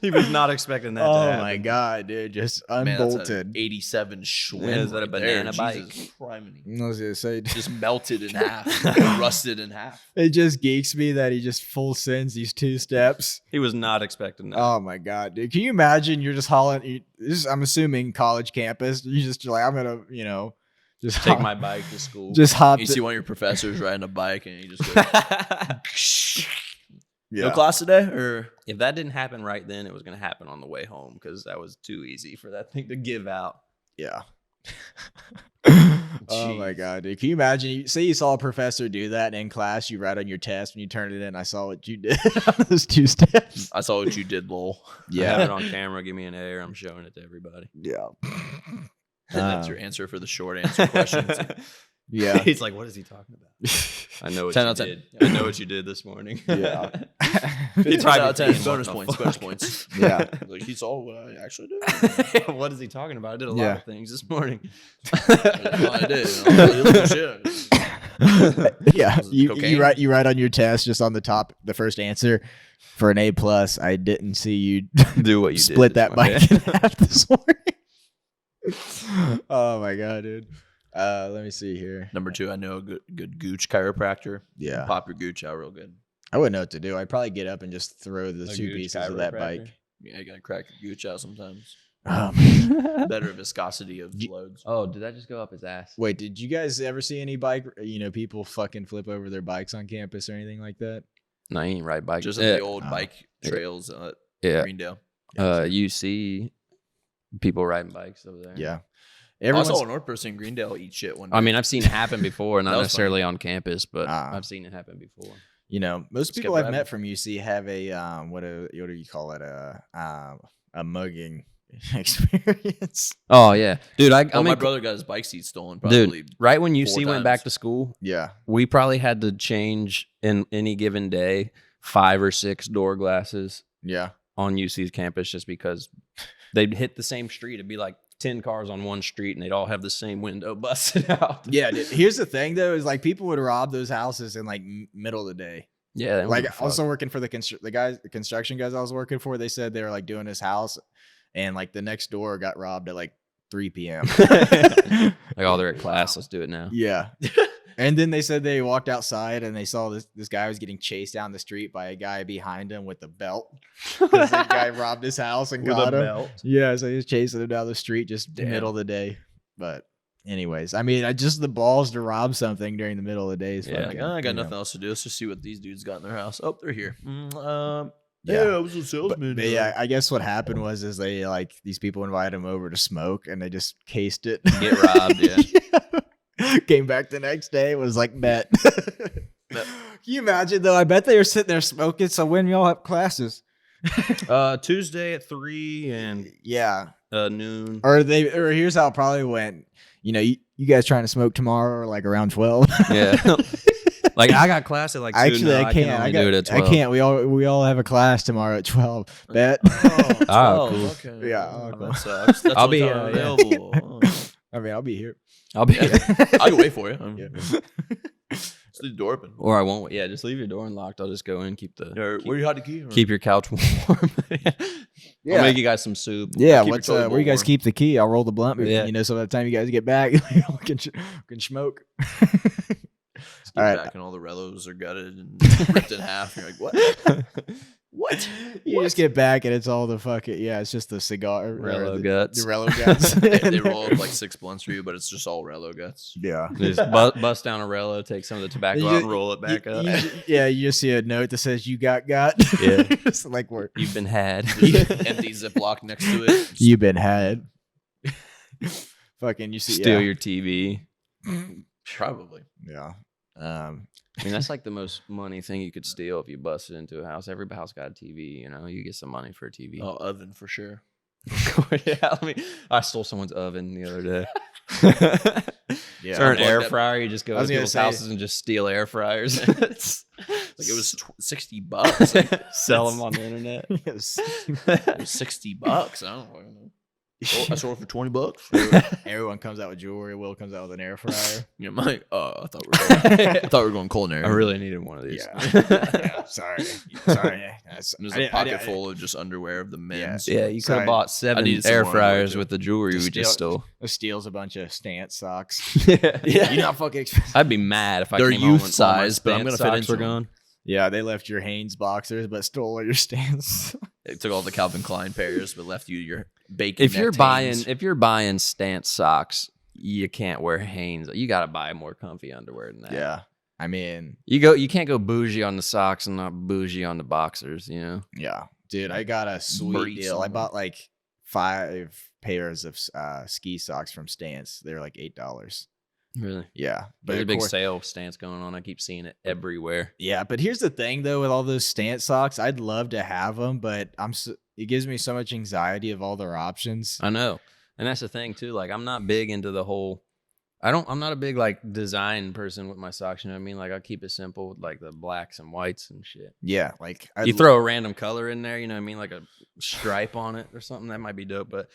He was not expecting that to Oh happen. my god, dude! Just Man, that's unbolted. an 87 Schwinn. Yeah, is that a right there. banana bike? Jesus criminy. I was gonna say, Just melted in half, rusted in half. it just geeks me that he just full sends these 2 steps. He was not expecting that. Oh my god, dude! Can you imagine? You're just hauling. I'm assuming college campus. You're like, I'm gonna, just Take hop- my bike to school. just hop. You see one of your professors riding a bike and you just go, no class today? Or If that didn't happen right then, it was going to happen on the way home because that was too easy for that thing to give out. Yeah. Oh my Jeez. god, dude! Can you imagine? Say you saw a professor do that in class. You write on your test when you turn it in. I saw what you did on those 2 steps. I saw what you did, lol. I have it on camera. Give me an A or I'm showing it to everybody. Yeah. That's your answer for the short answer questions. Yeah. He's like, what is he talking about? I know what 10 you out of did. I know what you did this morning. Yeah. 50 tried out of to 10. team. Bonus What the points. fuck? Bonus points. Yeah. Like he saw what I actually did. What is he talking about? I did a lot Yeah. of things this morning. I did. Shit. Yeah. Was it You cocaine? write on your test just on the top, the first answer for an A+. I didn't see you Do what you split did that bike in half this morning. Oh my god, dude. Let me see here. Number 2, I know a good gooch chiropractor. Yeah. Pop your gooch out real good. I wouldn't know what to do. I'd probably get up and just throw the A 2 gooch pieces of that bike. chiropractor? Yeah, you gotta crack your gooch out sometimes. Better. Better viscosity of loads. Oh, did that just go up his ass? Wait, did you guys ever see any bike, people fucking flip over their bikes on campus or anything like that? No, he ain't ride bike. Just like the old bike trails at yeah. Greendale. You see people riding bikes over there. Yeah. I Everyone's, saw a North person in Greendale eat shit one day. I mean, I've seen it happen before, not That was necessarily on campus, but Ah. I've seen it happen before. most Skip people I've Rabbit. met from UC have a what do you call it, a mugging experience. Oh yeah, dude. I my mean, brother got his bike seat stolen. Probably. dude. Right when 4 UC went back times. to school, Yeah. we probably had to change in any given day 5 or 6 door glasses Yeah. on UC's campus just because they'd hit the same street. It'd be like 10 cars on one street and they'd all have the same window busted out. Yeah. Dude. Here's the thing though, is like people would rob those houses in like middle of the day. Yeah. they Like wouldn't fuck. also working for the construction guys I was working for, they said they were like doing this house and like the next door got robbed at like 3 p.m. like, oh, they're at class. Let's do it now. Yeah. And then they said they walked outside and they saw this guy was getting chased down the street by a guy behind him with a belt. 'Cause that guy robbed his house and With got a him. belt. Yeah, so he was chasing him down the street just Damn. middle of the day. But anyways, I mean, just the balls to rob something during the middle of the day is Yeah. Like, fucking, I got you know. nothing else to do. Let's just see what these dudes got in their house. Oh, they're here. Yeah. I was a But, salesman. but yeah, I guess what happened was is they these people invited him over to smoke and they just cased it. Get robbed, yeah. Came back the next day. Was like, bet. Can you imagine though? I bet they were sitting there smoking. So when y'all have classes? Tuesday at 3 and Yeah. noon. Or here's how it probably went. You know, you guys trying to smoke tomorrow or like around 12? Yeah. Like I got class at like 2. Actually, No, I can't. only do it at 12. I can't. We all have a class tomorrow at 12. Bet. Oh, cool. Okay. Yeah, Oh, cool. that sucks. That's I'll only be, time yeah. available. Oh. I mean, I'll be here. I'll be I can wait for you. Yeah. Just leave the door open. or I won't. Yeah, just leave your door unlocked. I'll just go in, keep Where you hide the key? Or? keep your couch warm. I'll make you guys some soup. Yeah, Keep what's your toilet where you guys warm. keep the key? I'll roll the blunt. Yeah. You know, so by the time you guys get back, we can smoke. Just get All right. back and all the relos are gutted and ripped in half. You're like, what? What? You just get back and it's all the fucking it's just the cigar, or Rello the guts. Rello guts. They roll up like 6 blunts for you, but it's just all relo guts. Yeah. Just bust down a Rello, take some of the tobacco out and roll it back up. You just see a note that says "You got." Yeah. It's like we're You've been had. Empty Ziploc next to it. you've been had. Fucking you see Steal your TV. Probably. Yeah. I mean, that's like the most money thing you could steal if you busted into a house. Every house got a TV, you know. You get some money for a TV. Oh, oven for sure. Yeah, I stole someone's oven the other day. Yeah. Or an Unplug air that- fryer. You just go I was to gonna people's say- houses and just steal air fryers. Like it was $60. Sell them on the internet. Yes. It was $60. I don't know. I sold it for $20. Everyone comes out with jewelry. Will comes out with an air fryer. You know, Mike. I thought we were going culinary. I really needed one of these. Yeah. Sorry. And there's a pocket full of just underwear of the men's. Yeah, you could Sorry. have bought 7 needed some air more underwear, fryers too. with the jewelry Just we just stole. Steals a bunch of Stance socks. Yeah. You know how fucking expensive. I'd be mad if I They're came home youth and all my size, but I'm Stance gonna fit socks were into 'em. gone. Yeah, they left your Hanes boxers, but stole all your Stance. They took all the Calvin Klein pairs, but left you your bacon. If you're buying Stance socks, you can't wear Hanes. You got to buy more comfy underwear than that. Yeah, I mean, You can't go bougie on the socks and not bougie on the boxers, you know. yeah, dude, I got a sweet Breeze deal. I on bought like 5 pairs of ski socks from Stance. They're like $8. Really? Yeah, There's a of big course- sale stance going on. I keep seeing it everywhere. Yeah, but here's the thing though, with all those Stance socks, I'd love to have them, but it gives me so much anxiety of all their options. I know. And that's the thing too. Like I'm not big into the whole I'm not a big like design person with my socks, you know what I mean? Like I keep it simple with like the blacks and whites and shit. Yeah, like You throw a random color in there, you know what I mean? Like a stripe on it or something, that might be dope. But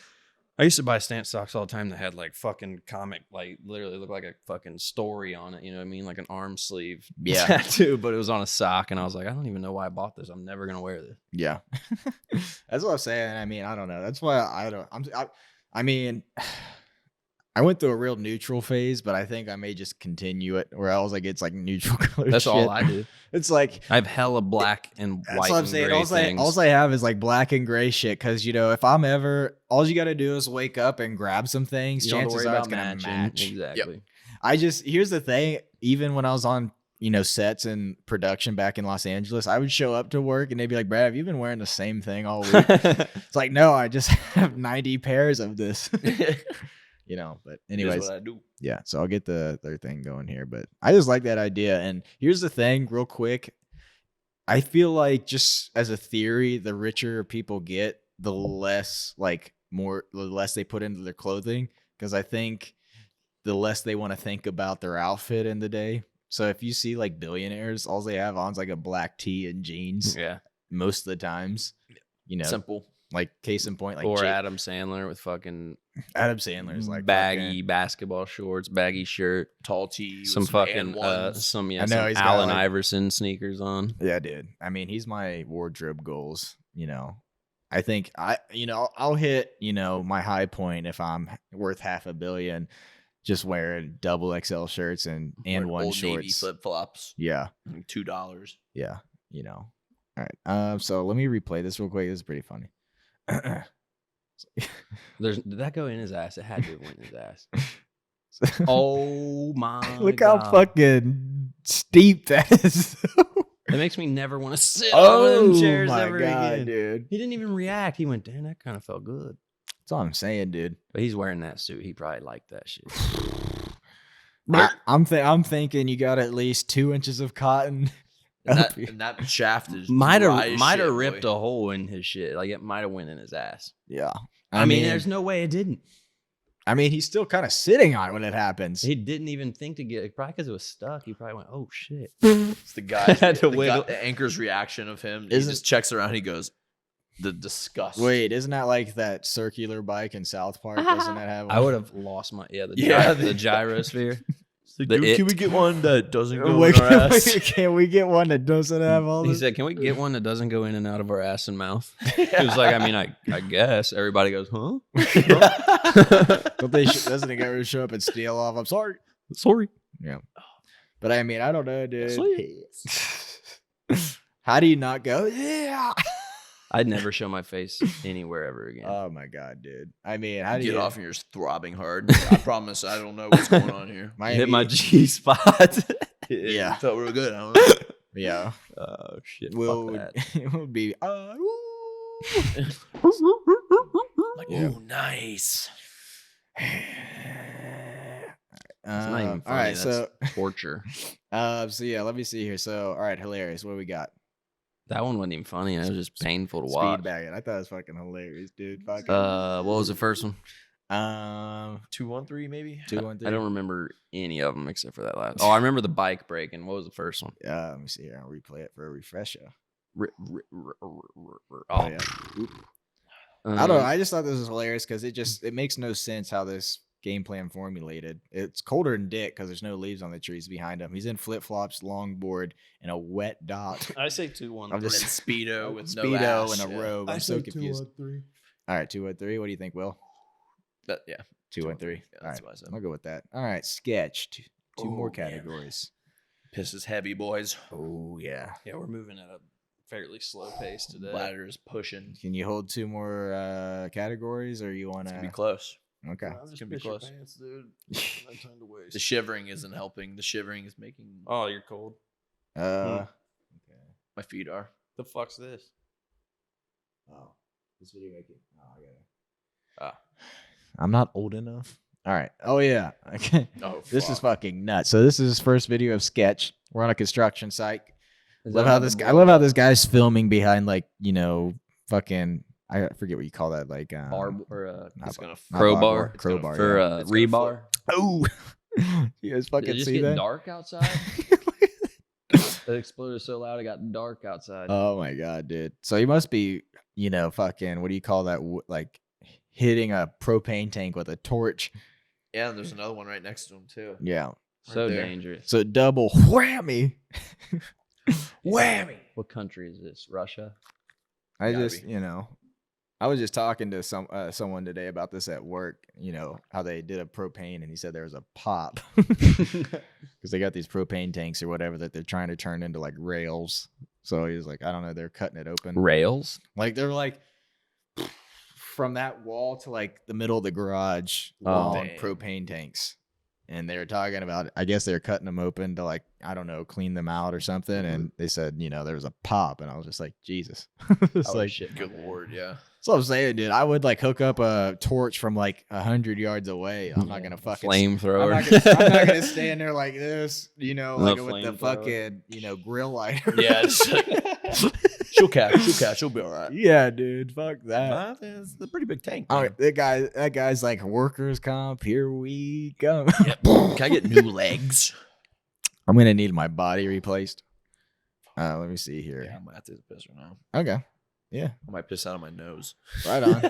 I used to buy Stance socks all the time that had like fucking comic, like literally looked like a fucking story on it, you know what I mean? Like an arm sleeve Yeah. tattoo, but it was on a sock. And I was like, I don't even know why I bought this. I'm never going to wear this. Yeah, that's what I'm saying. I mean, I don't know. That's why I mean, I went through a real neutral phase, but I think I may just continue it, or else like it's like neutral color. That's all shit. I do. It's like I have hella black and that's white what I'm and saying. gray All things. I have is like black and gray shit. Because you know, if I'm ever, all you got to do is wake up and grab some things. You don't have to Chances worry are it's about gonna matching. match. Exactly. Here's the thing. Even when I was on, sets and production back in Los Angeles, I would show up to work and they'd be like, "Brad, have you been wearing the same thing all week?" It's like, no, I just have 90 pairs of this. But anyways, what I do. yeah, so I'll get their thing going here, but I just like that idea. And here's the thing, real quick. I feel like just as a theory, the richer people get, the less they put into their clothing, because I think the less they want to think about their outfit in the day. So if you see like billionaires, all they have on is like a black tee and jeans Yeah. most of the times. Simple. Like case in point, like Or Adam Sandler with fucking Adam Sandler's like baggy basketball shorts, baggy shirt, Tall tee. some with fucking And some I know, some he's got, Allen like- Iverson sneakers on. Yeah, dude. I mean, he's my wardrobe goals, I think I'll hit, my high point if I'm worth $500 million just wearing double XL shirts and one Old Navy shorts. flip flops. Yeah. $2. Yeah. All right. So let me replay this real quick. This is pretty funny. Did that go in his ass? It had to have went in his ass. Oh my Look God. how fucking steep that is. It makes me never want to sit on them chairs ever again. dude. He didn't even react. He went, damn, that kind of felt good. That's all I'm saying, dude. But he's wearing that suit. He probably liked that shit. I'm thinking you got at least 2 inches of cotton. And that shaft is Might dry as have shit, ripped boy. a hole in his shit. Like it might have went in his ass. Yeah. I mean, there's no way it didn't. I mean, he's still kind of sitting on it when it happens. He didn't even think to get it. Probably because it was stuck. He probably went, "Oh shit!" It's the guy, Had to wiggle. the anchor's reaction of him. Isn't- He just checks around. He goes, the disgust. Wait, isn't that like that circular bike in South Park? Doesn't that have? I would have lost my the gyrosphere. Like, The dude, it. can we get one that doesn't go Wait, in our ass? can we get one that doesn't have all He this? said, "Can we get one that doesn't go in and out of our ass and mouth?" He was like, "I mean, I guess." Everybody goes, "Huh?" But doesn't it ever show up and steal off? I'm sorry. Sorry. Yeah. But I mean, I don't know, dude. Sweet. How do you not go? Yeah. I'd never show my face anywhere ever again. Oh my god, dude. I mean, how do Get you off and you're throbbing hard. I promise I don't know what's going on here. Hit my G spot. Yeah. It felt real good. I don't know. Yeah. Oh shit. Will Fuck that. it will be Like, Yeah. ooh, nice. It's not even funny. all right, That's torture. so yeah, let me see here. So all right, hilarious. What do we got? That one wasn't even funny. It was just painful to Speed watch. bagging. I thought it was fucking hilarious, dude. Fucking, What was the first one? 2-1-3 maybe. 2-1-3. I don't remember any of them except for that last. Oh, I remember the bike breaking. What was the first one? Let me see here. I'll replay it for a refresher. Oh, yeah. Oop. I don't know. I just thought this was hilarious because it makes no sense how this game plan formulated. It's colder than dick because there's no leaves on the trees behind him. He's in flip flops, longboard, and a wet dot. I say 2-1. I'm And just Speedo with no Speedo ass. and a Yeah. robe. I'm so confused. All right, 2-1-3. What do you think, Will? Yeah. 2-1-3. Yeah, All that's right, what I said. I'll go with that. All right, sketch. Two more Oh, man. categories. Piss is heavy, boys. Oh yeah. Yeah, we're moving at a fairly slow pace today. Bladder is pushing. Can you hold 2 more categories, or you want It's gonna be to? close. Okay. It's gonna be close. dude. The shivering isn't helping. The shivering is making Oh, you're cold. Okay. my feet are. The fuck's this? Oh, this video making. Oh, I gotta. Ah. I'm not old enough. All right. Oh yeah. Okay. Oh, This is fucking nuts. So this is his first video of sketch. We're on a construction site. Love how this guy. I love how this guy's filming behind fucking. I forget what you call that. Like Barb or not It's gonna not crowbar. barbed wire, crowbar. for yeah. It's gonna rebar. Oh. You guys Did fucking it just see get that? dark outside? It exploded so loud it got dark outside. Oh my god, dude. So he must be, fucking. What do you call that? Like hitting a propane tank with a torch. Yeah, and there's another one right next to him too. Yeah. so there. dangerous. So double whammy. Whammy. What country is this? Russia? I Gotta just, be. I was just talking to someone today about this at work, how they did a propane and he said there was a pop because they got these propane tanks or whatever that they're trying to turn into like rails. So he was like, I don't know, they're cutting it open. Rails? Like they're like from that wall to like the middle of the garage long dang. propane tanks. And they were talking about, I guess they're cutting them open to like, I don't know, clean them out or something. And they said, there was a pop. And I was just like, Jesus. It's Oh, like, shit. Good lord, yeah. that's what I'm saying, dude. I would like hook up a torch from like 100 yards away. I'm not gonna fucking Flamethrower. I'm not gonna stand there like this, like with the flamethrower. fucking, grill lighter. Yeah, it's she'll catch. She'll be all right. Yeah, dude. Fuck that. It's a pretty big tank. All man. right, that guy's like workers comp. Here we go. Can I get new legs? I'm gonna need my body replaced. Let me see here. Yeah, I'm gonna have to piss right now. Okay. Yeah. I might piss out of my nose. Right on.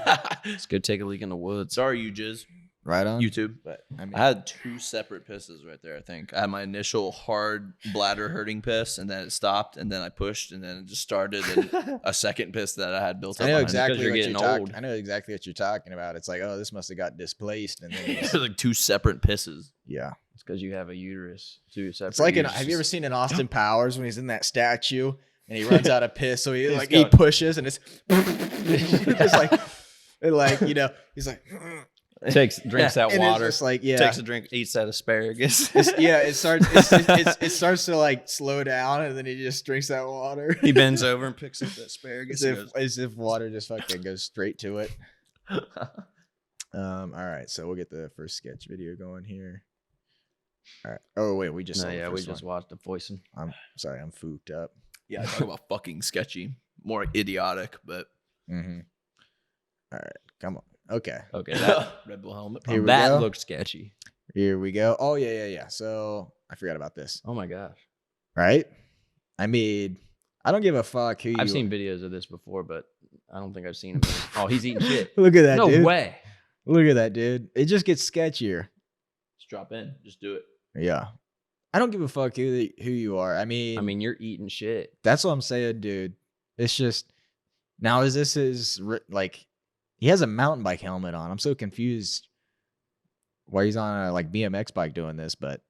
Let's go take a leak in the woods. Sorry, you jizz. Right on. YouTube. But I mean, I had 2 separate pisses right there, I think. I had my initial hard bladder hurting piss, and then it stopped, and then I pushed, and then it just started, and a second piss that I had built up. I know behind it. exactly you're what getting you're old. I know exactly what you're talking about. It's like, oh, this must have got displaced, and then It it's- was like 2 separate pisses. yeah. It's because you have a uterus. Two separate. It's like uteruses. have you ever seen in Austin Powers when he's in that statue and he runs out of piss, so he He's he going- pushes and it's just like he's like drinks that and water. It's just like Takes a drink, eats that asparagus. it starts to like slow down and then he just drinks that water. He bends over and picks up the asparagus. as if water just fucking goes straight to it. All right, so we'll get the first sketch video going here. All right. Oh wait, we just No, saw the yeah, we first just one. watched the voicing. I'm sorry, I'm fooked up. Yeah, talk about fucking sketchy. More idiotic, but Mm-hmm. All right, come on. Okay, Okay, that Red Bull helmet. Here we that go. looked sketchy. here we go. Oh yeah. So I forgot about this. Oh my gosh, Right? I mean, I don't give a fuck who I've you. seen videos of this before, but I don't think I've seen him. Oh, he's eating shit. Look at that, No dude. way. Look at that, dude. It just gets sketchier. Just drop in. Just do it. Yeah. I don't give a fuck who you are. I mean, You're eating shit. that's what I'm saying, dude. It's just now is this his like he has a mountain bike helmet on. I'm so confused why he's on a like BMX bike doing this, but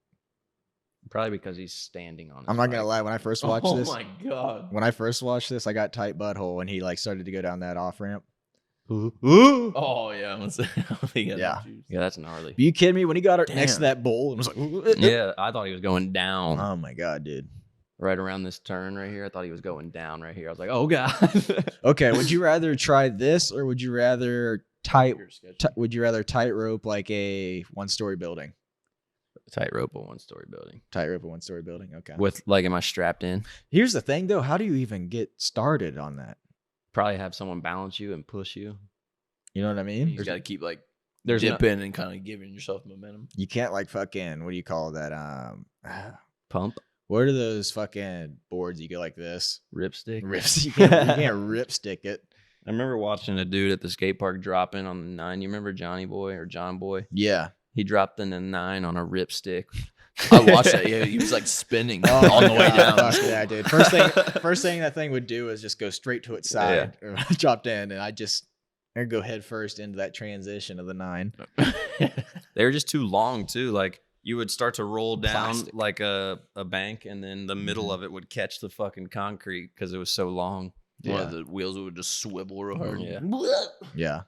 Probably because he's standing on. I'm not gonna lie. When I first watched Oh this, my god. when I first watched this, I got tight butthole when he like started to go down that off ramp. Oh yeah. Yeah. Yeah, that's gnarly. Are you kidding me? When he got next to Damn. that bowl and was like, Yeah, I thought he was going down oh my god, dude. right around this turn right here. I thought he was going down right here. I was like, oh god. Okay, would you rather try this or would you rather would you rather tightrope like a one-story building? Tightrope a one-story building. Tightrope a one-story building. Okay. With like, am I strapped in? Here's the thing, though. How do you even get started on that? Probably have someone balance you and push you. You know what I mean? You got to keep like There's no dipping and kind of giving yourself momentum. You can't like fucking. What do you call that? pump, What are those fucking boards you go like this? ripstick. Rips. You can't rip stick it. I remember watching a dude at the skate park drop in on the 9. You remember Johnny Boy or John Boy? Yeah. He dropped in the 9 on a ripstick. I watched that. Yeah, he was like spinning Oh on my the way God, down. fuck yeah, dude. First thing that thing would do is just go straight to its side, or dropped in, and I'd go head first into that transition of the 9. They were just too long too. Like you would start to roll down Plastic. like a bank, and then the middle of it would catch the fucking concrete because it was so long. One Yeah. of the wheels would just swivel real hard. Yeah. Yeah.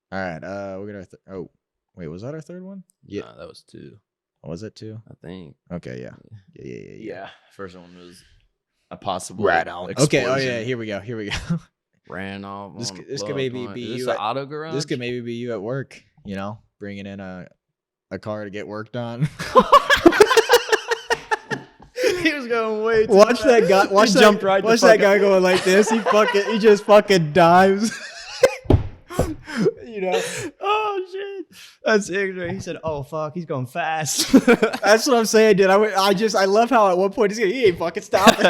All right. We got our. Oh, wait. Was that our third one? Yeah. Nah, that was 2, Was it 2? I think. Okay. Yeah. Yeah. Yeah. First one was a possible Right on. Okay. Oh yeah. explosion. Here we go. Ran off. This on could- a this could plug maybe point. be Is this you the at- auto garage. This could maybe be you at work. You know, bringing in a car to get work done. He was going way too Watch that guy. Watch He that, jumped right the Watch fuck that guy going like this. He just fucking dives. You know. Oh shit! That's ignorant. He said, "Oh fuck, he's going fast." That's what I'm saying, dude. I love how at one point he ain't fucking stopping.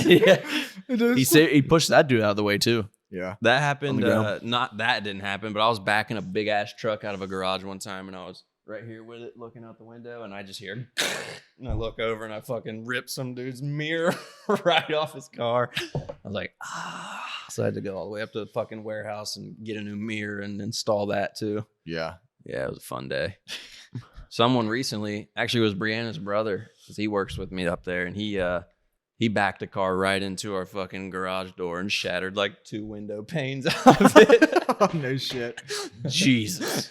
Yeah. He pushed that dude out of the way too. Yeah. That happened. On the ground. Not that didn't happen, but I was backing a big ass truck out of a garage one time, and I was right here with it, looking out the window, and I just hear, and I look over, and I fucking rip some dude's mirror right off his car. I was like, ah. So I had to go all the way up to the fucking warehouse and get a new mirror and install that too. Yeah. Yeah, it was a fun day. Someone recently, actually it was Brianna's brother, because he works with me up there, and he backed a car right into our fucking garage door and shattered like 2 window panes out of it. Oh, no shit. Jesus.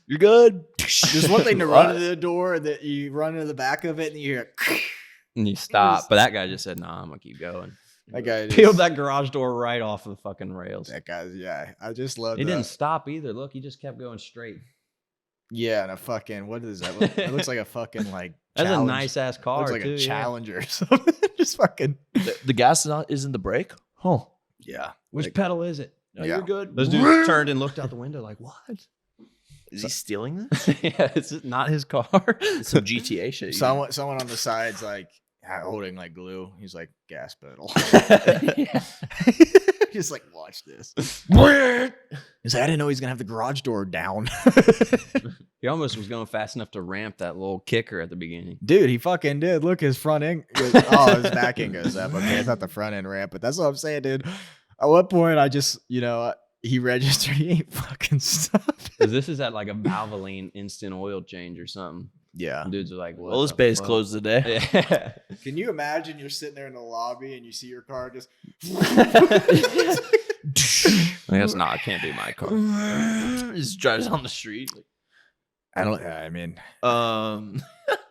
You're good. There's one thing to run into the door, and that you run into the back of it, and you hear And he stopped, but that guy just said, "Nah, I'm gonna keep going." that guy. Peeled that garage door right off of the fucking rails. That guy's. Yeah. I just love. He that. didn't stop either. Look, he just kept going straight. Yeah, and a fucking. What is that? It looks like a fucking like. That's challenge. a nice ass car. Looks like too, a yeah. Challenger or something. Just fucking. The gas isn't the brake. Huh. Yeah. Which Like- pedal is it? No, Yeah. you're good. Those dudes turned and looked out the window like, "What?" Is he stealing this? Yeah, it's not his car. It's some GTA shit. Someone on the side's like holding like glue. He's like gas pedal. Just like watch this. He's like, I didn't know he's gonna have the garage door down. He almost was going fast enough to ramp that little kicker at the beginning. Dude, he fucking did. Look, his front end. Oh, his back end goes up. Okay, it's not the front end ramp, but that's what I'm saying, dude. At what point I just, he registered. He ain't fucking stopped. Because this is at like a Valvoline instant oil change or something. Yeah. Dudes are like, "What?" Well, this the bay's fuck? closed today. Yeah. Can you imagine you're sitting there in the lobby and you see your car just. I guess not. Can't be my car. Just drives on the street. I mean, Um,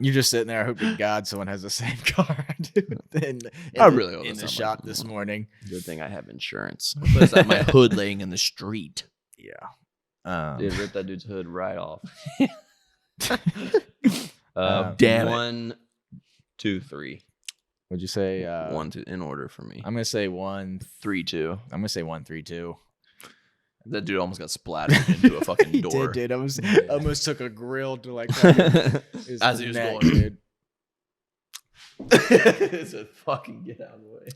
you're just sitting there. I hope to God someone has the same car, dude. I really hope in that's the not my- shop this morning. Good thing I have insurance. what is that? My hood laying in the street. Yeah. Dude, rip that dude's hood right off. Damn it. 1, 2, 3. Would you say 1, 2 in order for me. I'm gonna say 1, 3-2. I'm gonna say 1, 3, 2. That dude almost got splattered into a fucking door. Dude. Almost took a grill to like As he was neck, going. dude. It's a fucking get out of the way.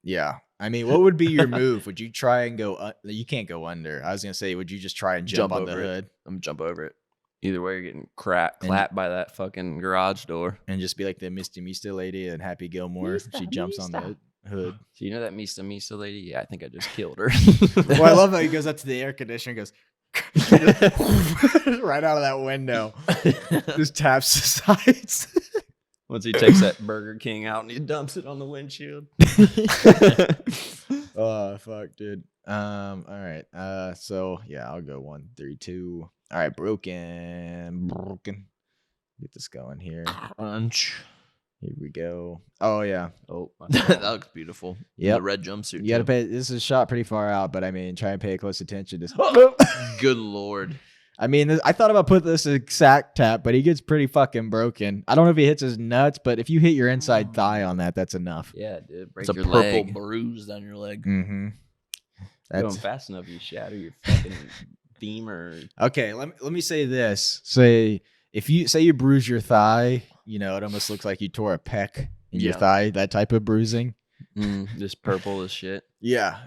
Yeah. I mean, what would be your move? Would you try and go? You can't go under. I was gonna say, would you just try and jump on the over it. hood I'm gonna jump over it. Either way, you're getting clapped by that fucking garage door. and just be like the Misty Mista lady and Happy Gilmore? She jumps on the hood. So you know that Misa Misa lady? Yeah, I think I just killed her. Well, I love how he goes up to the air conditioner and goes right out of that window. Just taps the sides. Once he takes that Burger King out and he dumps it on the windshield. Oh fuck, dude. All right. So yeah, I'll go 1, 3, 2. All right, broken. Get this going here. Punch. Here we go. Oh yeah. Oh, my That looks beautiful. Yep. The red jumpsuit. You got to too. pay. This is shot pretty far out, but I mean, try and pay close attention. Just, Good lord. I mean, I thought about putting this in sack tap, but he gets pretty fucking broken. I don't know if he hits his nuts, but if you hit your inside thigh on that, that's enough. Yeah, dude. Break It's a your purple leg. bruise down your leg. Mm-hmm. Going That's fast enough, you shatter your fucking femur. okay. Let me say this. Say if you say you bruise your thigh, you know it almost looks like you tore a pec in your Yeah. thigh. That type of bruising. Just purple as shit. Yeah.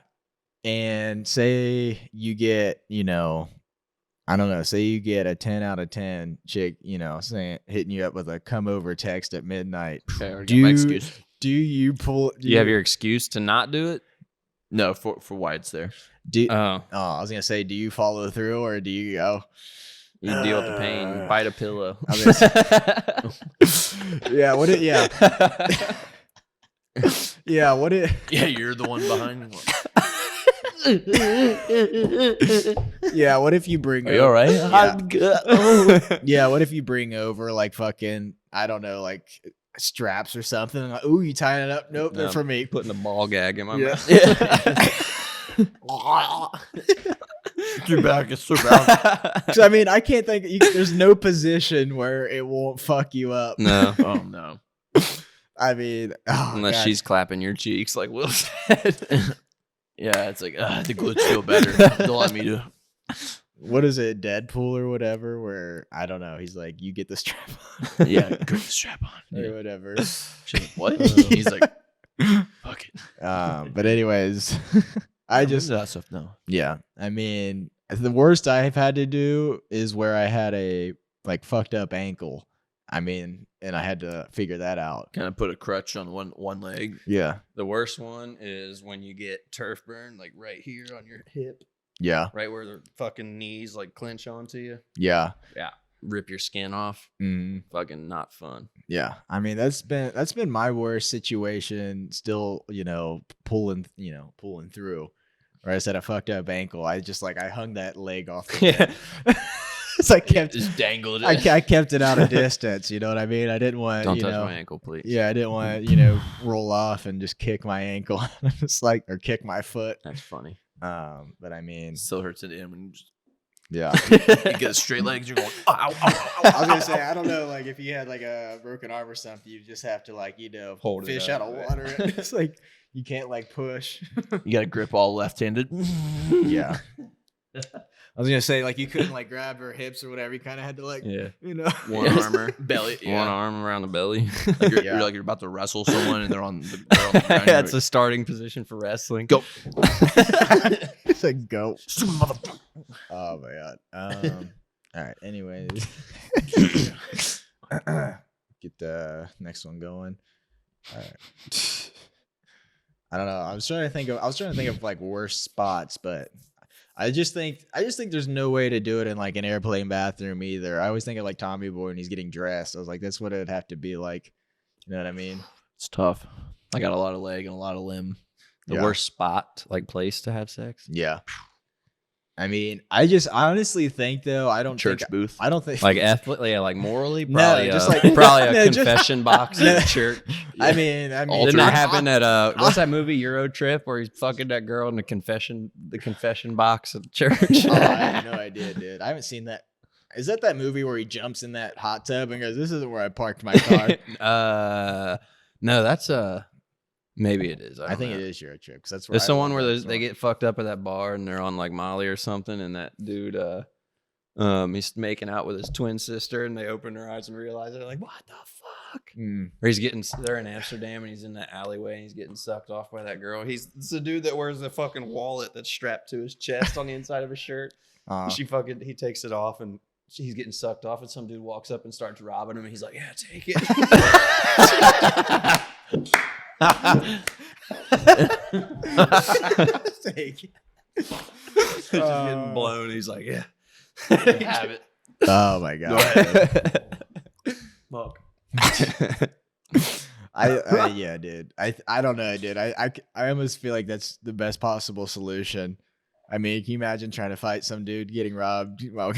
And say you get, I don't know, say you get a 10 out of 10 chick, saying hitting you up with a come over text at midnight. Okay, I already Do got my you- excuse. Do you pull? Do you have your excuse to not do it? No, for why it's there. Do, Oh, I was gonna say, do you follow through or do you go? you deal with the pain. Bite a pillow. I Yeah. What it? Yeah. Yeah. What it? Yeah, you're the one behind. Yeah. What if you bring? Are you all right? Yeah. I'm good. Yeah. What if you bring over like fucking, I don't know, like straps or something? Like, ooh, you tying it up? Nope, they're No, for me. Putting a ball gag in my Yeah. mouth. Your back is so bad. So, I mean, I can't think. There's no position where it won't fuck you up. No, Oh no. I mean, oh, unless God. she's clapping your cheeks like Will said. Yeah, it's like the glutes feel better. Don't let me do. What is it, Deadpool or whatever? Where I don't know. He's like, you get the strap on. Yeah, put the strap on. Or whatever. She's like, what? He's like, fuck it. But anyways, I just that stuff. No. yeah. I mean, the worst I've had to do is where I had a like fucked up ankle. I mean, and I had to figure that out. Kind of put a crutch on one leg. Yeah. The worst one is when you get turf burn, like right here on your hip, Yeah. right where the fucking knees like clench onto you. Yeah. Rip your skin off. Mm, Fucking not fun. yeah. I mean, that's been my worst situation. Still, pulling through. Or I said a fucked up ankle. I just like I hung that leg off. The bed. It's like kept Just dangled it. I kept it out of distance. You know what I mean? I didn't want Don't touch my ankle, please. Yeah, I didn't want roll off and just kick my ankle. Just like or kick my foot. That's funny. But I mean, Still hurts at the end when you just yeah. you get straight legs. You're going, ow, ow, ow, ow, I was gonna say I don't know, like if you had like a broken arm or something, you just have to like Hold it fish up, out of right? water. It's like you can't like push. You got to grip all left-handed. Yeah. I was gonna say like you couldn't like grab her hips or whatever. You kind of had to like Yeah. One Yeah. armor. belly. Yeah. One arm around the belly. Like you're, Yeah. you're like you're about to wrestle someone and they're on the ground. That's a starting position for wrestling. Go. It's a goat. Motherfucker. Oh my god. All right. Anyways, get the next one going. All right. I don't know. I was trying to think of like worst spots, but I just think there's no way to do it in like an airplane bathroom either. I always think of like Tommy Boy when he's getting dressed. I was like, that's what it'd have to be like. You know what I mean? It's tough. I got a lot of leg and a lot of limb. The Yeah. worst spot, like place to have sex. Yeah. I mean, I honestly think though, I don't Church think, booth. I don't think Like ethically, like morally, No, probably just a, like- probably a no, just- confession box in No. the church. I mean, Didn't that happen at what's I- that movie Euro Trip where he's fucking that girl in the confession box at the church? Oh, I have no idea, dude. I haven't seen that. Is that movie where he jumps in that hot tub and goes, "This isn't where I parked my car"? No, that's maybe it is. I think it is Euro Trip because that's where There's I someone love where that they get fucked up at that bar and they're on like Molly or something, and that dude, he's making out with his twin sister, and they open their eyes and realize they're like, "What the fuck?" Or they're in Amsterdam and he's in that alleyway and he's getting sucked off by that girl. It's the dude that wears the fucking wallet that's strapped to his chest on the inside of his shirt. He takes it off and he's getting sucked off, and some dude walks up and starts robbing him, and he's like, "Yeah, take it." Take it. Just getting blown. He's like, "Yeah, have it." Oh my god. Fuck. Yeah, dude. I don't know, dude. I almost feel like that's the best possible solution. I mean, can you imagine trying to fight some dude getting robbed? Well,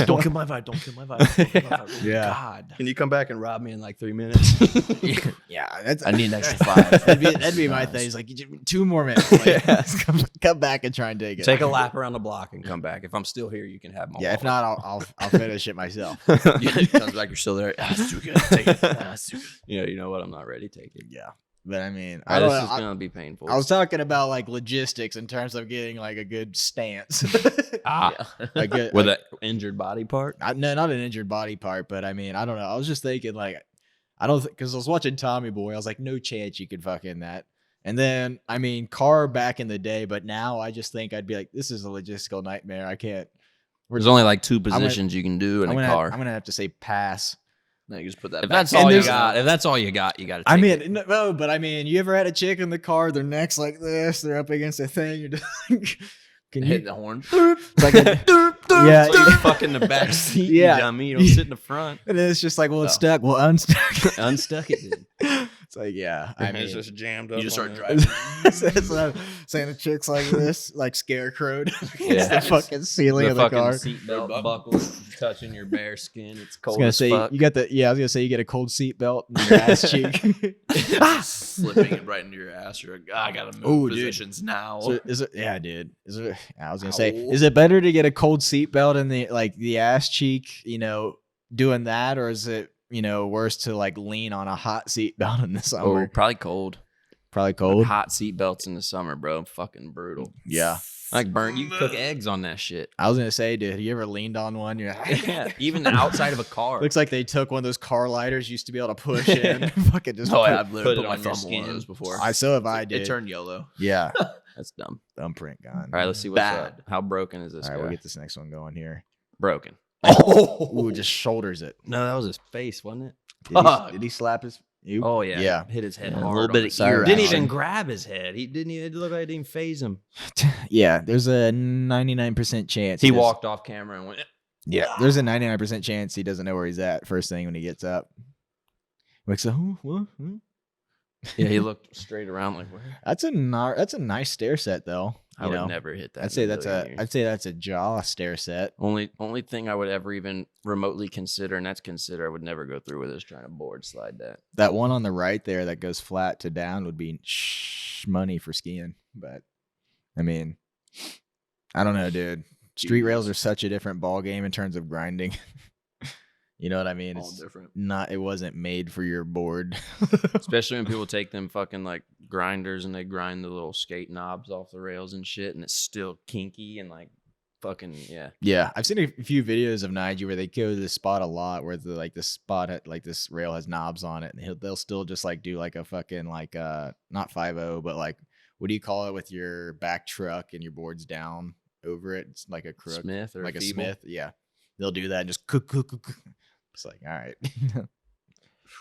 Don't kill my vibe. Don't kill my vibe. Yeah. God. Can you come back and rob me in like 3 minutes? yeah, that's. I need an extra 5. That'd be my thing. It's like 2 more minutes. Like, come back and try and take it. Take a lap around the block and come back. If I'm still here, you can have my. Yeah, if not, I'll finish it myself. He comes back, you're still there. That's too good. Take it. That's too good. Yeah, you know what? I'm not ready. Take it. Yeah, but I mean, This is gonna be painful. I was talking about like logistics in terms of getting like a good stance. Like with an injured body part. No, not an injured body part, but I mean, I don't know. I was just thinking like, I don't because I was watching Tommy Boy. I was like, no chance you could fucking that. And then I mean, car back in the day, but now I just think I'd be like, this is a logistical nightmare. I can't. There's only like 2 positions you can do in a car. I'm gonna have to say pass. No, you just put that. If back. that's all you got, you got to. Take I mean, no, but I mean, you ever had a chick in the car? Their neck's like this. They're up against a thing. You're just like, can you hit the horn? It's like yeah, you fucking the back seat. Yeah. You dummy. You don't sit in the front. and then it's just like, well, it's stuck. Well, unstuck. Unstuck it. Dude. It's like, yeah. I mean, it's just jammed up. You just start on driving. that's what I'm saying. The chick's like this, like scarecrowed against the fucking ceiling of the car. Seatbelt buckles touching your bare skin. It's I was cold gonna as say fuck. you got the I was gonna say you get a cold seat belt in your ass cheek. Slipping it right into your ass. You're like, I gotta move positions now. So is it? Yeah, dude. Is it? I was gonna say, is it better to get a cold seat belt in the ass cheek? You know, doing that, or is it worse to like lean on a hot seat belt in the summer? Oh, probably cold. Probably cold. Hot seat belts in the summer, bro. Fucking brutal. Yeah. Like burnt. You cook eggs on that shit. I was gonna say, dude, you ever leaned on one? You're like, Yeah, even the outside of a car. Looks like they took one of those car lighters you used to be able to push in. Fucking just. I've literally put put it my on your thumb on one of skin. those before. I did. It turned yellow. Yeah. That's dumb. Thumbprint gone. All right, let's see what's up. How broken is this All right, guy? we'll get this next one going here. Broken. Ooh, just shoulders it. No, that was his face, wasn't it? Did he slap his? Oh yeah, Yeah. hit his head Yeah, a hard. little bit of Sorry, ear Didn't action. even grab his head. He didn't even. It looked like it didn't phase him. Yeah, there's a 99% chance He does- walked off camera and went. Yeah, there's a 99% chance he doesn't know where he's at first thing when he gets up. Like, so, what? Yeah, he looked straight around like, where? That's a nice stair set though. I would never hit that. I'd say that's a jaw stair set. only thing I would ever even remotely consider, and that's consider I would never go through with is trying to board slide that. That one on the right there that goes flat to down would be money for skiing. But I mean, I don't know, dude. Street rails are such a different ball game in terms of grinding. You know what I mean? All It's different. it wasn't made for your board. Especially when people take them fucking like grinders and they grind the little skate knobs off the rails and shit, and it's still kinky and like fucking yeah. Yeah, I've seen a few videos of Nigel where they go to this spot a lot where the spot at like this rail has knobs on it, and they'll still just like do like a fucking like not 5.0, but like what do you call it with your back truck and your boards down over it? It's like a crook, Smith or like a feeble. Smith. Yeah, they'll do that and just cook. It's like, all right.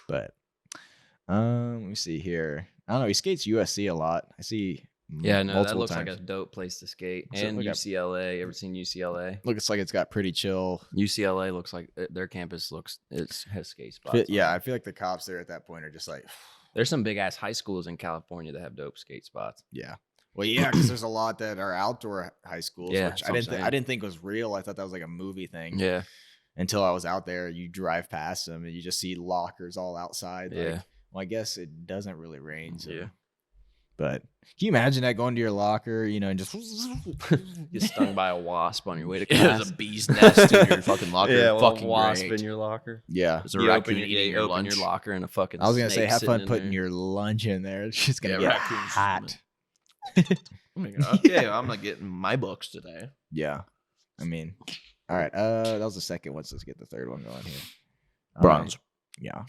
But let me see here. I don't know. He skates USC a lot. I see. Yeah, no, that multiple looks times. like a dope place to skate. So, And look at- UCLA. Ever seen UCLA? Looks like it's got pretty chill. UCLA looks like their campus has skate spots. on Yeah, it. I feel like the cops there at that point are just like, There's some big ass high schools in California that have dope skate spots. yeah. Well, yeah, because there's a lot that are outdoor high schools, Yeah, which that's what I'm saying. I didn't think was real. I thought that was like a movie thing. Yeah. Until I was out there, you drive past them and you just see lockers all outside. Like, Yeah. well, I guess it doesn't really rain. So. Yeah. But can you imagine that going to your locker, and just Get stung by a wasp on your way to It class. was a bee's nest in your fucking locker. yeah, Fucking wasp great. in your locker. yeah. There's a You raccoon open, eating you your open lunch. your locker and a fucking. I was gonna say, snake have sitting fun in putting there. your lunch in there. It's just gonna Yeah, get raccoons. hot. Oh my God. Okay, I'm not getting my books today. Yeah, I mean, all right. That was the second. Let's just get the third one going here. All Bronze. right.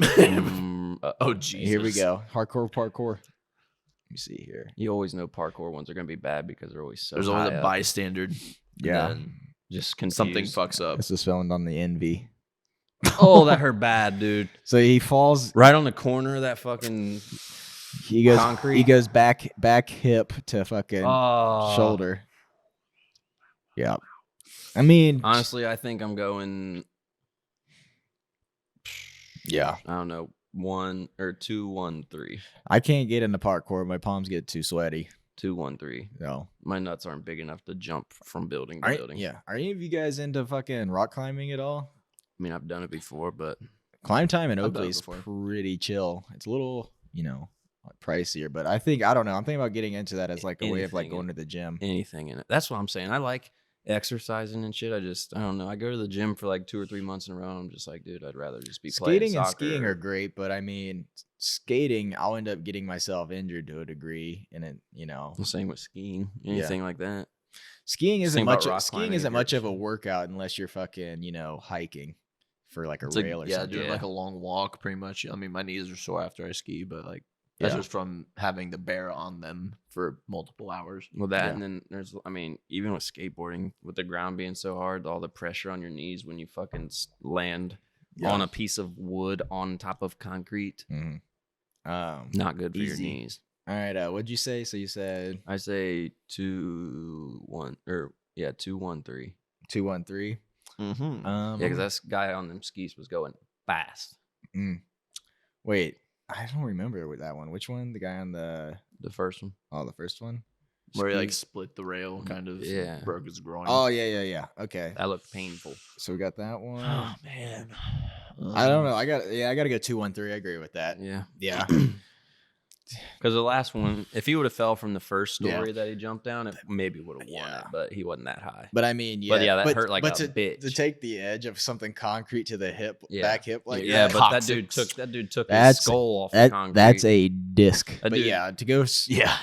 Yeah. Oh Jesus. Here we go. Hardcore parkour. Let me see here. You always know parkour ones are gonna be bad because they're always so. There's always high a up. bystander. Yeah. And Just then something confused. fucks up. This is filmed on the Envy. Oh, that hurt bad, dude. So he falls. Right on the corner of that fucking He goes. concrete. He goes back hip to fucking oh. shoulder. Yeah. I mean, Honestly, I think I'm going. yeah. I don't know, 1 or 2, 1, 3, I can't get into parkour. My palms get too sweaty. 2, 1, 3. No. My nuts aren't big enough to jump from building to Are, building. yeah. Are any of you guys into fucking rock climbing at all? I mean, I've done it before, but Climb time in I've done Oakley it is before. pretty chill. It's a little, pricier, but I don't know. I'm thinking about getting into that as like a way of like Anything going to the gym. anything in it. That's what I'm saying. I like exercising and shit. I don't know. I go to the gym for like 2 or 3 months in a row. And I'm just like, dude, I'd rather just be playing Skating and soccer. skiing are great, but I mean, skating, I'll end up getting myself injured to a degree, and it, The same with skiing, anything like that. skiing isn't Thing about much. rock Skiing climbing, isn't if much you're- of a workout unless you're fucking, hiking for like a It's like, rail or yeah, something. doing Yeah. like a long walk, pretty much. I mean, my knees are sore after I ski, but like that's Yeah. just from having the bear on them for multiple hours. Well, that Yeah. and then there's, I mean, even with skateboarding, with the ground being so hard, all the pressure on your knees when you fucking land Yeah. on a piece of wood on top of concrete, Mhm. not good for Easy. your knees. All right. What'd you say? So you said I say 2, 1, or yeah, 2, 1, 3. 213. Mm-hmm. Yeah, because that guy on them skis was going fast. Wait, I don't remember with that one. Which one? The guy on the The first one. the first one. Where he like Ski- split the rail, kind of. Yeah. Broke his groin. Oh yeah. Okay, That looked painful. so we got that one. Oh, man. I don't know. I got to go 213. I agree with that. Yeah. Yeah. Because the last one, if he would have fell from the first Yeah. story that he jumped down, it maybe would have won Yeah. it, but he wasn't that high. But I mean, yeah. But yeah, that hurt like but a to, bitch. to take the edge of something concrete to the hip, Yeah. back hip, like yeah, that. but that dude Coccyx. took That's- his skull off the concrete. that's a disc. That But dude- yeah, to go Yeah.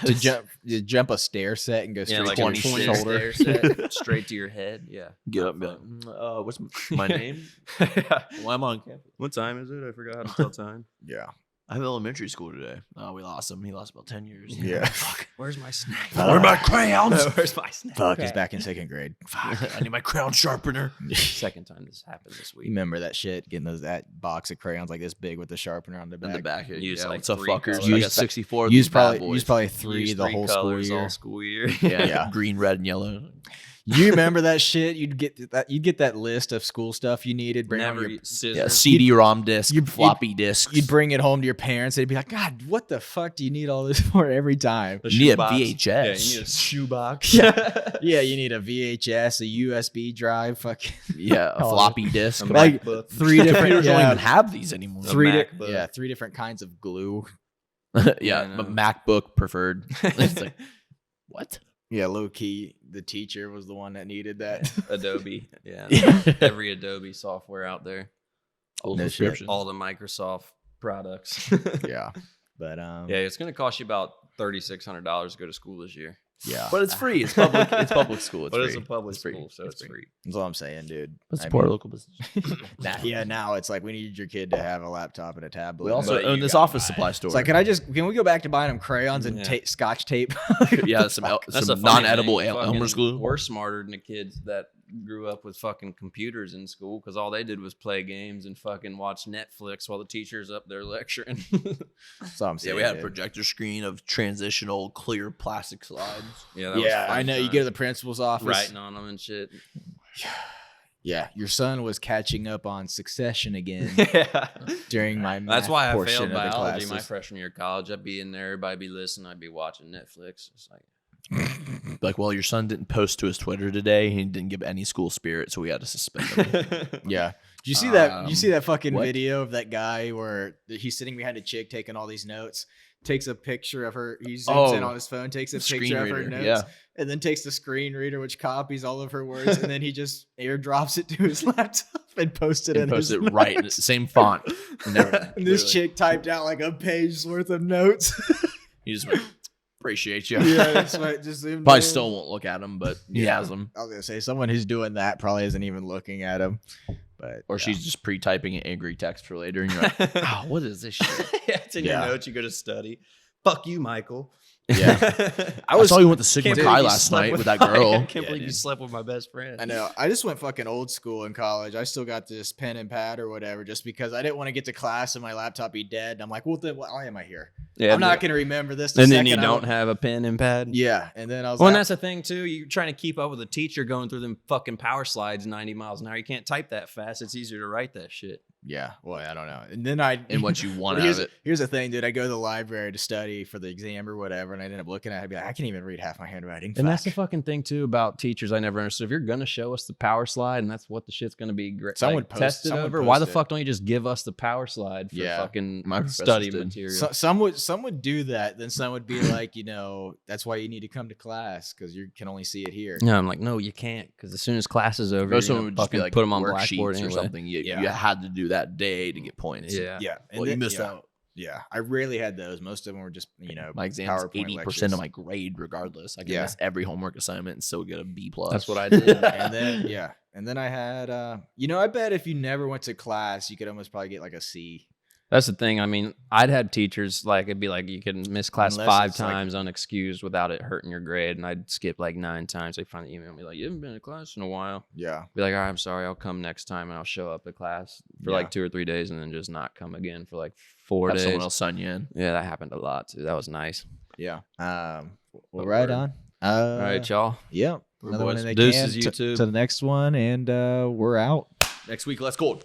to jump a stair set and go straight yeah, like to a your 26 shoulder. stair set straight to your head. Yeah. Get up and be like, what's my name? Why am I on campus? What time is it? I forgot how to tell time. Yeah. I have elementary school today. Oh, we lost him. He lost about 10 years. Yeah. Fuck. Where's my snack? Where are my crayons? Where's my snack? Fuck, he's back in second grade. Fuck. I need my crown sharpener. Second time this happened this week. Remember that shit? Getting that box of crayons like this big with the sharpener on the back. In the back. Use Yeah, like what's up, 3 fuckers? colors. I got Use- 64. of Use these bad probably boys. 3 Use the 3 whole school colors year. all school year. Yeah. Yeah. Green, red, and yellow. You remember that shit? You'd get that list of school stuff you needed. Bring home Never your, eat scissors. Yeah, CD-ROM disc, you'd- floppy discs. you'd bring it home to your parents. They'd be like, "God, what the fuck do you need all this for every time?" The You need a shoebox. VHS. Yeah, you need a shoebox. Yeah, you need a VHS, a USB drive, fucking Yeah, a Oh, floppy disc. a like MacBook. 3 different. Computers don't Yeah, even have these anymore. MacBook. 3 different kinds of glue. yeah, Yeah, I but know. MacBook preferred. It's like, what? Yeah, low key. The teacher was the one that needed that. Adobe. Yeah. Yeah. Every Adobe software out there. All No shit. subscriptions. All the Microsoft products. Yeah, but Yeah, it's gonna cost you about $3,600 to go to school this year. yeah. But it's free. It's public. It's public school. It's But free. it's a public It's free. school, so it's free. That's all I'm saying, dude. Let's I support mean, local business. now it's like we need your kid to have a laptop and a tablet. We also But own you this gotta office buy it. supply store. It's like, can we go back to buying them crayons and Yeah. scotch tape? yeah, some That's some the funny non-edible thing. Elmer's Fucking- glue. We're smarter than the kids that grew up with fucking computers in school because all they did was play games and fucking watch Netflix while the teacher's up there lecturing. That's all I'm Yeah, saying. we had a dude. projector screen of transitional clear plastic slides. yeah, that was Yeah, fun I know. You times. get to the principal's office. writing on them and shit. Yeah, your son was catching up on Succession again yeah. during my. That's math why I portion failed of the biology my classes. freshman year of college. I'd be in there, everybody be listening, I'd be watching Netflix. It's like, Like, well, your son didn't post to his Twitter today. He didn't give any school spirit, so we had to suspend him. Yeah. Did you see that? You Um, see that fucking what? video of that guy where he's sitting behind a chick taking all these notes? takes a picture of her. He zooms in on his phone, takes a Screen picture of her reader, notes, yeah. and then takes the screen reader, which copies all of her words, and then he just airdrops it to his laptop and posts it in Post his it right in the notes. same font. And everything, And this literally. chick typed out like a page's worth of notes. He just went, appreciate you. Yeah, that's right. Just zoomed Probably in. still won't look at him, but he Yeah. has them. I was gonna say someone who's doing that probably isn't even looking at him, but Or she's just pre-typing an angry text for later, and you're like, oh, what is this shit? Yeah, it's in Yeah. your notes. You go to study. Fuck you, Michael. Yeah. I saw you went to Sigma Can't Chi believe you last slept night with with that I girl. can't Yeah, believe you dude. slept with my best friend. I know. I just went fucking old school in college. I still got this pen and pad or whatever, just because I didn't want to get to class and my laptop be dead. And I'm like, well, then why am I here? Yeah, I'm not gonna remember this. The And then you second I don't have a pen and pad. Yeah, and then I was Well, and like, that's the thing too. You're trying to keep up with a teacher going through them fucking power slides 90 miles an hour. You can't type that fast. It's easier to write that shit. yeah, well, I don't know. And then I And what you want out here's, of it. here's the thing, dude. I go to the library to study for the exam or whatever, and I end up looking at it. I'd be like, I can't even read half my handwriting. And that's the Fuck. fucking thing too about teachers. I never understood. If you're gonna show us the power slide and that's what the shit's gonna be Someone post- tested someone over, why the post it. fuck don't you just give us the power slide for Yeah. fucking My professors study did. material? Some would do that. Then some would be like, that's why you need to come to class because you can only see it here. No, I'm like, no, you can't, because as soon as class is over, Most you're of gonna them would just be fucking like put them on worksheets Blackboard or anyway. something. You Yeah. had to do that day to get points. Yeah. Yeah, and Well, you then- missed yeah. out. Yeah, I rarely had those. Most of them were just My exams PowerPoint 80% lectures. of my grade, regardless. I could Yeah. miss every homework assignment and still get a B plus. That's what I did. And then I had I bet if you never went to class, you could almost probably get like a C. That's the thing. I mean, I'd had teachers like it'd be like you could miss class Unless 5 it's, like- times unexcused without it hurting your grade, and I'd skip like 9 times. They finally email me like, "You haven't been to class in a while." Yeah, Be like, "All right, I'm sorry. I'll come next time, and I'll show up at class for Yeah. like 2 or 3 days, and then just not come again for like 4 Have days." someone else sign you in. Yeah, that happened a lot too. That was nice. yeah. Well, But right word. on. All right, y'all. Yeah. We're Another one boys. in the Deuces, can. YouTube. To the next one, and we're out. Next week, let's go.